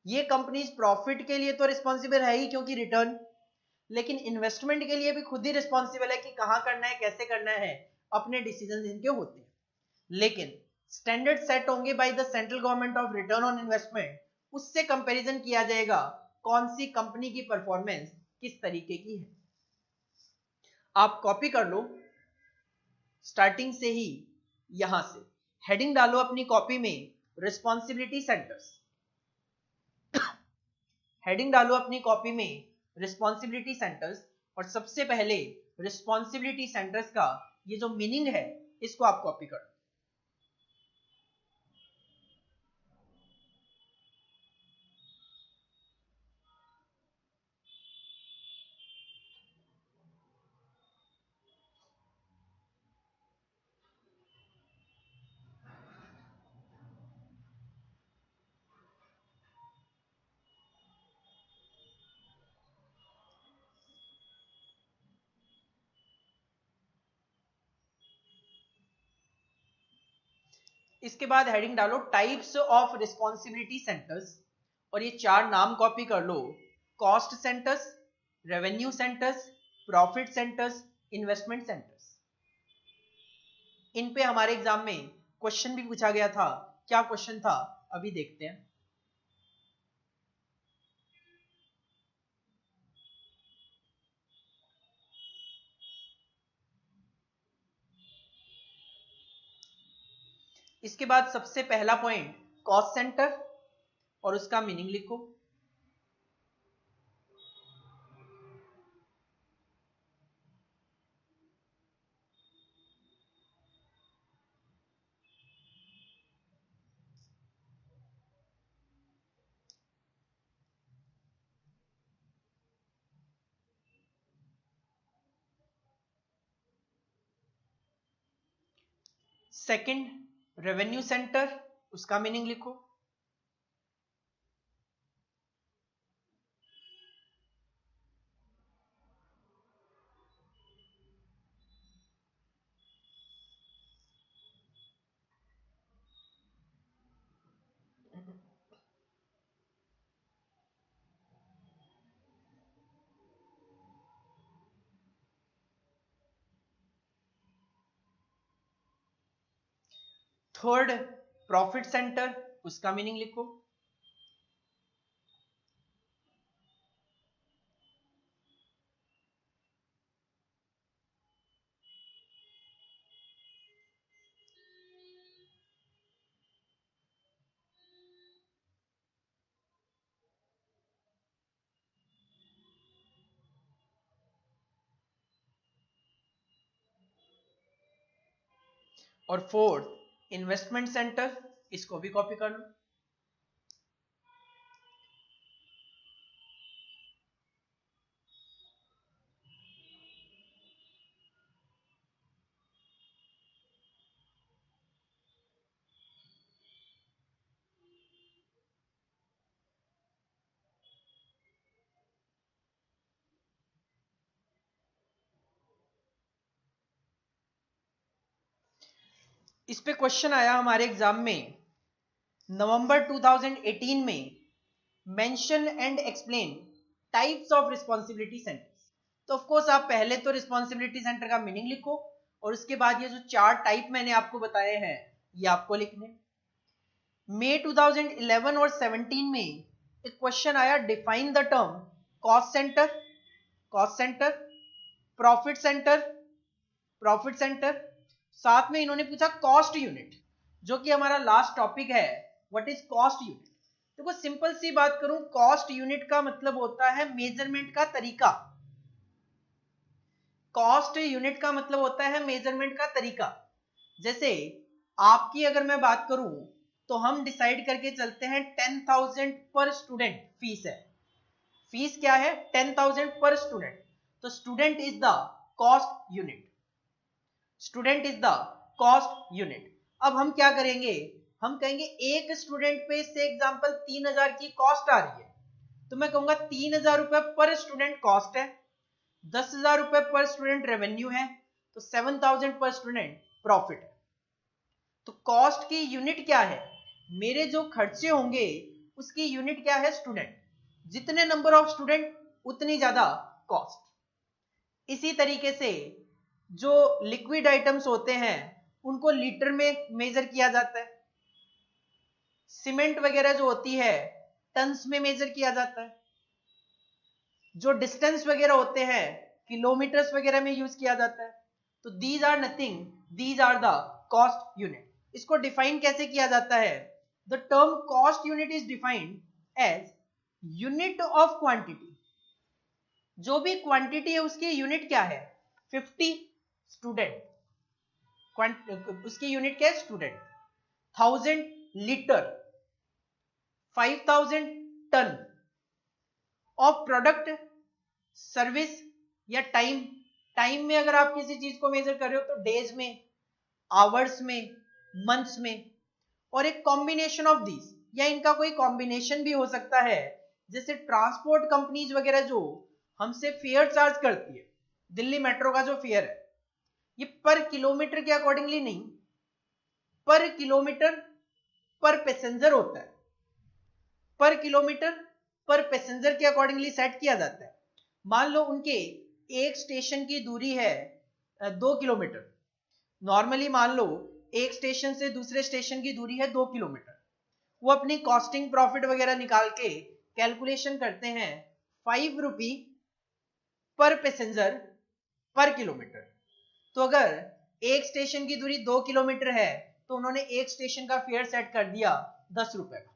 ये कंपनीज प्रॉफिट के लिए तो रिस्पॉन्सिबल है ही क्योंकि रिटर्न, लेकिन इन्वेस्टमेंट के लिए भी खुद ही रिस्पॉन्सिबल है कि कहां करना है, कैसे करना है, अपने डिसीजन इनके होते हैं। लेकिन स्टैंडर्ड सेट होंगे by the central government of return on investment, उससे कंपैरिजन किया जाएगा कौन सी कंपनी की परफॉर्मेंस किस तरीके की है। आप कॉपी कर लो स्टार्टिंग से ही, यहां से हेडिंग डालो अपनी कॉपी में रिस्पॉन्सिबिलिटी सेंटर्स, हेडिंग डालो अपनी कॉपी में रिस्पॉन्सिबिलिटी सेंटर्स, और सबसे पहले रिस्पॉन्सिबिलिटी सेंटर्स का ये जो मीनिंग है इसको आप कॉपी करो। इसके बाद हेडिंग डालो टाइप्स ऑफ रिस्पॉन्सिबिलिटी सेंटर्स, और ये चार नाम कॉपी कर लो: cost centres, revenue centres, profit centres, investment centres. इन पे हमारे एग्जाम में क्वेश्चन भी पूछा गया था। क्या क्वेश्चन था अभी देखते हैं। इसके बाद सबसे पहला पॉइंट कॉस्ट सेंटर, और उसका मीनिंग लिखो। सेकंड रेवेन्यू सेंटर, उसका मीनिंग लिखो। थर्ड प्रॉफिट सेंटर, उसका मीनिंग लिखो। और फोर्थ इन्वेस्टमेंट सेंटर, इसको भी कॉपी कर लो। इस पे क्वेश्चन आया हमारे एग्जाम में नवंबर 2018 में, mention and explain types of responsibility centres. तो ऑफ कोर्स आप पहले तो रिस्पॉन्सिबिलिटी सेंटर का मीनिंग लिखो और उसके बाद ये जो 4 टाइप मैंने आपको बताए हैं ये आपको लिखने। मई 2011 और 17 में एक क्वेश्चन आया, define the term cost centre, cost centre, profit centre, profit centre, साथ में इन्होंने पूछा कॉस्ट यूनिट, जो कि हमारा लास्ट टॉपिक है, व्हाट इज कॉस्ट यूनिट। देखो सिंपल सी बात करूं, कॉस्ट यूनिट का मतलब होता है मेजरमेंट का तरीका। कॉस्ट यूनिट का मतलब होता है मेजरमेंट का तरीका। जैसे आपकी अगर मैं बात करूं तो हम डिसाइड करके चलते हैं 10,000 पर स्टूडेंट फीस है। फीस क्या है? 10,000 पर स्टूडेंट। तो student is the cost unit, student is the cost unit. अब हम क्या करेंगे, हम कहेंगे एक स्टूडेंट पे से एग्जांपल 3,000 की कॉस्ट आ रही है, तो मैं कहूंगा 3,000 रुपए पर स्टूडेंट कॉस्ट है, 10,000 रुपए पर स्टूडेंट रेवेन्यू है, तो 7,000 पर स्टूडेंट प्रॉफिट है। तो कॉस्ट की यूनिट क्या है? मेरे जो खर्चे होंगे उसकी यूनिट क्या है? स्टूडेंट। जितने नंबर ऑफ स्टूडेंट उतनी ज्यादा कॉस्ट। इसी तरीके से जो लिक्विड आइटम्स होते हैं उनको लीटर में मेजर किया जाता है। सीमेंट वगैरह जो होती है टन्स में मेजर किया जाता है। जो डिस्टेंस वगैरह होते हैं किलोमीटर्स वगैरह में यूज किया जाता है। तो these are nothing, these are the cost unit. इसको डिफाइन कैसे किया जाता है? The term cost unit is defined as unit of quantity. जो भी क्वांटिटी है उसकी यूनिट क्या है? 50 स्टूडेंट, उसकी यूनिट क्या है? Student. 1000 litre, 5000 ton of product, service या टाइम। टाइम में अगर आप किसी चीज को मेजर कर रहे हो तो डेज में, आवर्स में, मंथ्स में, और एक कॉम्बिनेशन ऑफ दीज, या इनका कोई कॉम्बिनेशन भी हो सकता है। जैसे ट्रांसपोर्ट कंपनीज वगैरह जो हमसे फेयर चार्ज करती है, दिल्ली मेट्रो का जो फेयर है ये पर किलोमीटर के अकॉर्डिंगली नहीं, पर किलोमीटर पर पैसेंजर होता है, पर किलोमीटर पर पैसेंजर के अकॉर्डिंगली सेट किया जाता है। मान लो उनके एक स्टेशन की दूरी है 2 किलोमीटर, नॉर्मली मान लो एक स्टेशन से दूसरे स्टेशन की दूरी है 2 किलोमीटर। वो अपनी कॉस्टिंग प्रॉफिट वगैरह निकाल के कैलकुलेशन करते हैं 5 रुपी पर पैसेंजर पर किलोमीटर। तो अगर एक स्टेशन की दूरी 2 किलोमीटर है तो उन्होंने एक स्टेशन का फेयर सेट कर दिया 10 रुपए का।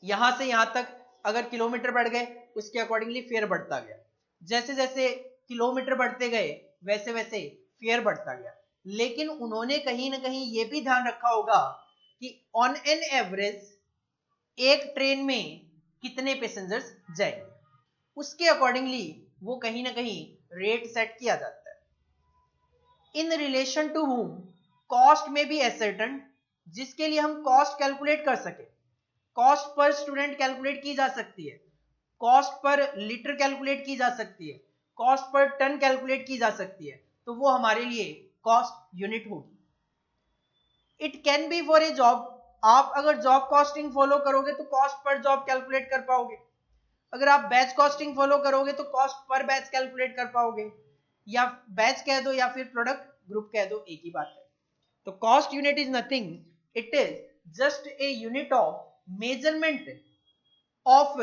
यहां से यहां तक अगर किलोमीटर बढ़ गए उसके अकॉर्डिंगली फेयर बढ़ता गया। जैसे जैसे किलोमीटर बढ़ते गए वैसे वैसे फेयर बढ़ता गया। लेकिन उन्होंने कहीं ना कहीं ये भी ध्यान रखा होगा कि ऑन एन एवरेज एक ट्रेन में कितने पैसेंजर्स जाएंगे, उसके अकॉर्डिंगली वो कहीं ना कहीं रेट सेट किया जाता है। In relation to whom cost may be ascertain, जिसके लिए हम कॉस्ट कैलकुलेट कर सके। कॉस्ट पर स्टूडेंट कैलकुलेट की जा सकती है, कॉस्ट पर लीटर कैलकुलेट की जा सकती है, कॉस्ट पर टन कैलकुलेट की जा सकती है, तो वो हमारे लिए कॉस्ट यूनिट होगी। It can be for a job, आप अगर जॉब कॉस्टिंग फॉलो करोगे तो कॉस्ट पर जॉब कैलकुलेट कर पाओगे। अगर आप बैच कॉस्टिंग फॉलो करोगे तो कॉस्ट पर बैच कैलकुलेट कर पाओगे, या बैच कह दो या फिर प्रोडक्ट ग्रुप कह दो, एक ही बात है। तो cost unit is nothing, it is just a unit of measurement of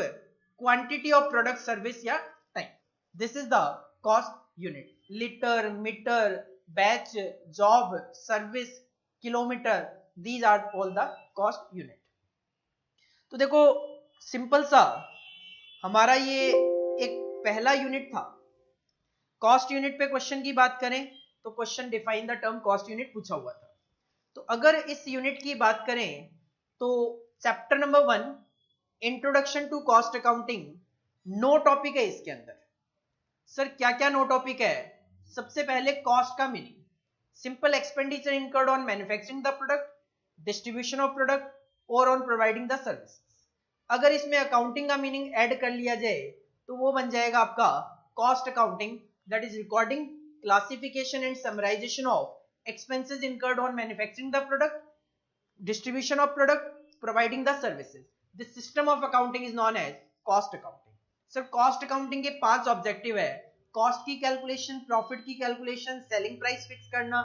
quantity of product, service या time. This is the cost unit. Liter, meter, batch, job, service, kilometer, these are all the cost unit. तो देखो simple सा हमारा ये एक पहला unit था। Cost unit पे क्वेश्चन की बात करें तो question define the term cost unit पूछा हुआ था। तो अगर इस यूनिट की बात करें तो chapter number 1 introduction to cost accounting, no topic है इसके अंदर। सर क्या क्या नो टॉपिक है? सबसे पहले कॉस्ट का meaning, simple expenditure incurred on manufacturing the product, distribution of product और ऑन प्रोवाइडिंग द सर्विस। अगर इसमें अकाउंटिंग का मीनिंग ऐड कर लिया जाए तो वो बन जाएगा आपका cost accounting, that is recording, classification and summarisation of expenses incurred on manufacturing the product, distribution of product, providing the services. This system of accounting is known as cost accounting. Sir cost accounting के 5 objective है, cost की calculation, profit की calculation, selling price fix करना,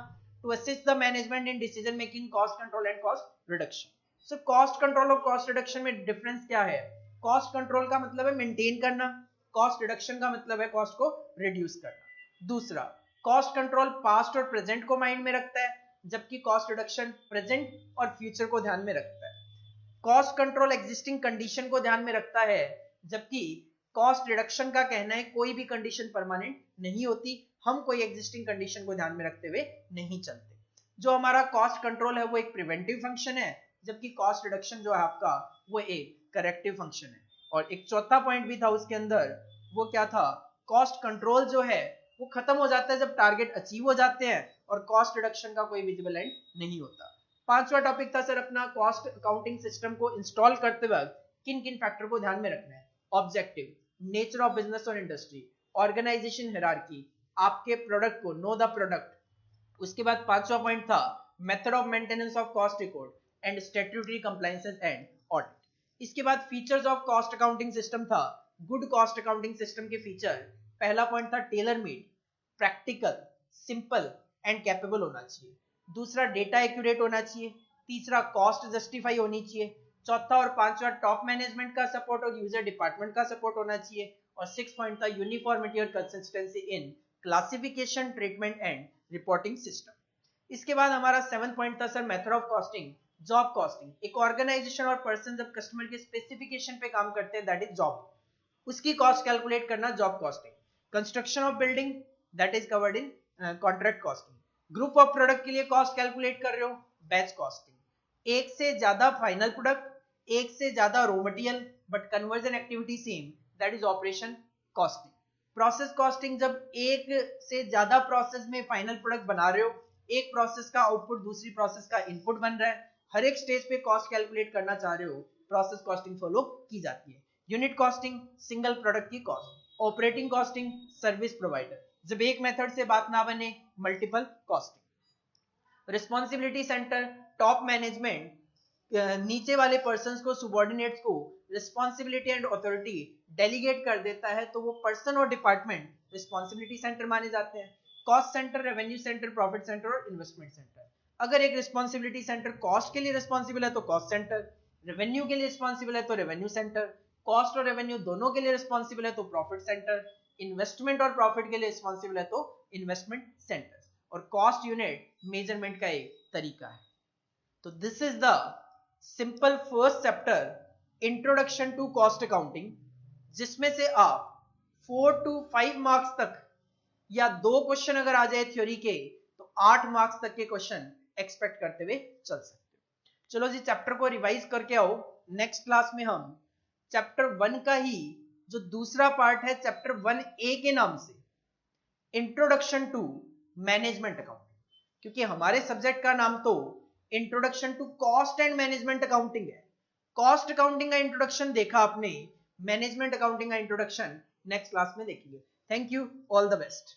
to assist the management in decision making, cost control and cost reduction. So cost control और cost reduction में difference क्या है? Cost control का मतलब है मेंटेन करना, कॉस्ट रिडक्शन का मतलब है कॉस्ट को रिड्यूस करना. दूसरा, कॉस्ट कंट्रोल पास्ट और प्रेजेंट को माइंड में रखता है, जबकि कॉस्ट रिडक्शन प्रेजेंट और फ्यूचर को ध्यान में रखता है. कॉस्ट कंट्रोल एग्जिस्टिंग कंडीशन को ध्यान में रखता है, जबकि कॉस्ट रिडक्शन का कहना है कोई भी कंडीशन परमानेंट नहीं होती, हम कोई एग्जिस्टिंग कंडीशन को ध्यान में रखते हुए नहीं चलते. जो हमारा कॉस्ट कंट्रोल है वो एक प्रिवेंटिव फंक्शन है, जबकि कॉस्ट रिडक्शन जो है आपका वो एक करेक्टिव फंक्शन है. और एक चौथा पॉइंट भी था उसके अंदर, वो क्या था? कॉस्ट कंट्रोल जो है वो खत्म हो जाता है जब टारगेट अचीव हो जाते हैं, और कॉस्ट रिडक्शन का कोई विजिबल एंड नहीं होता. पांचवा टॉपिक था सर अपना कॉस्ट अकाउंटिंग सिस्टम को इंस्टॉल करते वक्त किन किन फैक्टर को ध्यान में रखना है. ऑब्जेक्टिव, नेचर ऑफ बिजनेस और इंडस्ट्री, ऑर्गेनाइजेशन हायरार्की, आपके प्रोडक्ट को नो द प्रोडक्ट. उसके बाद पांचवा पॉइंट था method of maintenance of cost record and statutory compliances and audit. इसके बाद features of cost accounting system था. गुड कॉस्ट अकाउंटिंग सिस्टम के फीचर, पहला पॉइंट था tailor made, practical, simple and capable होना चाहिए. दूसरा, डेटा एक्यूरेट होना चाहिए. तीसरा, कॉस्ट जस्टिफाई होनी चाहिए. चौथा और पांचवा, टॉप मैनेजमेंट का सपोर्ट और यूजर डिपार्टमेंट का सपोर्ट होना चाहिए. और 6 पॉइंट था यूनिफॉर्मिटी और consistency in classification, treatment and reporting system. इसके बाद हमारा 7 पॉइंट था sir method of costing, job costing. एक ऑर्गेनाइजेशन और पर्सन जब कस्टमर के स्पेसिफिकेशन पे काम करते हैं, दैट इज जॉब, उसकी कॉस्ट कैलकुलेट करना job costing. Construction of building, that is covered in contract costing. Group of product के लिए कॉस्ट कैलकुलेट कर रहे हो, बैच कॉस्टिंग. एक से ज्यादा फाइनल प्रोडक्ट, एक से ज्यादा raw material but conversion activity same, that is operation costing. Process costing, जब एक से ज्यादा प्रोसेस में फाइनल प्रोडक्ट बना रहे हो, एक प्रोसेस का आउटपुट दूसरी प्रोसेस का इनपुट बन रहा है, हर एक स्टेज पे कॉस्ट कैलकुलेट करना चाह रहे हो, प्रोसेस कॉस्टिंग फॉलो की जाती है. यूनिट कॉस्टिंग, सिंगल प्रोडक्ट की cost. Operating costing, service provider, जब एक मेथड से बात ना बने, multiple costing. Responsibility centre, top management नीचे वाले पर्संस को, सुबॉर्डिनेट्स को रिस्पॉन्सिबिलिटी एंड अथॉरिटी डेलीगेट कर देता है, तो वो पर्सन और डिपार्टमेंट रिस्पॉन्सिबिलिटी सेंटर माने जाते हैं. Cost centre, revenue centre, profit centre और इन्वेस्टमेंट सेंटर. अगर एक रिस्पॉन्सिबिलिटी सेंटर कॉस्ट के लिए रिस्पॉन्सिबल है तो कॉस्ट सेंटर, रेवेन्यू के लिए रिस्पॉन्सिबल है तो रेवेन्यू सेंटर, कॉस्ट और रेवेन्यू दोनों के लिए रिस्पॉन्सिबल है तो प्रॉफिट सेंटर, इन्वेस्टमेंट और प्रॉफिट के लिए रिस्पॉन्सिबल है तो इन्वेस्टमेंट सेंटर. और कॉस्ट यूनिट मेजरमेंट का एक तरीका है. तो this is the simple first chapter introduction to cost accounting, जिसमें से आप 4 to 5 मार्क्स तक या 2 क्वेश्चन अगर आ जाए थ्योरी के, तो 8 मार्क्स तक के क्वेश्चन एक्सपेक्ट करते हुए चल सकते हो. चलो जी, चैप्टर को रिवाइज करके आओ. नेक्स्ट क्लास में हम चैप्टर 1 का ही जो दूसरा पार्ट है, चैप्टर 1A के नाम से, इंट्रोडक्शन टू मैनेजमेंट अकाउंटिंग, क्योंकि हमारे सब्जेक्ट का नाम तो introduction to cost and management accounting है. कॉस्ट अकाउंटिंग का इंट्रोडक्शन देखा आपने, मैनेजमेंट अकाउंटिंग का इंट्रोडक्शन नेक्स्ट क्लास में देखेंगे. Thank you, all the best.